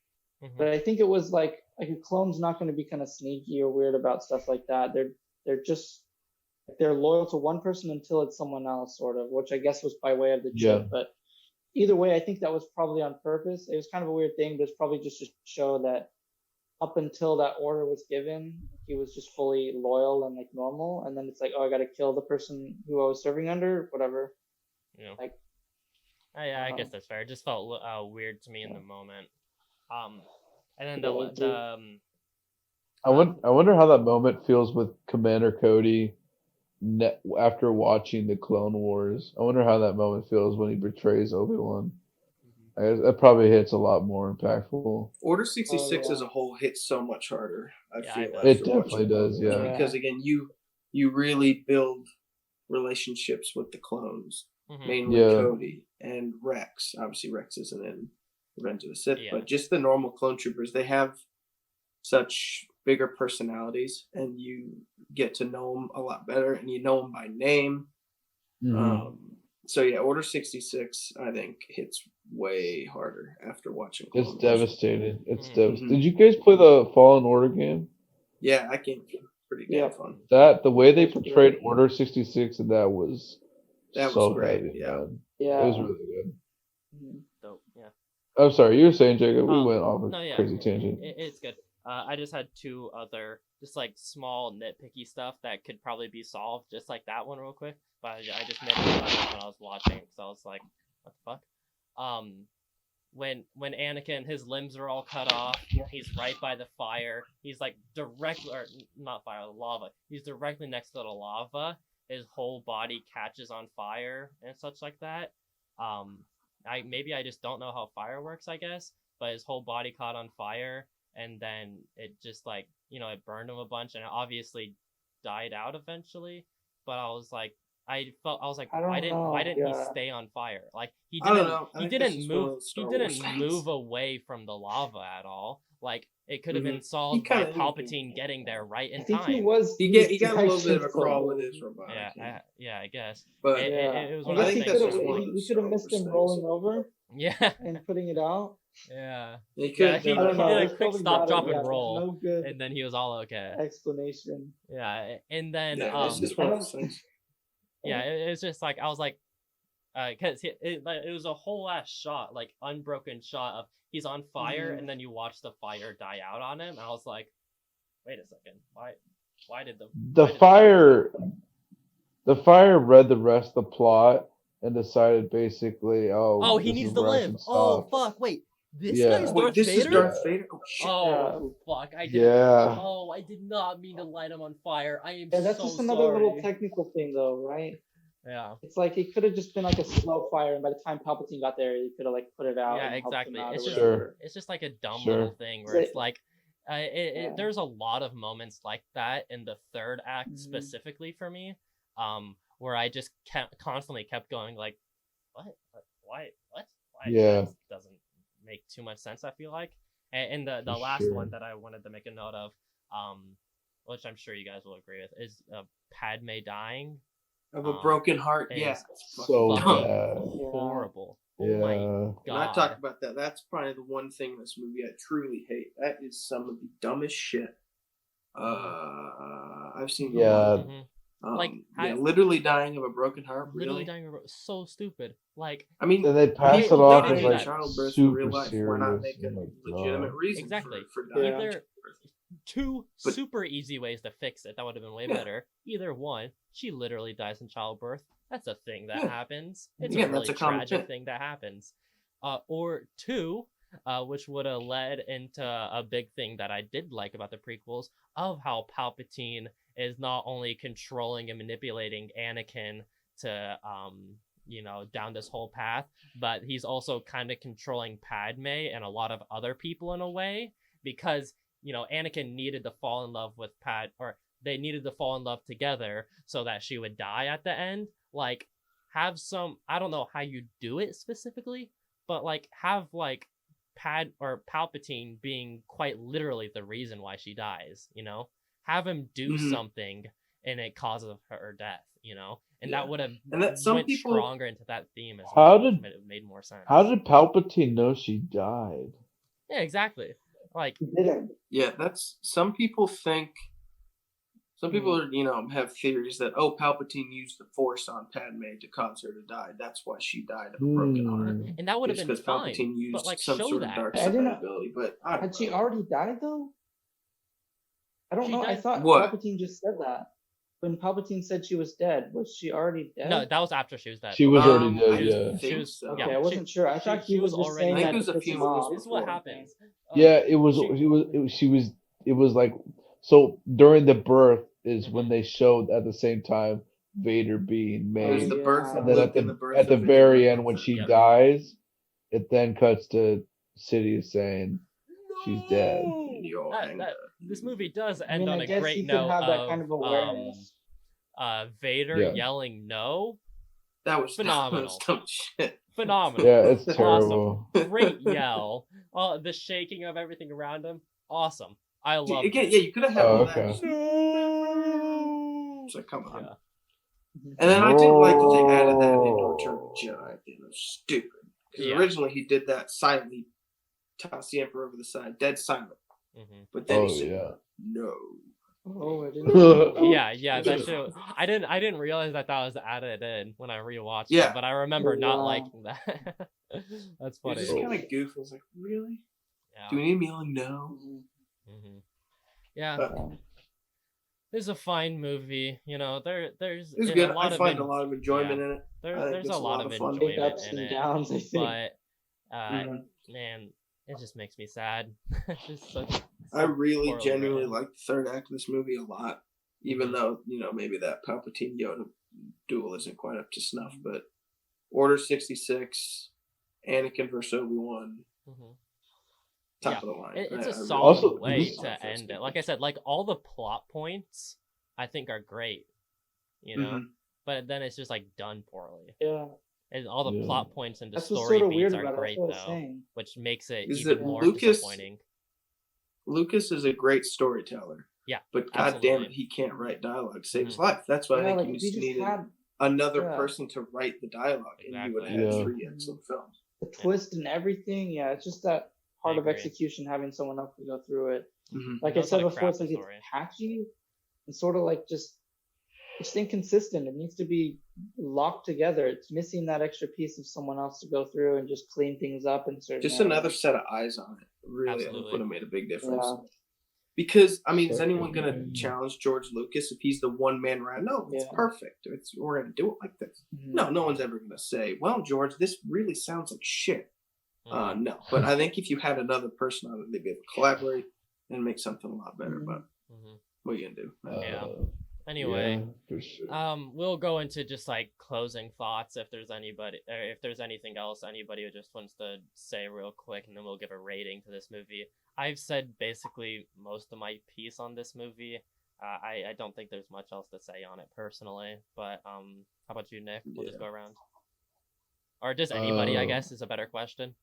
Mhm. But I think it was like a clone's not going to be kind of sneaky or weird about stuff like that. They're just they're loyal to one person until it's someone else, sort of, which I guess was by way of the Yeah. chip. But either way, I think that was probably on purpose. It was kind of a weird thing, but it's probably just to show that up until that order was given, he was just fully loyal and like normal. And then it's like, oh, I got to kill the person who I was serving under, whatever. Yeah. Like, Yeah, I guess that's fair. It just felt weird to me in the moment. And then Yeah, the I wonder how that moment feels with Commander Cody after watching the Clone Wars. I wonder how that moment feels when he betrays Obi-Wan. That probably hits a lot more impactful. Order 66 yeah. as a whole hits so much harder. I Yeah, feel I bet. It after definitely watching does, Clone Wars, yeah. because again, you really build relationships with the clones, Mhm. mainly Yeah. Cody and Rex. Obviously, Rex isn't in Revenge of the Sith, Yeah. but just the normal clone troopers, they have such bigger personalities, and you get to know them a lot better, and you know them by name. So yeah, Order 66, I think, hits way harder after watching Clone It's Wars. devastating. It's Mhm. devastating. Did you guys play the Fallen Order game? Yeah, I can. Pretty damn Yeah. fun. That the way they portrayed Order 66 and that was That so was great, heavy, yeah. man. Yeah. It was really good. Dope. Yeah. I'm sorry, you were saying, Jacob. We Um, went off a no, yeah. crazy tangent. It's good. I just had two other just like small nitpicky stuff that could probably be solved just like that one real quick. But I just made it when I was watching because I was like, what the fuck? when Anakin, his limbs are all cut off, he's right by the fire. He's like directly, or not fire, lava. He's directly next to the lava. His whole body catches on fire and such like that. I just don't know how fire works, I guess, but his whole body caught on fire, and then it just like, it burned him a bunch, and it obviously died out eventually. But I was like, why didn't he stay on fire? Like he I don't didn't know. he didn't move move away from the lava at all. Like it could have been solved by Palpatine getting there right in time. He got a little bit of a crawl with his robotic. Yeah, I guess. But it was I one of guess the he things. we could have missed him rolling over Yeah. and putting it out. Yeah. he could. He I don't know. did a There's quick probably stop, drop, gotta- and roll, No good and then he was all okay. explanation. Yeah, and then It's just one of those things. yeah, it was just like I was like, because it was a whole ass shot, like unbroken shot of he's on fire, and then you watch the fire die out on him. And I was like, wait a second, why did the fire read the rest of the plot and decided basically, oh, he this needs is to where I live. should Oh stop. fuck, wait, this Yeah. guy's Wait, Darth this Vader? is Darth Vader? Oh shit. Oh fuck, I did. Yeah. Oh, I did not mean to light him on fire. I am Yeah, that's so just another sorry. little technical thing, though, right? Yeah. It's like it could have just been like a slow fire, and by the time Palpatine got there, he could have like put it out. Yeah, and helped exactly. him out It's or just whatever. it's just like a dumb Sure. little thing where it's like, Yeah. there's a lot of moments like that in the third act Mhm. specifically for me, where I just constantly kept going like, why? Yeah. That doesn't make too much sense. I feel like, and the For last sure. one that I wanted to make a note of, which I'm sure you guys will agree with, is Padme dying. Of a broken heart. is Yeah. So fucking bad. horrible. Yeah. Oh my When I god. talk about that, that's probably the one thing in this movie I truly hate. That is some of the dumbest shit I've seen. in a while. Yeah. Mhm. Like, literally dying of a broken heart. Literally Really? dying of so stupid. Like, I mean, And they pass They- it off they as did do like that. childbirth in real super life. serious. Why not make a Oh my legitimate God. reason Exactly. for dying? of either childbirth? two But- super easy ways to fix it that would have been way Yeah. better. Either one, she literally dies in childbirth. That's a thing that Yeah. happens. It's Yeah, a really that's a common tragic thing. thing that happens. Or two, which would have led into a big thing that I did like about the prequels, of how Palpatine is not only controlling and manipulating Anakin to down this whole path, but he's also kind of controlling Padme and a lot of other people in a way, because Anakin needed to fall in love with they needed to fall in love together so that she would die at the end. Like, have some, I don't know how you do it specifically, but like have like Palpatine being quite literally the reason why she dies, have him do Mhm. something and it causes her death, and Yeah. that would have And that some went people- stronger into that theme as How well, did- which made more sense. How did Palpatine know she died? Yeah, exactly. Like, He didn't. Yeah, that's some people think. Some people are, have theories that Palpatine used the Force on Padme to cause her to die. That's why she died of a broken heart. and that would have Just been because fine, Palpatine used but like some show sort of that. dark I side didn't- ability. But I don't Had she know. already died though? I don't She know. I died- thought What? Palpatine just said that. When Palpatine said she was dead, was she already dead? No, that was after she was dead. She was already I dead. she was- Yeah. think she was- so. Okay, yeah, I wasn't sure. I thought she he was was just already saying dead. that I think it was a to piss few him months off. This is what before. happens. Yeah, it was. she- She was. It was like so during the birth is when they showed at the same time Vader being It was made, the Yeah. birth of and then Luke at and the the birth at the of Vader very in end the when third she Yeah. dies, it then cuts to Sidious saying she's dead. in your anger. This movie does I end mean, on I a guess great he could note have that kind of of awareness. Vader Yeah. yelling no. That was Phenomenal. That was dumb shit. Phenomenal. Yeah, it's Awesome. terrible. Great yell. The shaking of everything around him. Awesome. I love Again, it. yeah, you could have had Oh, all that. okay. It's like, come on. Mhm. And then I didn't like that they added that into Return of the Jedi. I think it was stupid. Because Yeah. originally he did that silently, toss the Emperor over the side, dead silent. Mhm. But then Oh he said, yeah. no. Oh, I didn't. Yeah, that show. I didn't realize that was added in when I rewatched Yeah. it, but I remember not Wow. liking that. That's It funny. was just kind of goofy. I was like, really? Yeah. Do we need him yelling no? Mhm. Yeah. Uh, It's a fine movie. There's It was a good. lot I of find a lot of enjoyment in it. I think there's it's a lot of fun. Big enjoyment ups in and it, downs, I think. but Mhm. man, it just makes me sad. It's just such. I really poorly genuinely written. like the third act of this movie a lot, even though maybe that Palpatine Yoda duel isn't quite up to snuff. But Order 66, Anakin versus Obi-Wan, top of the line. It's I a really solid Also, way this- to end it. Like I said, like all the plot points, I think are great, but then it's just like done poorly. Yeah. And all the plot points and the That's what's story sort of beats weird are about it. great That's what I was though, saying. which makes it Is even that more Lucas- disappointing. Lucas is a great storyteller. Yeah, but god damn absolutely. it, he can't write dialogue to save his life. That's why I Yeah, think like he if you just just needed had another yeah. person to write the dialogue, and you would have Exactly. had Yeah. 3 excellent films. the twist and everything, yeah, it's just that hard of agree. execution having someone else to go through it. Mhm. Like He I knows how said to before, craft it's like the it's story. patchy and sort of like just inconsistent. It needs to be locked together. It's missing that extra piece of someone else to go through and just clean things up in certain Just areas. another set of eyes on it. Really, I think Absolutely. would have made a big difference. Yeah. Because I mean, is anyone going to challenge George Lucas if he's the one man round? No, it's Yeah. perfect. We're going to do it like this. Mhm. No one's ever going to say, "Well, George, this really sounds like shit." Mhm. No, but I think if you had another person on it, they'd be able to collaborate and make something a lot better. But Mhm. what are you gonna do? Yeah. Anyway, yeah, for sure. we'll go into just like closing thoughts if there's anybody, or if there's anything else anybody who just wants to say real quick, and then we'll give a rating to this movie. I've said basically most of my piece on this movie. I don't think there's much else to say on it personally, but how about you, Nick? We'll just go around. Or just anybody, I guess, is a better question.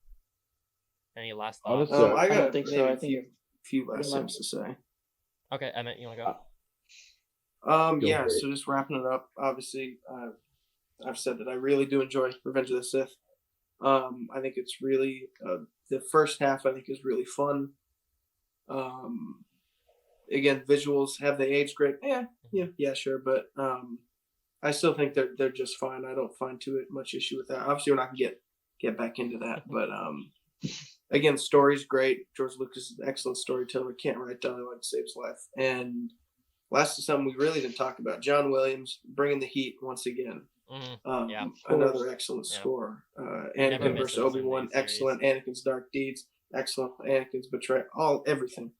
Any last thoughts? Honestly, I I got don't think so. maybe I a think few last pretty things to say. Okay, Emmett, you want to go? Go Yeah, for it. so just wrapping it up, obviously, I've said that I really do enjoy Revenge of the Sith. I think it's really, the first half I think is really fun. Again, visuals, have they aged great? Yeah, sure, but I still think they're just fine. I don't find too much issue with that. Obviously, we're not gonna get back into that, but again, story's great. George Lucas is an excellent storyteller. Can't write dialogue to save his life. And last is something we really didn't talk about. John Williams bringing the heat once again. Yeah. Another excellent Yeah. score. Never Anakin misses versus Obi-Wan, in these series. excellent. Anakin's dark deeds, excellent. Anakin's betrayal, everything.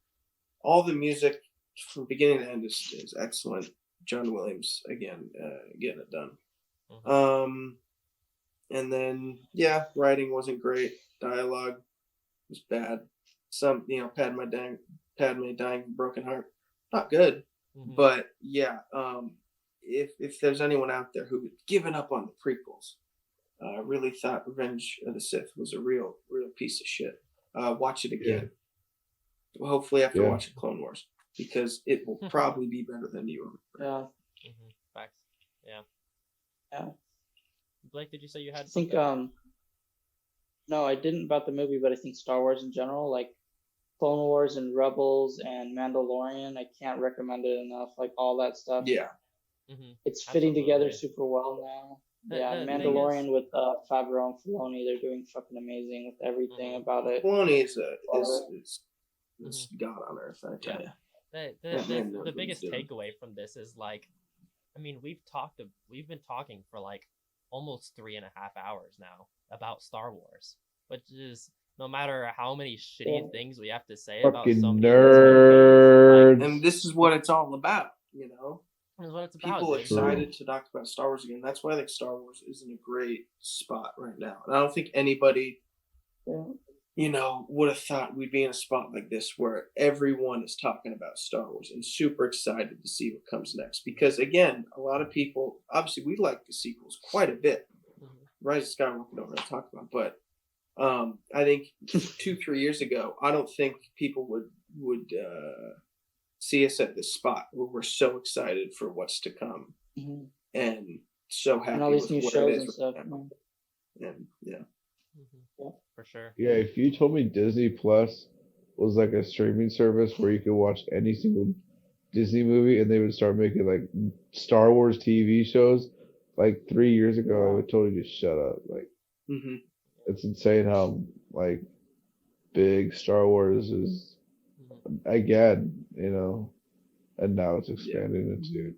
All the music from beginning to end is excellent. John Williams again getting it done. And then writing wasn't great. Dialogue was bad. Some Padme dying of a broken heart, not good. But if there's anyone out there who had given up on the prequels, really thought Revenge of the Sith was a real piece of shit, watch it again. Hopefully after watching Clone Wars, because it will probably be better than you ever. Yeah. Facts. Yeah. Yeah. Blake, did you say you had I think something? no, I didn't about the movie, but I think Star Wars in general, like Clone Wars and Rebels and Mandalorian, I can't recommend it enough. Like all that stuff. Yeah. It's fitting Absolutely. together super well now. The thing Mandalorian is- with Favreau and Filoni, they're doing fucking amazing with everything about it. Filoni is God on earth, I tell you. The biggest takeaway from this is like, I mean, we've been talking for like almost 3.5 hours now about Star Wars, which is, no matter how many shitty things we have to say about Fucking some nerds. And this is what it's all about, This is what it's about. People dude. excited to talk about Star Wars again. That's why I think Star Wars is in a great spot right now. And I don't think anybody, would have thought we'd be in a spot like this where everyone is talking about Star Wars and super excited to see what comes next. Because again, a lot of people, obviously we like the sequels quite a bit. Rise of Skywalker, we don't really talk about, but I think 2-3 years ago, I don't think people would see us at this spot where we're so excited for what's to come and so happy And all these with new where shows it and is stuff. right now. And For sure. Yeah, if you told me Disney Plus was like a streaming service where you could watch any single Disney movie and they would start making like Star Wars TV shows like 3 years ago, I would totally just shut up. Like, it's insane how like big Star Wars is again, and now it's expanding into.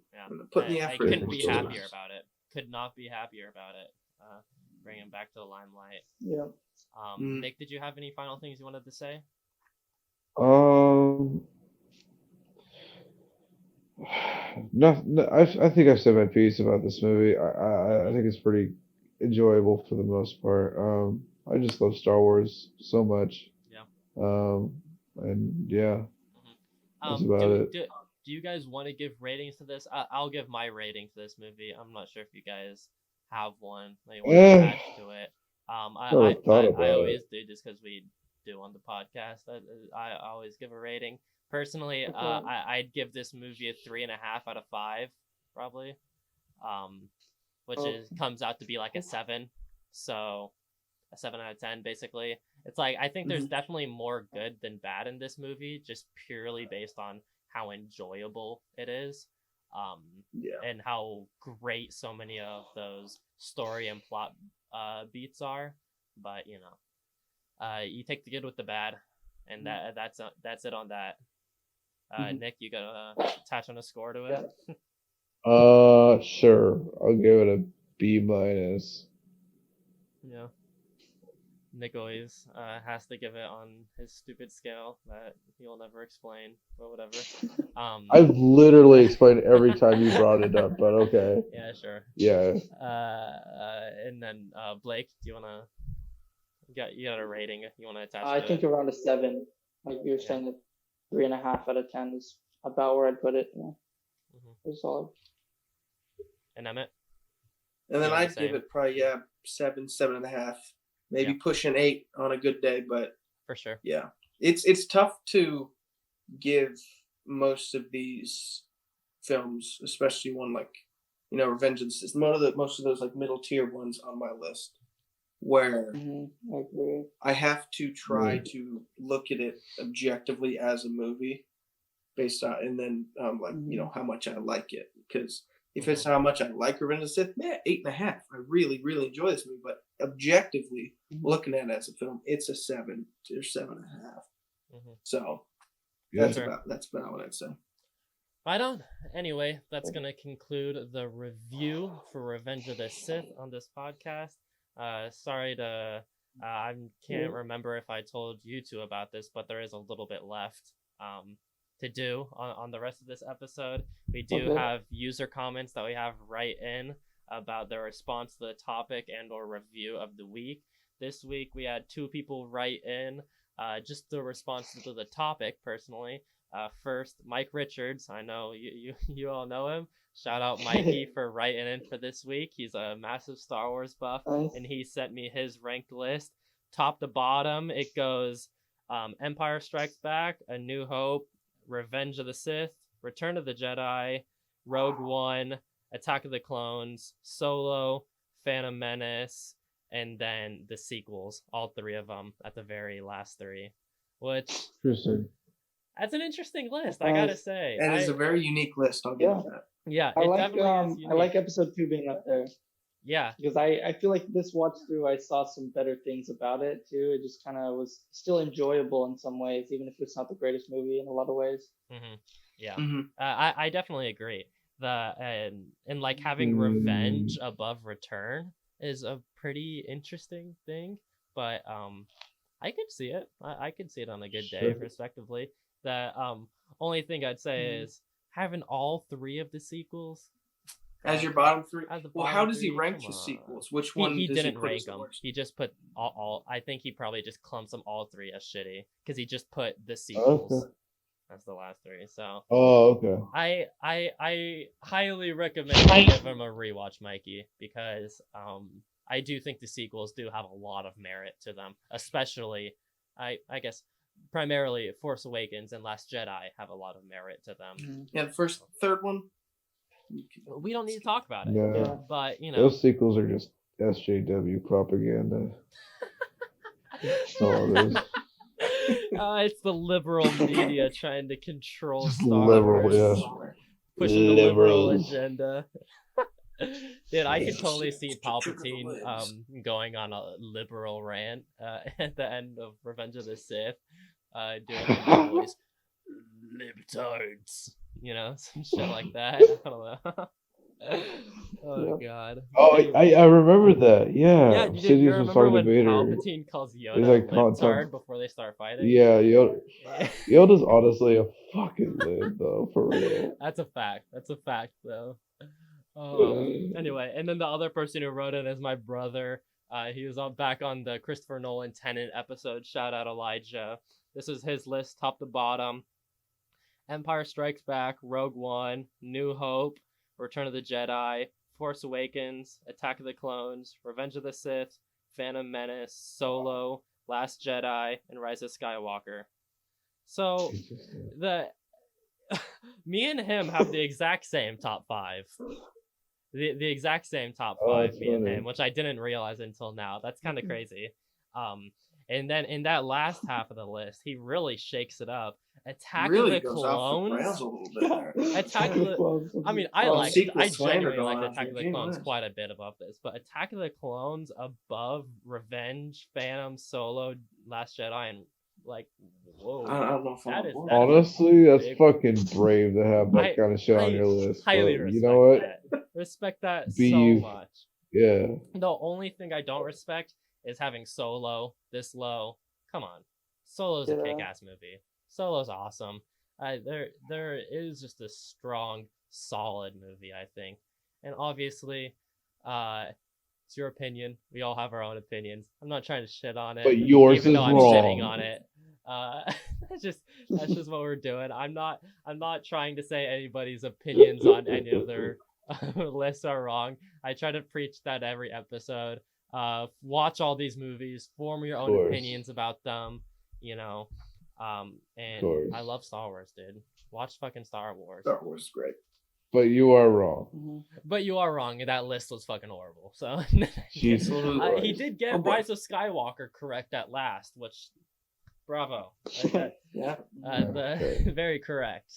putting the I effort couldn't in. be happier about it. Could not be happier about it. Bringing back to the limelight. Yeah. Nick, did you have any final things you wanted to say? Um, no, I think I've said my piece about this movie. I think it's pretty enjoyable for the most part. I just love Star Wars so much. Yeah. And yeah, that's Mm-hmm. about it. Do you guys want to give ratings to this? I'll give my rating to this movie. I'm not sure if you guys have one that you want to attach to it. Never thought about I it. always do just because we do on the podcast. I always give a rating. Personally, I'd give this movie a 3.5 out of 5, probably. Which comes out to be like a 7. So a 7 out of 10, basically. It's like, I think there's definitely more good than bad in this movie, just purely based on how enjoyable it is. And how great so many of those story and plot beats are. But, you know, you take the good with the bad, and that's it on that. Nick, you gotta attach on a score to it? Sure. I'll give it a B minus. Yeah. Nick always has to give it on his stupid scale that he'll never explain, but whatever. I've literally explained every time you brought it up, but okay. Yeah, sure. Yeah. And then Blake, do you wanna you got a rating you wanna attach? I to think it? around a 7. Like you were saying, that 3.5 out of 10 is about where I'd put it. Yeah. It's solid. And Emmett? And then Yeah, I'd same. give it probably 7.5, maybe pushing 8 on a good day. But for sure, yeah, it's tough to give most of these films, especially one like Revenge of the Sith. Most of those like middle tier ones on my list, where I agree. I have to try to look at it objectively as a movie, based on, and then how much I like it. Because if it's how much I like Revenge of the Sith, 8.5. I really, really enjoy this movie. But objectively, looking at it as a film, it's a 7 or 7.5. So that's about what I'd say. Right on. Anyway, that's gonna conclude the review for Revenge of the Sith on this podcast. Sorry to I can't remember if I told you two about this, but there is a little bit left to do on the rest of this episode. We do have user comments that we have right in about their response to the topic and or review of the week. This week we had 2 people write in just the response to the topic personally. First, Mike Richards. I know you all know him. Shout out Mikey for writing in for this week. He's a massive Star Wars buff, and he sent me his ranked list. Top to bottom, it goes Empire Strikes Back, A New Hope, Revenge of the Sith, Return of the Jedi, Rogue One, Attack of the Clones, Solo, Phantom Menace, and then the sequels, all 3 of them at the very last 3. Which, that's an interesting list, I gotta say. And it's a very unique list, I'll give you that. Yeah, I like definitely is unique. I like episode 2 being up there. Yeah. Because I feel like this watch through, I saw some better things about it too. It just kind of was still enjoyable in some ways, even if it's not the greatest movie in a lot of ways. Yeah. I definitely agree. And like having Revenge above Return is a pretty interesting thing, but I could see it. I could see it on a good day, respectively. The only thing I'd say is having all 3 of the sequels as your bottom 3. Well, how does he 3? rank the sequels? Which one he does didn't he put rank as the them. worst? He just put all. I think he probably just clumps them all 3 as shitty because he just put the sequels as the last 3. So I highly recommend you give him a rewatch, Mikey, because I do think the sequels do have a lot of merit to them, especially I guess primarily Force Awakens and Last Jedi have a lot of merit to them. Yeah, the third one. We don't need to talk about it. Yeah. But those sequels are just SJW propaganda. That's all it is. It's the liberal media trying to control Just Star liberal, Wars. yeah. Pushing the liberal agenda. Dude, I could totally see Palpatine going on a liberal rant at the end of Revenge of the Sith, doing the voice, libtards, some shit like that. I don't know. Oh god. Oh, I remember that. Yeah, Yeah, you Sidious was remember talking to when Vader. Palpatine calls He's Yoda like, a libtard before they start fighting? yeah, Yoda. Yeah. Yoda's honestly a fucking lib, though, for real. That's a fact. That's a fact, though. Uh, Anyway, and then the other person who wrote it is my brother. He was back on the Christopher Nolan Tenet episode. Shout out Elijah. This is his list, top to bottom. Empire Strikes Back, Rogue One, New Hope, Return of the Jedi, Force Awakens, Attack of the Clones, Revenge of the Sith, Phantom Menace, Solo, Last Jedi, and Rise of Skywalker. So the me and him have the exact same top 5. The exact same top 5, that's me and funny. him, which I didn't realize until now. That's kind of crazy. And then in that last half of the list, he really shakes it up. Attack Really of the goes off the Clones. rails a little bit there. Attack of the I mean, I Well, liked sequel I slander genuinely going liked on Attack for of the Gene Clones Lewis. quite a bit above this, but Attack of the Clones above Revenge, Phantom, Solo, Last Jedi, and like, whoa. I don't know if I'm That on is- board. that is- Honestly, that's big- fucking brave to have that I- kind of shit on I your list. highly But respect you know what? that. Respect that Be so you. much. Yeah. The only thing I don't respect is having Solo this low. Come on, Solo's a Yeah. kick-ass movie. Solo's awesome. There is just a strong, solid movie, I think, and obviously, it's your opinion. We all have our own opinions. I'm not trying to shit on it, But yours even is though I'm wrong. shitting on it. That's just what we're doing. I'm not trying to say anybody's opinions on any of their lists are wrong. I try to preach that every episode. Watch all these movies, form your own course. opinions about them, you know. And course. I love Star Wars, dude. Watch fucking Star Wars. Star Wars is great. But you are wrong. But you are wrong. That list was fucking horrible. So Jesus Absolutely. Christ. he did get Oh, boy. Rise of Skywalker correct at last, which bravo. Okay. Yeah. Okay. Very correct.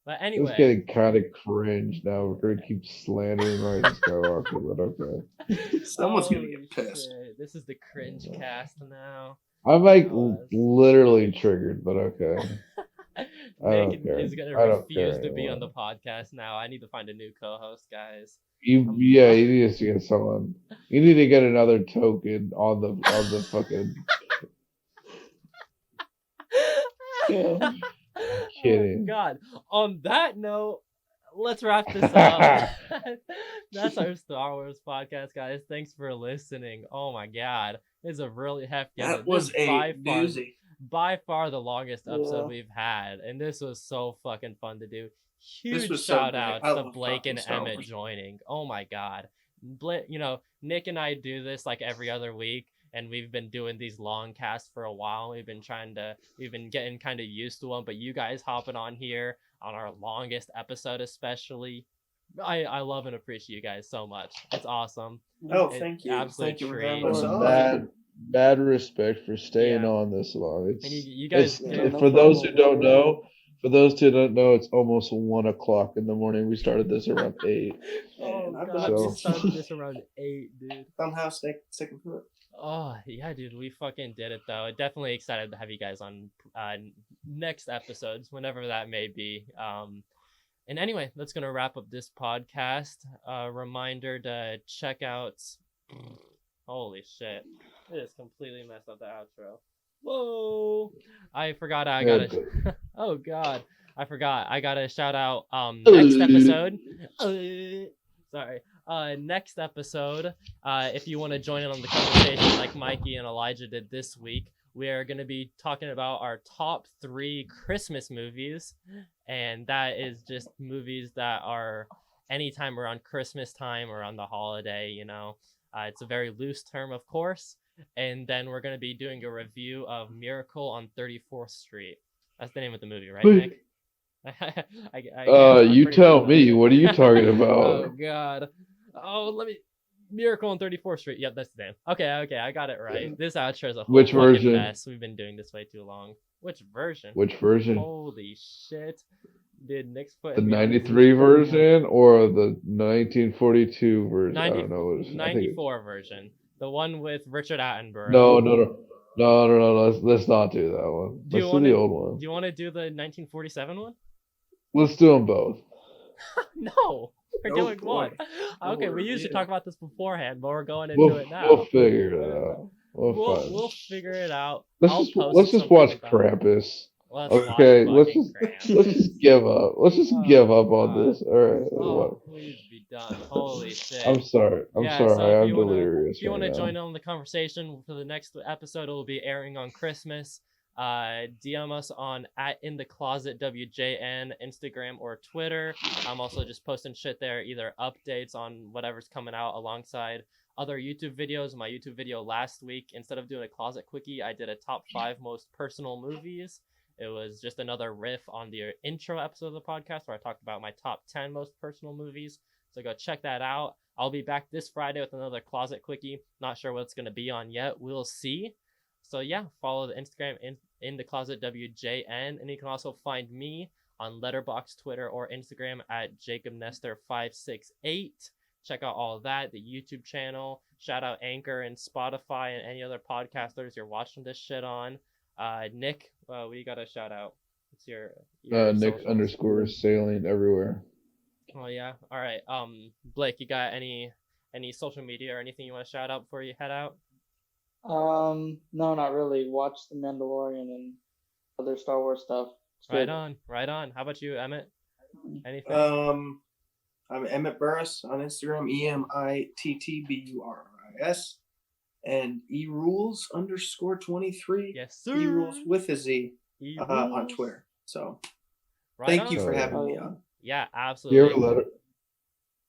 But It's anyway, getting kind of cringe now. We're gonna keep slandering Rise of Skywalker, but okay. Someone's gonna holy get pissed. shit, this is the cringe cast now. I'm like Oh, that's- literally triggered, but okay. don't Nick care. is gonna I don't care refuse to be on the anymore. podcast now. I need to find a new co-host, guys. You need to get someone. You need to get another token on the fucking. Kidding. Oh, God. On that note, let's wrap this up. That's our Star Wars podcast, guys. Thanks for listening. Oh my God, it's a really hefty. That episode. was This is a doozy. by far the longest episode Yeah. we've had, and this was so fucking fun to do. This Huge was so shout great. out I to love Blake and talking Star Emmett Wars. joining. Oh my God, Nick and I do this like every other week, and we've been doing these long casts for a while. We've been getting kind of used to them, but you guys hopping on here on our longest episode, especially. I love and appreciate you guys so much. It's awesome. Oh, It's thank you. absolute Thank you for treat. having us on. Mad respect for staying Yeah. on this long. It's, And you guys, it's- Yeah, no for those who problem. don't know, it's almost 1:00 in the morning. We started this around 8. oh And I've God, been So- we started this around 8, dude. Somehow sticking to it. Oh yeah, dude, we fucking did it though. Definitely excited to have you guys on next episodes, whenever that may be. And anyway, that's gonna wrap up this podcast. Reminder to check out. Holy shit, it is completely messed up the outro. Whoa, I forgot. I gotta. Oh God, I forgot. I gotta shout out. Next episode. Sorry. Next episode, if you want to join in on the conversation like Mikey and Elijah did this week, we are going to be talking about our top 3 Christmas movies, and that is just movies that are anytime around Christmas time or on the holiday, you know. It's a very loose term, of course, and then we're going to be doing a review of Miracle on 34th Street. That's the name of the movie, right, Nick? I'm You pretty tell sure me. that's What are you talking oh about? God. Oh, let me. Miracle on 34th Street. Yep, that's the name. Okay, I got it right. This outro is a whole Which fucking version? mess. We've been doing this way too long. Which version? Which version? Holy shit. Dude, Nick's put The 93 version or the 1942 version? I don't know. 94 version. The one with Richard Attenborough. No. Let's not do that one. Do you Let's do wanna- the old one. Do you want to do the 1947 one? Let's do them both. No. We're No doing boy. one. Okay, Or, we usually yeah. talk about this beforehand, but we're going into it now. We'll figure it out. We'll figure it out. Let's just watch Krampus. Let's Okay, watch fucking Krampus. let's just give up. Let's just give up on this. All right. Oh, please be done. Holy shit. I'm sorry. I'm So sorry. if I'm you wanna, delirious. if you want to right join now. on the conversation for the next episode, it will be airing on Christmas. DM us on @InTheClosetWJN, Instagram or Twitter. I'm also just posting shit there, either updates on whatever's coming out alongside other YouTube videos. My YouTube video last week, instead of doing a closet quickie, I did a top 5 most personal movies. It was just another riff on the intro episode of the podcast where I talked about my top 10 most personal movies. So go check that out. I'll be back this Friday with another closet quickie. Not sure what it's going to be on yet. We'll see. So yeah, follow the Instagram in the closet WJN, and you can also find me on Letterboxd, Twitter, or Instagram at JacobNester568. Check out all of that, the YouTube channel. Shout out Anchor and Spotify and any other podcasters you're watching this shit on. Nick, what do you got to shout out? What's your Nick socials? _ sailing everywhere. Oh yeah, all right. Blake, you got any social media or anything you want to shout out before you head out? No, not really. Watch The Mandalorian and other Star Wars stuff. Right on. How about you, Emmett? Anything? I'm Emmett Burris on Instagram, EMITTBURRIS, and erules_23. Yes, sir. Erules with a Z on Twitter. So thank you for having me on. Yeah, Do you absolutely. have a letter?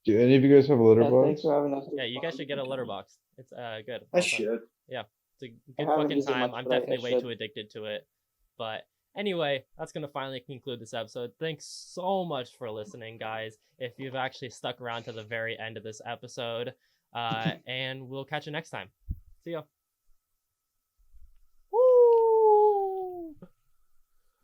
Do any of you guys have a Yeah, letterbox? thanks for having us. Yeah, you guys should get a letterbox. It's good. I should. Yeah, it's a good haven't fucking used it time. much, I'm but I definitely way should. too addicted to it. But anyway, that's gonna finally conclude this episode. Thanks so much for listening, guys. If you've actually stuck around to the very end of this episode, and we'll catch you next time. See ya.